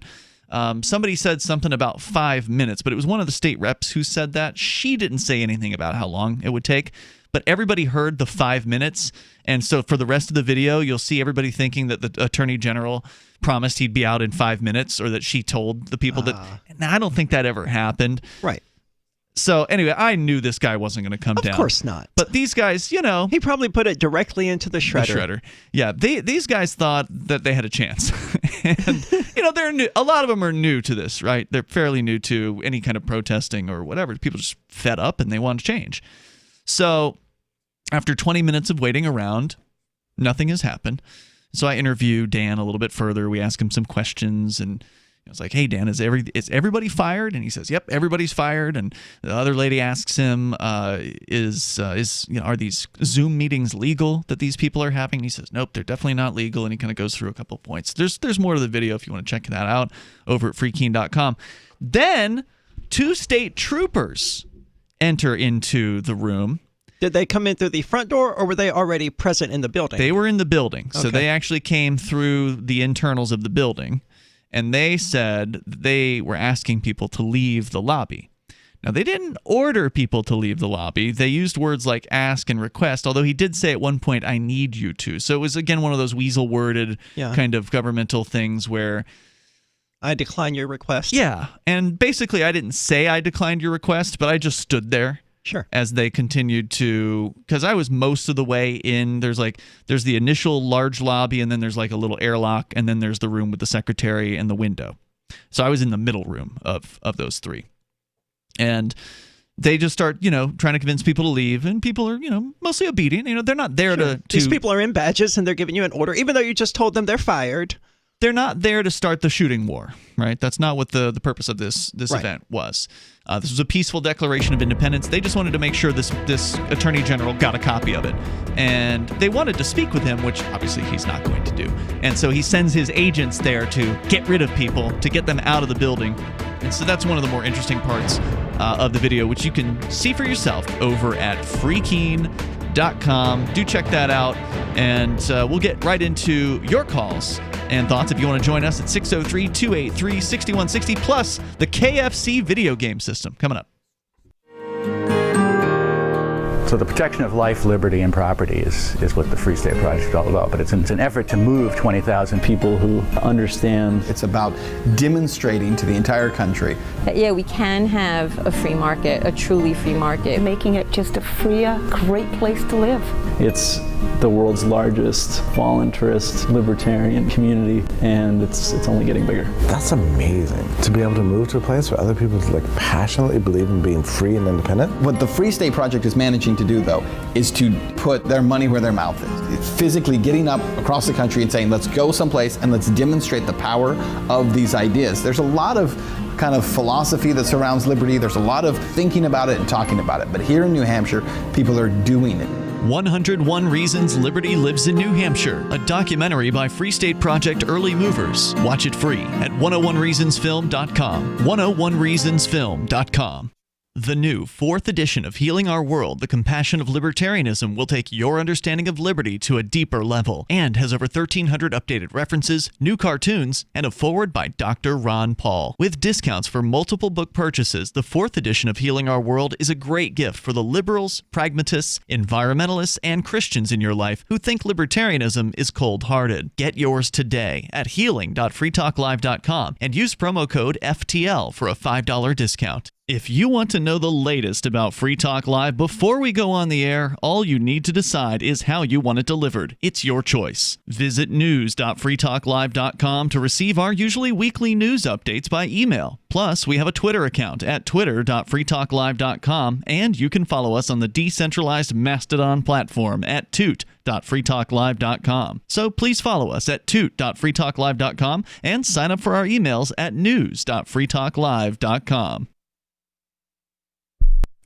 And somebody said something about 5 minutes, but it was one of the state reps who said that. She didn't say anything about how long it would take. But everybody heard the 5 minutes, and so for the rest of the video, you'll see everybody thinking that the Attorney General promised he'd be out in 5 minutes, or that she told the people that. Now, I don't think that ever happened. Right. So anyway, I knew this guy wasn't going to come down. Of course not. But these guys, you know, he probably put it directly into the shredder. The shredder. Yeah, these guys thought that they had a chance. And, you know, they're new. A lot of them are new to this, right? They're fairly new to any kind of protesting or whatever. People just fed up and they want to change. So after 20 minutes of waiting around, nothing has happened. So I interviewed Dan a little bit further. We asked him some questions, and I was like, "Hey, Dan, is everybody fired?" And he says, "Yep, everybody's fired." And the other lady asks him, are these Zoom meetings legal that these people are having?" And he says, "Nope, they're definitely not legal." And he kind of goes through a couple of points. There's more to the video if you want to check that out over at freekeen.com. Then 2 state troopers enter into the room. Did they come in through the front door, or were they already present in the building? They were in the building. So Okay. they actually came through the internals of the building, and they said they were asking people to leave the lobby. Now, they didn't order people to leave the lobby. They used words like ask and request, although he did say at one point, "I need you to." So it was, again, one of those weasel-worded kind of governmental things where I decline your request. Yeah, and basically I didn't say I declined your request, but I just stood there. Sure. As they continued to, because I was most of the way in. There's the initial large lobby, and then there's like a little airlock, and then there's the room with the secretary and the window. So I was in the middle room of those 3. And they just start, trying to convince people to leave, and people are, mostly obedient. They're not there to. These people are in badges, and they're giving you an order, even though you just told them they're fired. They're not there to start the shooting war, right? That's not what the purpose of this Right. event was. This was a peaceful declaration of independence. They just wanted to make sure this attorney general got a copy of it. And they wanted to speak with him, which obviously he's not going to do. And so he sends his agents there to get rid of people, to get them out of the building. And so that's one of the more interesting parts of the video, which you can see for yourself over at freekeen.com. Do check that out. And we'll get right into your calls and thoughts if you want to join us at 603-283-6160, plus the KFC video game system coming up. So the protection of life, liberty, and property is what the Free State Project is all about. But it's an effort to move 20,000 people who understand. It's about demonstrating to the entire country that, yeah, we can have a free market, a truly free market. Making it just a freer, great place to live. It's the world's largest voluntarist libertarian community, and it's only getting bigger. That's amazing, to be able to move to a place where other people passionately believe in being free and independent. What the Free State Project is managing to do, though, is to put their money where their mouth is. It's physically getting up across the country and saying, let's go someplace and let's demonstrate the power of these ideas. There's a lot of kind of philosophy that surrounds liberty. There's a lot of thinking about it and talking about it. But here in New Hampshire, people are doing it. 101 Reasons Liberty Lives in New Hampshire, a documentary by Free State Project early movers. Watch it free at 101reasonsfilm.com. 101reasonsfilm.com. The new 4th edition of Healing Our World, The Compassion of Libertarianism, will take your understanding of liberty to a deeper level and has over 1,300 updated references, new cartoons, and a foreword by Dr. Ron Paul. With discounts for multiple book purchases, the 4th edition of Healing Our World is a great gift for the liberals, pragmatists, environmentalists, and Christians in your life who think libertarianism is cold-hearted. Get yours today at healing.freetalklive.com and use promo code FTL for a $5 discount. If you want to know the latest about Free Talk Live before we go on the air, all you need to decide is how you want it delivered. It's your choice. Visit news.freetalklive.com to receive our usually weekly news updates by email. Plus, we have a Twitter account at twitter.freetalklive.com, and you can follow us on the decentralized Mastodon platform at toot.freetalklive.com. So please follow us at toot.freetalklive.com and sign up for our emails at news.freetalklive.com.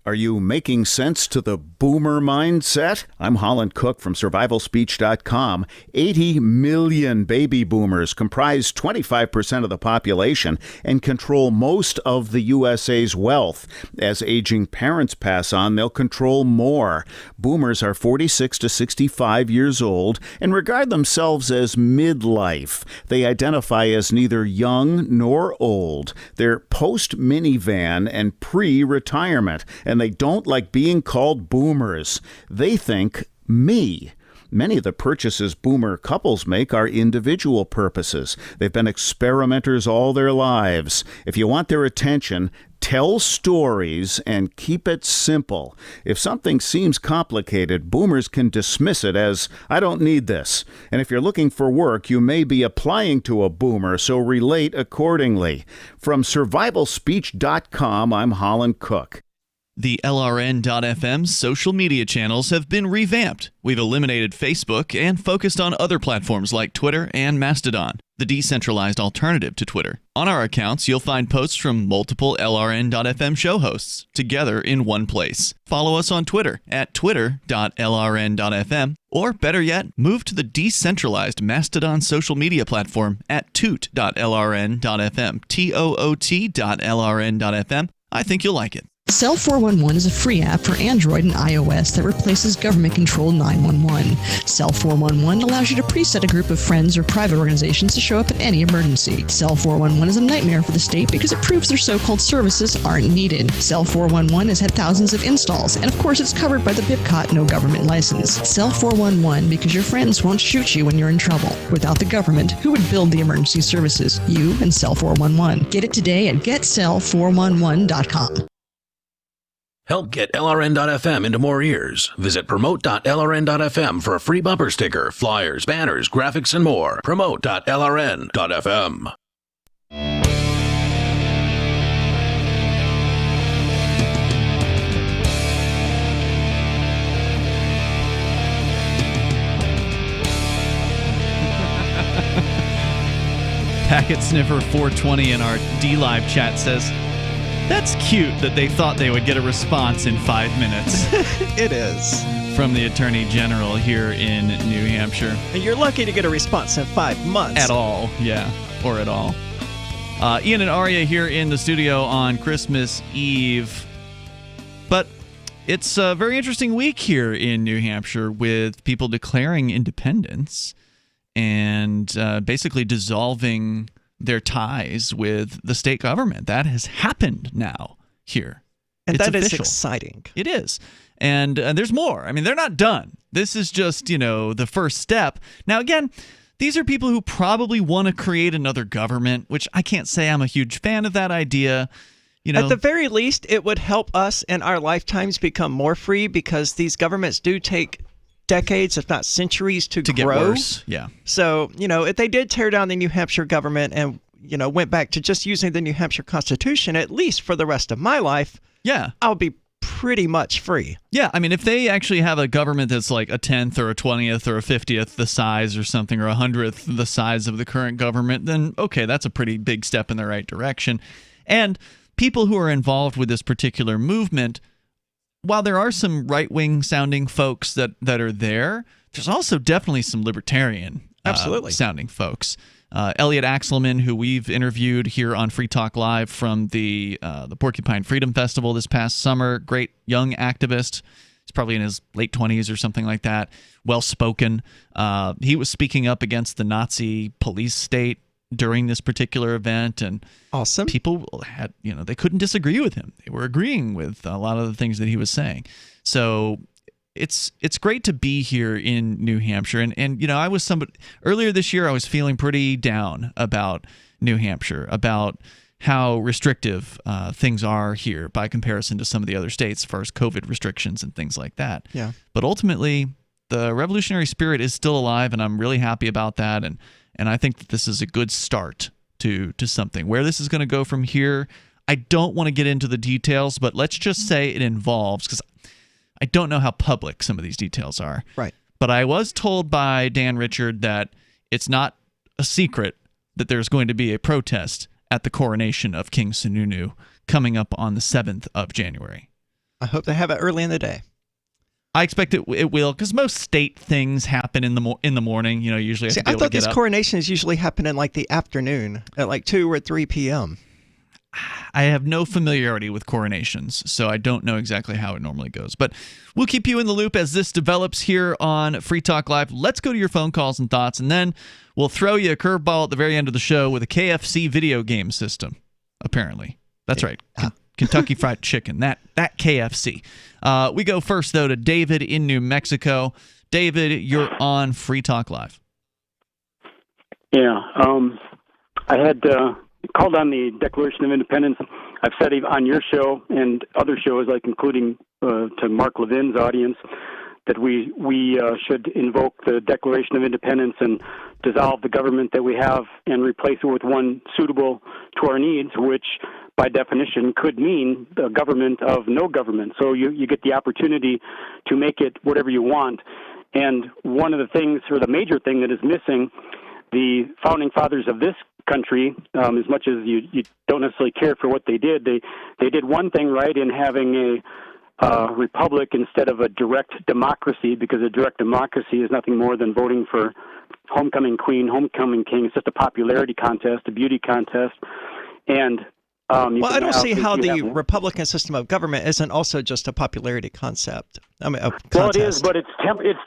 Are you making sense to the boomer mindset? I'm Holland Cook from survivalspeech.com. 80 million baby boomers comprise 25% of the population and control most of the USA's wealth. As aging parents pass on, they'll control more. Boomers are 46 to 65 years old and regard themselves as midlife. They identify as neither young nor old. They're post-minivan and pre-retirement, and they don't like being called boomers. They think me. Many of the purchases boomer couples make are individual purposes. They've been experimenters all their lives. If you want their attention, tell stories and keep it simple. If something seems complicated, boomers can dismiss it as, I don't need this. And if you're looking for work, you may be applying to a boomer, so relate accordingly. From survivalspeech.com, I'm Holland Cook. The LRN.FM social media channels have been revamped. We've eliminated Facebook and focused on other platforms like Twitter and Mastodon, the decentralized alternative to Twitter. On our accounts, you'll find posts from multiple LRN.FM show hosts together in one place. Follow us on Twitter at twitter.lrn.fm, or better yet, move to the decentralized Mastodon social media platform at toot.lrn.fm, toot.lrn.fm. I think you'll like it. Cell 411 is a free app for Android and iOS that replaces government-controlled 911. Cell 411 allows you to preset a group of friends or private organizations to show up in any emergency. Cell 411 is a nightmare for the state because it proves their so-called services aren't needed. Cell 411 has had thousands of installs, and of course it's covered by the BIPCOT no government license. Cell 411 because your friends won't shoot you when you're in trouble. Without the government, who would build the emergency services? You and Cell 411. Get it today at getcell411.com. Help get LRN.FM into more ears. Visit promote.lrn.fm for a free bumper sticker, flyers, banners, graphics, and more. Promote.lrn.fm. Packet Sniffer 420 in our D-Live chat says, that's cute that they thought they would get a response in 5 minutes. It is. From the Attorney General here in New Hampshire. And you're lucky to get a response in 5 months. At all, yeah. Or at all. Ian and Arya here in the studio on Christmas Eve. But it's a very interesting week here in New Hampshire with people declaring independence and basically dissolving their ties with the state government. That has happened now here. And it's that is official. exciting. It is. And there's more. I mean, they're not done. This is just, the first step. Now, again, these are people who probably want to create another government, which I can't say I'm a huge fan of that idea. At the very least, it would help us in our lifetimes become more free because these governments do take decades, if not centuries, to grow. Get worse. Yeah. So, if they did tear down the New Hampshire government and, went back to just using the New Hampshire Constitution, at least for the rest of my life, I'll be pretty much free. Yeah. I mean, if they actually have a government that's like a 10th or a 20th or a 50th the size or something, or a 100th the size of the current government, then okay, that's a pretty big step in the right direction. And people who are involved with this particular movement, while there are some right-wing sounding folks that are there, there's also definitely some libertarian sounding folks. Elliot Axelman, who we've interviewed here on Free Talk Live from the Porcupine Freedom Festival this past summer, great young activist. He's probably in his late 20s or something like that, well-spoken. He was speaking up against the Nazi police state during this particular event, and awesome. People had, they couldn't disagree with him. They were agreeing with a lot of the things that he was saying. So it's great to be here in New Hampshire. And I was earlier this year, I was feeling pretty down about New Hampshire, about how restrictive things are here by comparison to some of the other states as far as COVID restrictions and things like that. Yeah. But ultimately, the revolutionary spirit is still alive, and I'm really happy about that. And I think that this is a good start to something. Where this is going to go from here, I don't want to get into the details, but let's just say it involves, because I don't know how public some of these details are. Right. But I was told by Dan Richard that it's not a secret that there's going to be a protest at the coronation of King Sununu coming up on the 7th of January. I hope they have it early in the day. I expect it will, because most state things happen in the morning. Usually I have to be able to get up. I thought this coronation is usually happening like the afternoon at like 2 or 3 p.m. I have no familiarity with coronations, so I don't know exactly how it normally goes. But we'll keep you in the loop as this develops here on Free Talk Live. Let's go to your phone calls and thoughts, and then we'll throw you a curveball at the very end of the show with a KFC video game system, apparently. That's right. Kentucky Fried Chicken, that KFC. We go first, though, to David in New Mexico. David, you're on Free Talk Live. Yeah, I had called on the Declaration of Independence. I've said on your show and other shows, like including to Mark Levin's audience, that we should invoke the Declaration of Independence and dissolve the government that we have and replace it with one suitable to our needs, which by definition could mean a government of no government. So you get the opportunity to make it whatever you want. And one of the things, or the major thing that is missing, the founding fathers of this country, as much as you don't necessarily care for what they did did one thing right in having a republic instead of a direct democracy, because a direct democracy is nothing more than voting for homecoming queen, homecoming king. It's just a popularity contest, a beauty contest. And I don't see how the Republican system of government isn't also just a popularity concept. I mean, a contest. Well, it is, but it's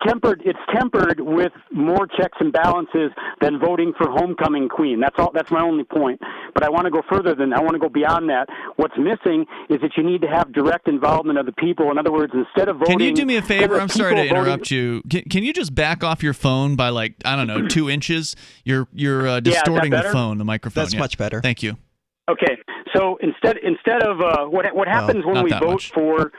tempered. It's tempered with more checks and balances than voting for homecoming queen. That's all. That's my only point. But I want to go further than I want to go beyond that. What's missing is that you need to have direct involvement of the people. In other words, instead of voting, can you do me a favor? I'm sorry to interrupt you. Can you just back off your phone by 2 inches? You're distorting the phone, the microphone. That's much better. Thank you. Okay, so instead of what happens when we vote for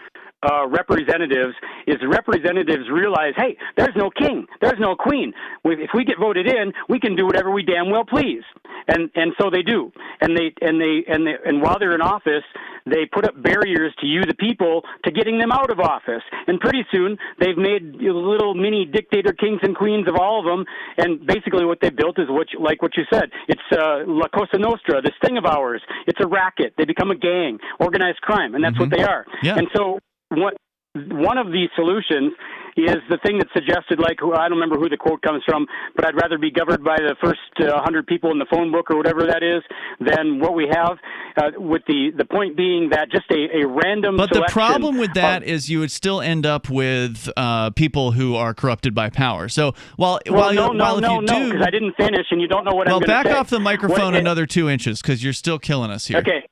representatives is the representatives realize, hey, there's no king, there's no queen. If we get voted in, we can do whatever we damn well please, and so they do. And while they're in office, they put up barriers to you, the people, to getting them out of office. And pretty soon, they've made little mini dictator kings and queens of all of them. And basically, what they built is what you said. It's La Cosa Nostra, this thing of ours. It's a racket. They become a gang, organized crime, and that's what they are. Yeah. And so one of the solutions is the thing that's suggested, I don't remember who the quote comes from, but I'd rather be governed by the first 100 people in the phone book or whatever that is than what we have, with the point being that just a random But selection. the problem with that is you would still end up with people who are corrupted by power. So while if you do, because I didn't finish and you don't know what I'm going to say. Well, back off the microphone another 2 inches because you're still killing us here. Okay,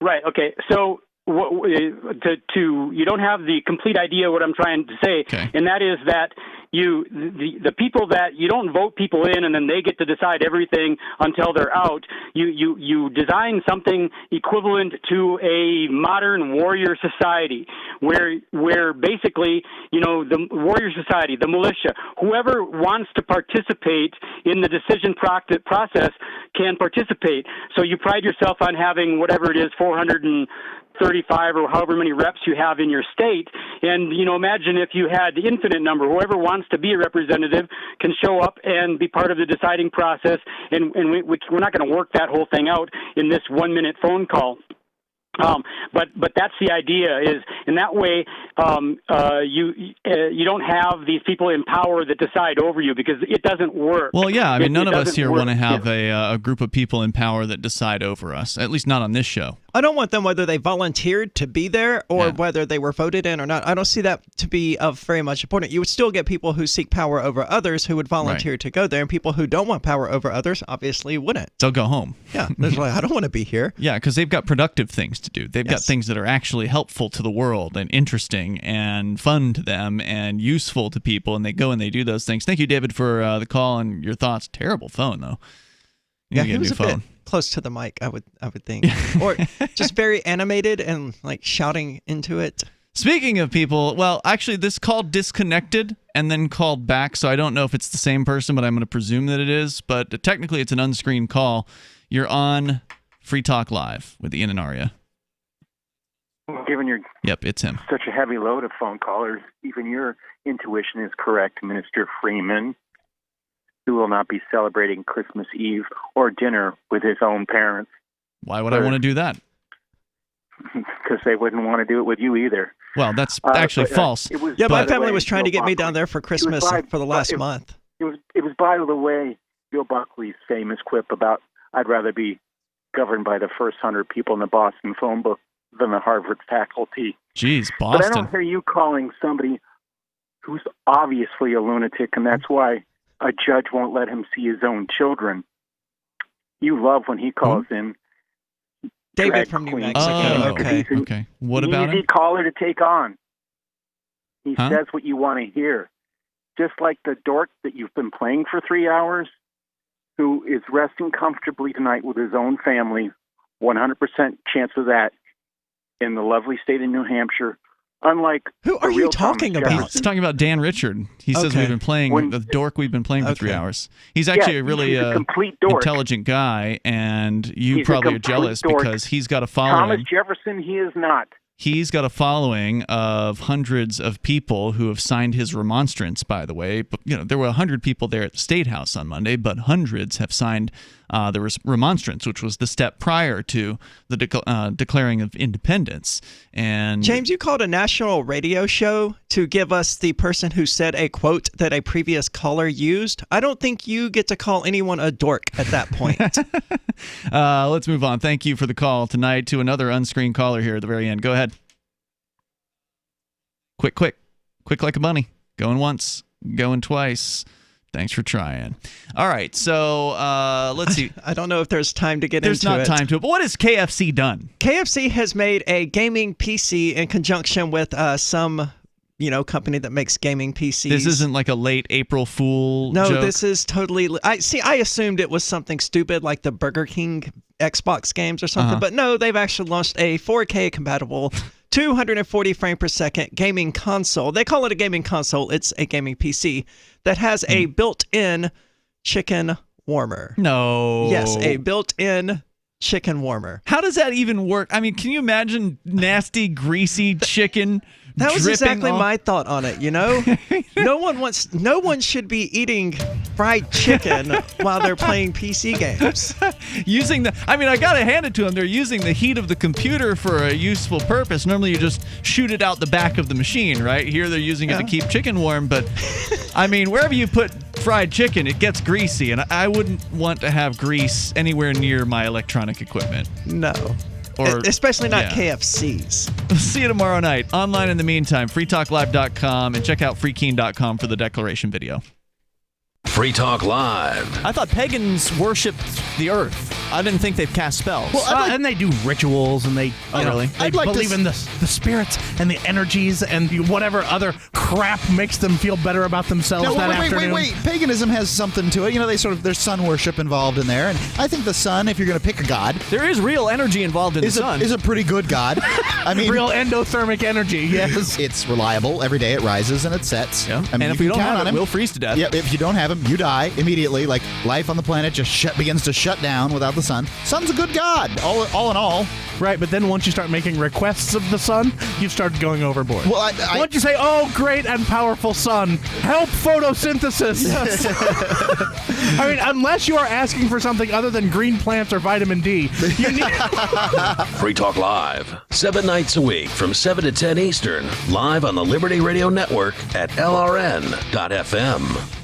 right, okay. So you don't have the complete idea what I'm trying to say, and that is that the people that you don't vote people in and then they get to decide everything until they're out. You design something equivalent to a modern warrior society where basically the warrior society, the militia, whoever wants to participate in the decision process can participate. So you pride yourself on having whatever it is, 435 or however many reps you have in your state, and imagine if you had the infinite number. Whoever wants to be a representative can show up and be part of the deciding process, and we're not going to work that whole thing out in this 1-minute phone call. But that's the idea, is in that way you don't have these people in power that decide over you, because it doesn't work. Well, yeah, I mean, none of us here want to have a group of people in power that decide over us, at least not on this show. I don't want them whether they volunteered to be there or whether they were voted in or not. I don't see that to be of very much important. You would still get people who seek power over others who would volunteer to go there, and people who don't want power over others obviously wouldn't. They'll go home. Yeah, they're like, I don't want to be here. Yeah, because they've got productive things to do. They've got things that are actually helpful to the world and interesting and fun to them and useful to people, and they go and they do those things. Thank you, David, for the call and your thoughts. Terrible phone, though. You He was a bit close to the mic, I would think, or just very animated and shouting into it. Speaking of people, well, actually, this called disconnected and then called back, so I don't know if it's the same person, but I'm going to presume that it is. But technically, it's an unscreened call. You're on Free Talk Live with Ian and Aria. Given your it's him. Such a heavy load of phone callers, even your intuition is correct, Minister Freeman, who will not be celebrating Christmas Eve or dinner with his own parents. Why would I want to do that? Because they wouldn't want to do it with you either. Well, that's actually false. My family was trying to get me down there for Christmas for the last month. It was, by the way, Bill Buckley's famous quip about, I'd rather be governed by the first 100 people in the Boston phone book than the Harvard faculty. Jeez, Boston. But I don't hear you calling somebody who's obviously a lunatic, and that's why a judge won't let him see his own children. You love when he calls in David from New Mexico. Oh, okay. What about easy him? caller to take on. He Huh? says what you want to hear. just like the dork that you've been playing for 3 hours, who is resting comfortably tonight with his own family, 100% chance of that in the lovely state of New Hampshire. Unlike who are you talking about? He's talking about Dan Richard. He says we've been playing the dork. We've been playing for 3 hours. He's actually a really complete dork. Intelligent guy, and you He's probably are jealous dork. because he's got a following. Thomas Jefferson, he is not. He's got a following of hundreds of people who have signed his remonstrance, by the way. But, there were 100 people there at the State House on Monday, but hundreds have signed the remonstrance, which was the step prior to the declaring of independence. And James, you called a national radio show to give us the person who said a quote that a previous caller used. I don't think you get to call anyone a dork at that point. Let's move on. Thank you for the call tonight to another unscreened caller here at the very end. Go ahead. Quick like a bunny. Going once, going twice. Thanks for trying. All right, so let's see. I don't know if there's time to get into it. There's not time to it, but what has KFC done? KFC has made a gaming PC in conjunction with some company that makes gaming PCs. This isn't like a late April Fool joke? No, this is totally... I assumed it was something stupid like the Burger King Xbox games or something, but no, they've actually launched a 4K compatible 240 frame per second gaming console. They call it a gaming console. It's a gaming PC that has a built-in chicken warmer. No. Yes, a built-in chicken warmer. How does that even work? I mean, can you imagine nasty, greasy chicken? That was exactly my thought on it, No one should be eating fried chicken while they're playing PC games. I gotta hand it to them. They're using the heat of the computer for a useful purpose. Normally you just shoot it out the back of the machine, right? Here they're using it to keep chicken warm, but wherever you put fried chicken, it gets greasy, and I wouldn't want to have grease anywhere near my electronic equipment. No. Especially not KFC's. We'll see you tomorrow night. Online in the meantime, freetalklive.com, and check out freekeen.com for the declaration video. Free Talk Live. I thought pagans worshipped the earth. I didn't think they'd cast spells. Well, and they do rituals, and they really? They believe in the spirits and the energies and whatever other crap makes them feel better about themselves afternoon. Wait. Paganism has something to it. There's sun worship involved in there, and I think the sun, if you're going to pick a god, there is real energy involved in the sun. Is a pretty good god. Real endothermic energy. Yes, it's reliable. Every day it rises and it sets. Yeah. And if we don't have it, we'll freeze to death. Yeah. If you don't have him, you die immediately. Like life on the planet just begins to shut down without the sun. Sun's a good god, all in all. Right, but then once you start making requests of the sun, you start going overboard. Well, once you say, "Oh, great and powerful sun, help photosynthesis." Yes. Unless you are asking for something other than green plants or vitamin D, you need. Free Talk Live, 7 nights a week from 7 to 10 Eastern, live on the Liberty Radio Network at LRN.FM.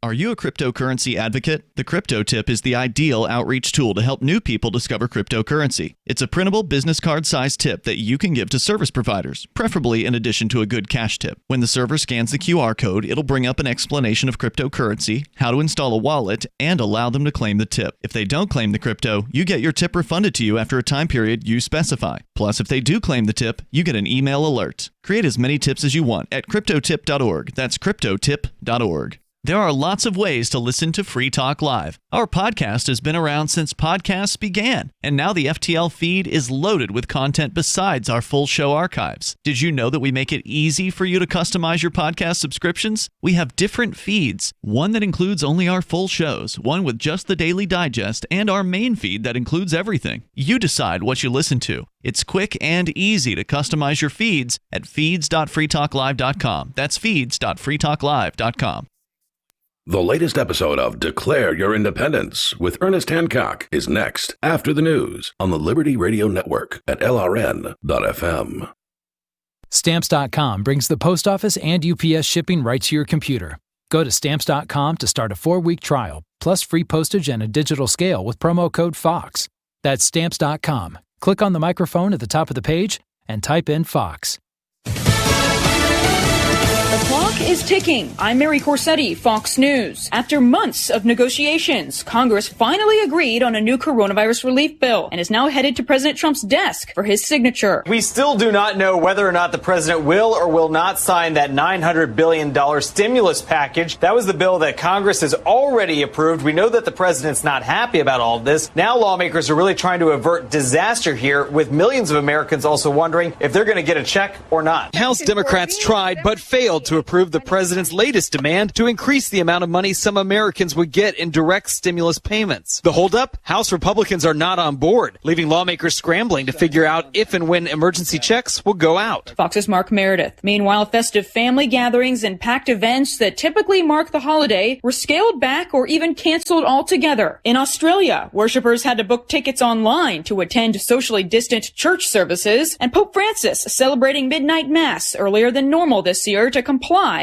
Are you a cryptocurrency advocate? The Crypto Tip is the ideal outreach tool to help new people discover cryptocurrency. It's a printable business card-sized tip that you can give to service providers, preferably in addition to a good cash tip. When the server scans the QR code, it'll bring up an explanation of cryptocurrency, how to install a wallet, and allow them to claim the tip. If they don't claim the crypto, you get your tip refunded to you after a time period you specify. Plus, if they do claim the tip, you get an email alert. Create as many tips as you want at cryptotip.org. That's cryptotip.org. There are lots of ways to listen to Free Talk Live. Our podcast has been around since podcasts began, and now the FTL feed is loaded with content besides our full show archives. Did you know that we make it easy for you to customize your podcast subscriptions? We have different feeds, one that includes only our full shows, one with just the Daily Digest, and our main feed that includes everything. You decide what you listen to. It's quick and easy to customize your feeds at feeds.freetalklive.com. That's feeds.freetalklive.com. The latest episode of Declare Your Independence with Ernest Hancock is next after the news on the Liberty Radio Network at LRN.FM. Stamps.com brings the post office and UPS shipping right to your computer. Go to Stamps.com to start a 4-week trial, plus free postage and a digital scale with promo code FOX. That's Stamps.com. Click on the microphone at the top of the page and type in FOX. The clock is ticking. I'm Mary Corsetti, Fox News. After months of negotiations, Congress finally agreed on a new coronavirus relief bill and is now headed to President Trump's desk for his signature. We still do not know whether or not the president will or will not sign that $900 billion stimulus package. That was the bill that Congress has already approved. We know that the president's not happy about all of this. Now lawmakers are really trying to avert disaster here, with millions of Americans also wondering if they're going to get a check or not. House Democrats tried but failed to approve the president's latest demand to increase the amount of money some Americans would get in direct stimulus payments. The holdup? House Republicans are not on board, leaving lawmakers scrambling to figure out if and when emergency checks will go out. Fox's Mark Meredith. Meanwhile, festive family gatherings and packed events that typically mark the holiday were scaled back or even canceled altogether. In Australia, worshippers had to book tickets online to attend socially distant church services, and Pope Francis celebrating midnight mass earlier than normal this year to comply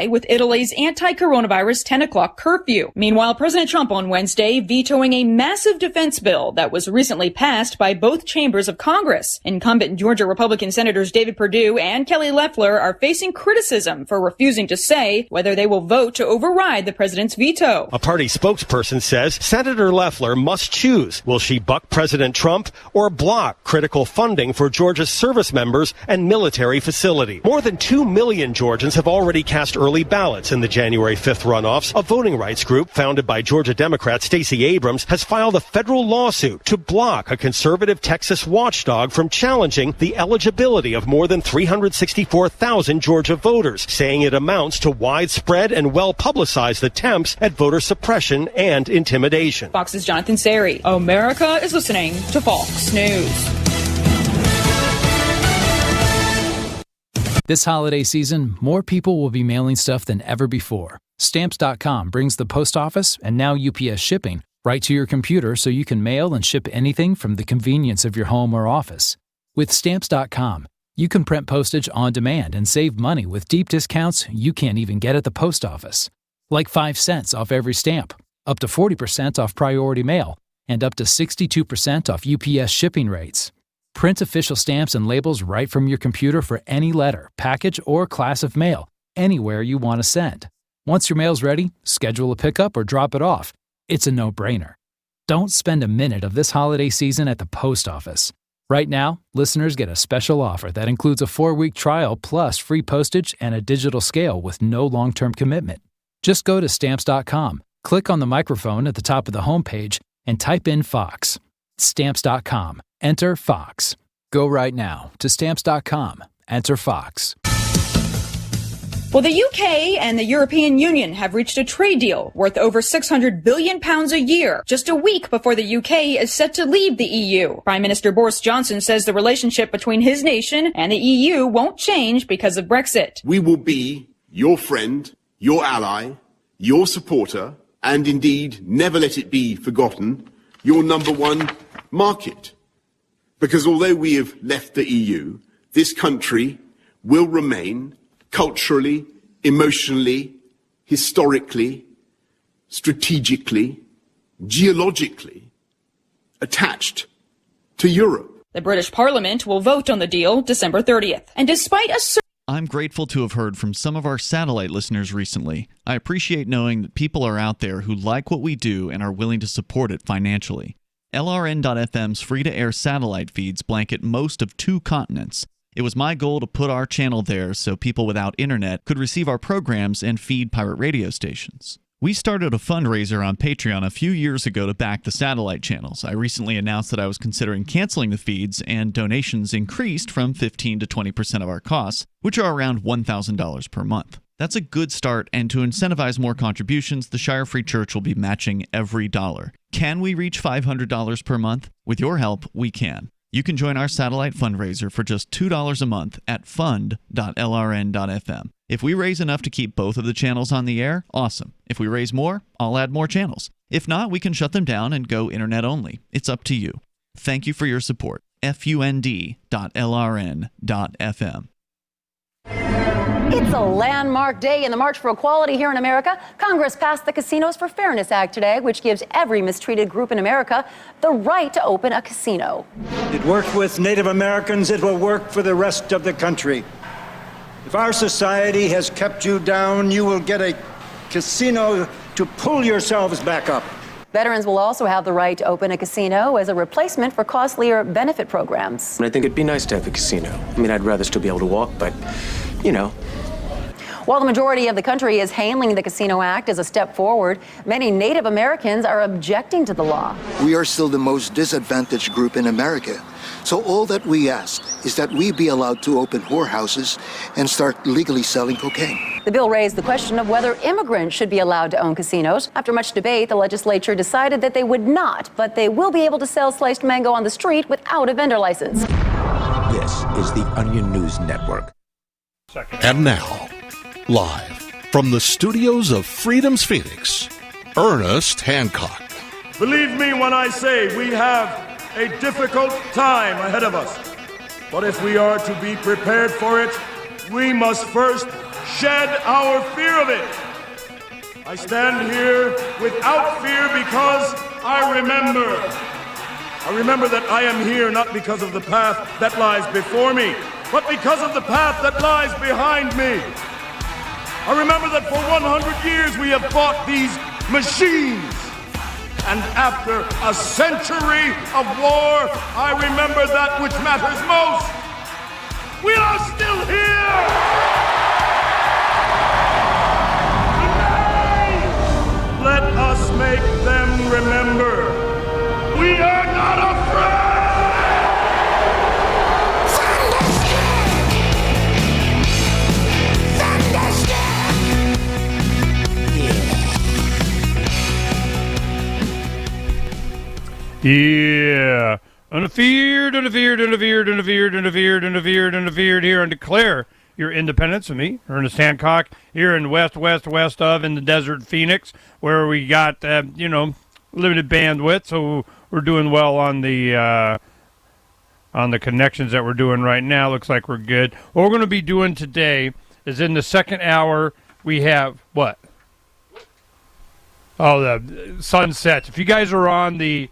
with Italy's anti-coronavirus 10 o'clock curfew. Meanwhile, President Trump on Wednesday vetoing a massive defense bill that was recently passed by both chambers of Congress. Incumbent Georgia Republican Senators David Perdue and Kelly Loeffler are facing criticism for refusing to say whether they will vote to override the president's veto. A party spokesperson says Senator Loeffler must choose. Will she buck President Trump or block critical funding for Georgia's service members and military facility? More than 2 million Georgians have already cast early ballots in the January 5th runoffs. A voting rights group founded by Georgia Democrat Stacey Abrams has filed a federal lawsuit to block a conservative Texas watchdog from challenging the eligibility of more than 364,000 Georgia voters, saying it amounts to widespread and well-publicized attempts at voter suppression and intimidation. Fox's Jonathan Sari. America is listening to Fox News. This holiday season, more people will be mailing stuff than ever before. Stamps.com brings the post office and now UPS shipping right to your computer so you can mail and ship anything from the convenience of your home or office. With Stamps.com, you can print postage on demand and save money with deep discounts you can't even get at the post office. Like 5 cents off every stamp, up to 40% off priority mail, and up to 62% off UPS shipping rates. Print official stamps and labels right from your computer for any letter, package, or class of mail, anywhere you want to send. Once your mail's ready, schedule a pickup or drop it off. It's a no-brainer. Don't spend a minute of this holiday season at the post office. Right now, listeners get a special offer that includes a 4-week trial plus free postage and a digital scale with no long-term commitment. Just go to Stamps.com, click on the microphone at the top of the homepage, and type in Fox. Stamps.com. Enter Fox. Go right now to Stamps.com. Enter Fox. Well, the UK and the European Union have reached a trade deal worth over £600 billion a year, just a week before the UK is set to leave the EU. Prime Minister Boris Johnson says the relationship between his nation and the EU won't change because of Brexit. We will be your friend, your ally, your supporter, and indeed, never let it be forgotten, your number one market. Because although we have left the EU, this country will remain culturally, emotionally, historically, strategically, geologically attached to Europe. The British Parliament will vote on the deal December 30th. And despite a I'm grateful to have heard from some of our satellite listeners recently. I appreciate knowing that people are out there who like what we do and are willing to support it financially. LRN.FM's free-to-air satellite feeds blanket most of 2 continents. It was my goal to put our channel there so people without internet could receive our programs and feed pirate radio stations. We started a fundraiser on Patreon a few years ago to back the satellite channels. I recently announced that I was considering canceling the feeds, and donations increased from 15 to 20% of our costs, which are around $1,000 per month. That's a good start, and to incentivize more contributions, the Shire Free Church will be matching every dollar. Can we reach $500 per month? With your help, we can. You can join our satellite fundraiser for just $2 a month at fund.lrn.fm. If we raise enough to keep both of the channels on the air, awesome. If we raise more, I'll add more channels. If not, we can shut them down and go internet only. It's up to you. Thank you for your support. fund.lrn.fm. It's a landmark day in the March for Equality here in America. Congress passed the Casinos for Fairness Act today, which gives every mistreated group in America the right to open a casino. It worked with Native Americans. It will work for the rest of the country. If our society has kept you down, you will get a casino to pull yourselves back up. Veterans will also have the right to open a casino as a replacement for costlier benefit programs. I think it'd be nice to have a casino. I mean, I'd rather still be able to walk, but, you know. While the majority of the country is hailing the Casino Act as a step forward, many Native Americans are objecting to the law. We are still the most disadvantaged group in America. So all that we ask is that we be allowed to open whorehouses and start legally selling cocaine. The bill raised the question of whether immigrants should be allowed to own casinos. After much debate, the legislature decided that they would not, but they will be able to sell sliced mango on the street without a vendor license. This is the Onion News Network. And now, live from the studios of Freedom's Phoenix, Ernest Hancock. Believe me when I say we have a difficult time ahead of us. But if we are to be prepared for it, we must first shed our fear of it. I stand here without fear because I remember that I am here not because of the path that lies before me, but because of the path that lies behind me. I remember that for 100 years we have fought these machines. And after a century of war, I remember that which matters most. We are still here! Today, let us make them remember. We are not afraid! Yeah. Unfeared here and declare your independence of me, Ernest Hancock, here in west of in the desert Phoenix, where we got, limited bandwidth, so we're doing well on the connections that we're doing right now. Looks like we're good. What we're going to be doing today is in the second hour, we have what? Oh, the sunsets. If you guys are on the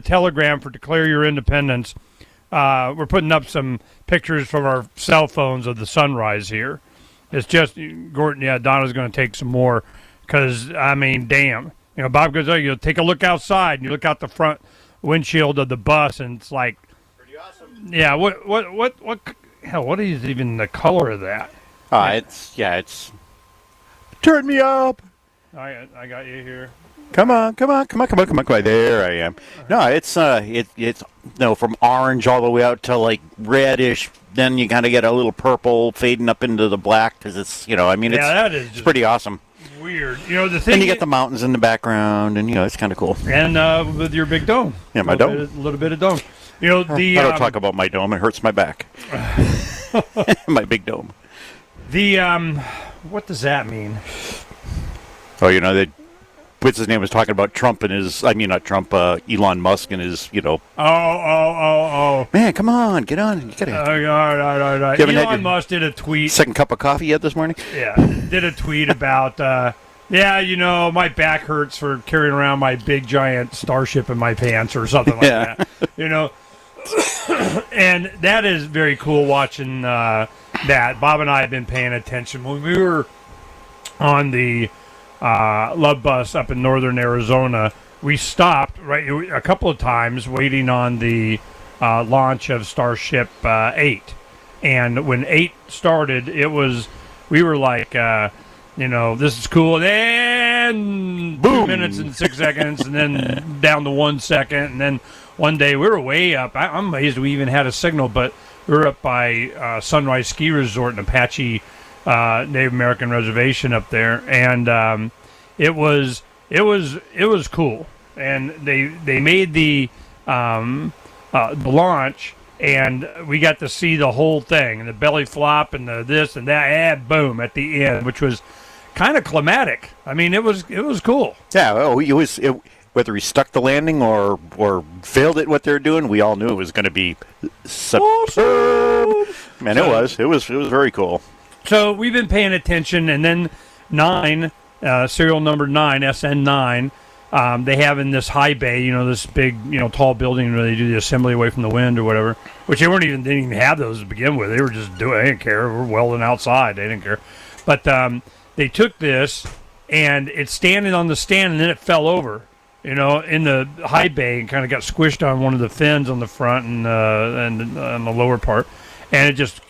Telegram for Declare Your Independence, we're putting up some pictures from our cell phones of the sunrise here. It's just, Gordon, Donna's going to take some more because, I mean, damn. Bob goes, you take a look outside, and you look out the front windshield of the bus, and it's like, pretty awesome. Yeah, what is even the color of that? It's turn me up. I got you here. Come on. There I am. No, it's from orange all the way out to like reddish. Then you kind of get a little purple fading up into the black because it's, it's pretty awesome. Weird. The thing. And you get the mountains in the background, and it's kind of cool. And with your big dome. Yeah, my dome. A little bit of dome. I don't talk about my dome. It hurts my back. My big dome. What does that mean? Oh, what's his name was talking about Trump and his, not Trump, Elon Musk and his, Oh. Man, come on, get on. You gotta. All right. Elon Musk did a tweet. Second cup of coffee yet this morning? Yeah, did a tweet about, my back hurts for carrying around my big giant starship in my pants or something like that. And that is very cool watching that. Bob and I have been paying attention. When we were on the Love Bus up in northern Arizona, we stopped a couple of times waiting on the launch of Starship 8. And when 8 started, we were like, this is cool. And then boom, 2 minutes and 6 seconds, and then down to 1 second. And then one day we were way up. I'm amazed we even had a signal, but we were up by Sunrise Ski Resort in Apache Native American reservation up there, and it was cool. And they made the launch, and we got to see the whole thing, and the belly flop, and the this and that, and boom at the end, which was kind of climatic. I mean, it was cool. Yeah, whether he stuck the landing or failed at what they're doing, we all knew it was going to be superb. Awesome. Man, it was very cool. So we've been paying attention, and then 9, serial number 9, SN9, they have in this high bay, this big, tall building where they do the assembly away from the wind or whatever, which they didn't even have those to begin with. They were just they didn't care. We're welding outside. They didn't care. But they took this, and it's standing on the stand, and then it fell over, in the high bay, and kind of got squished on one of the fins on the front and on the lower part, and it just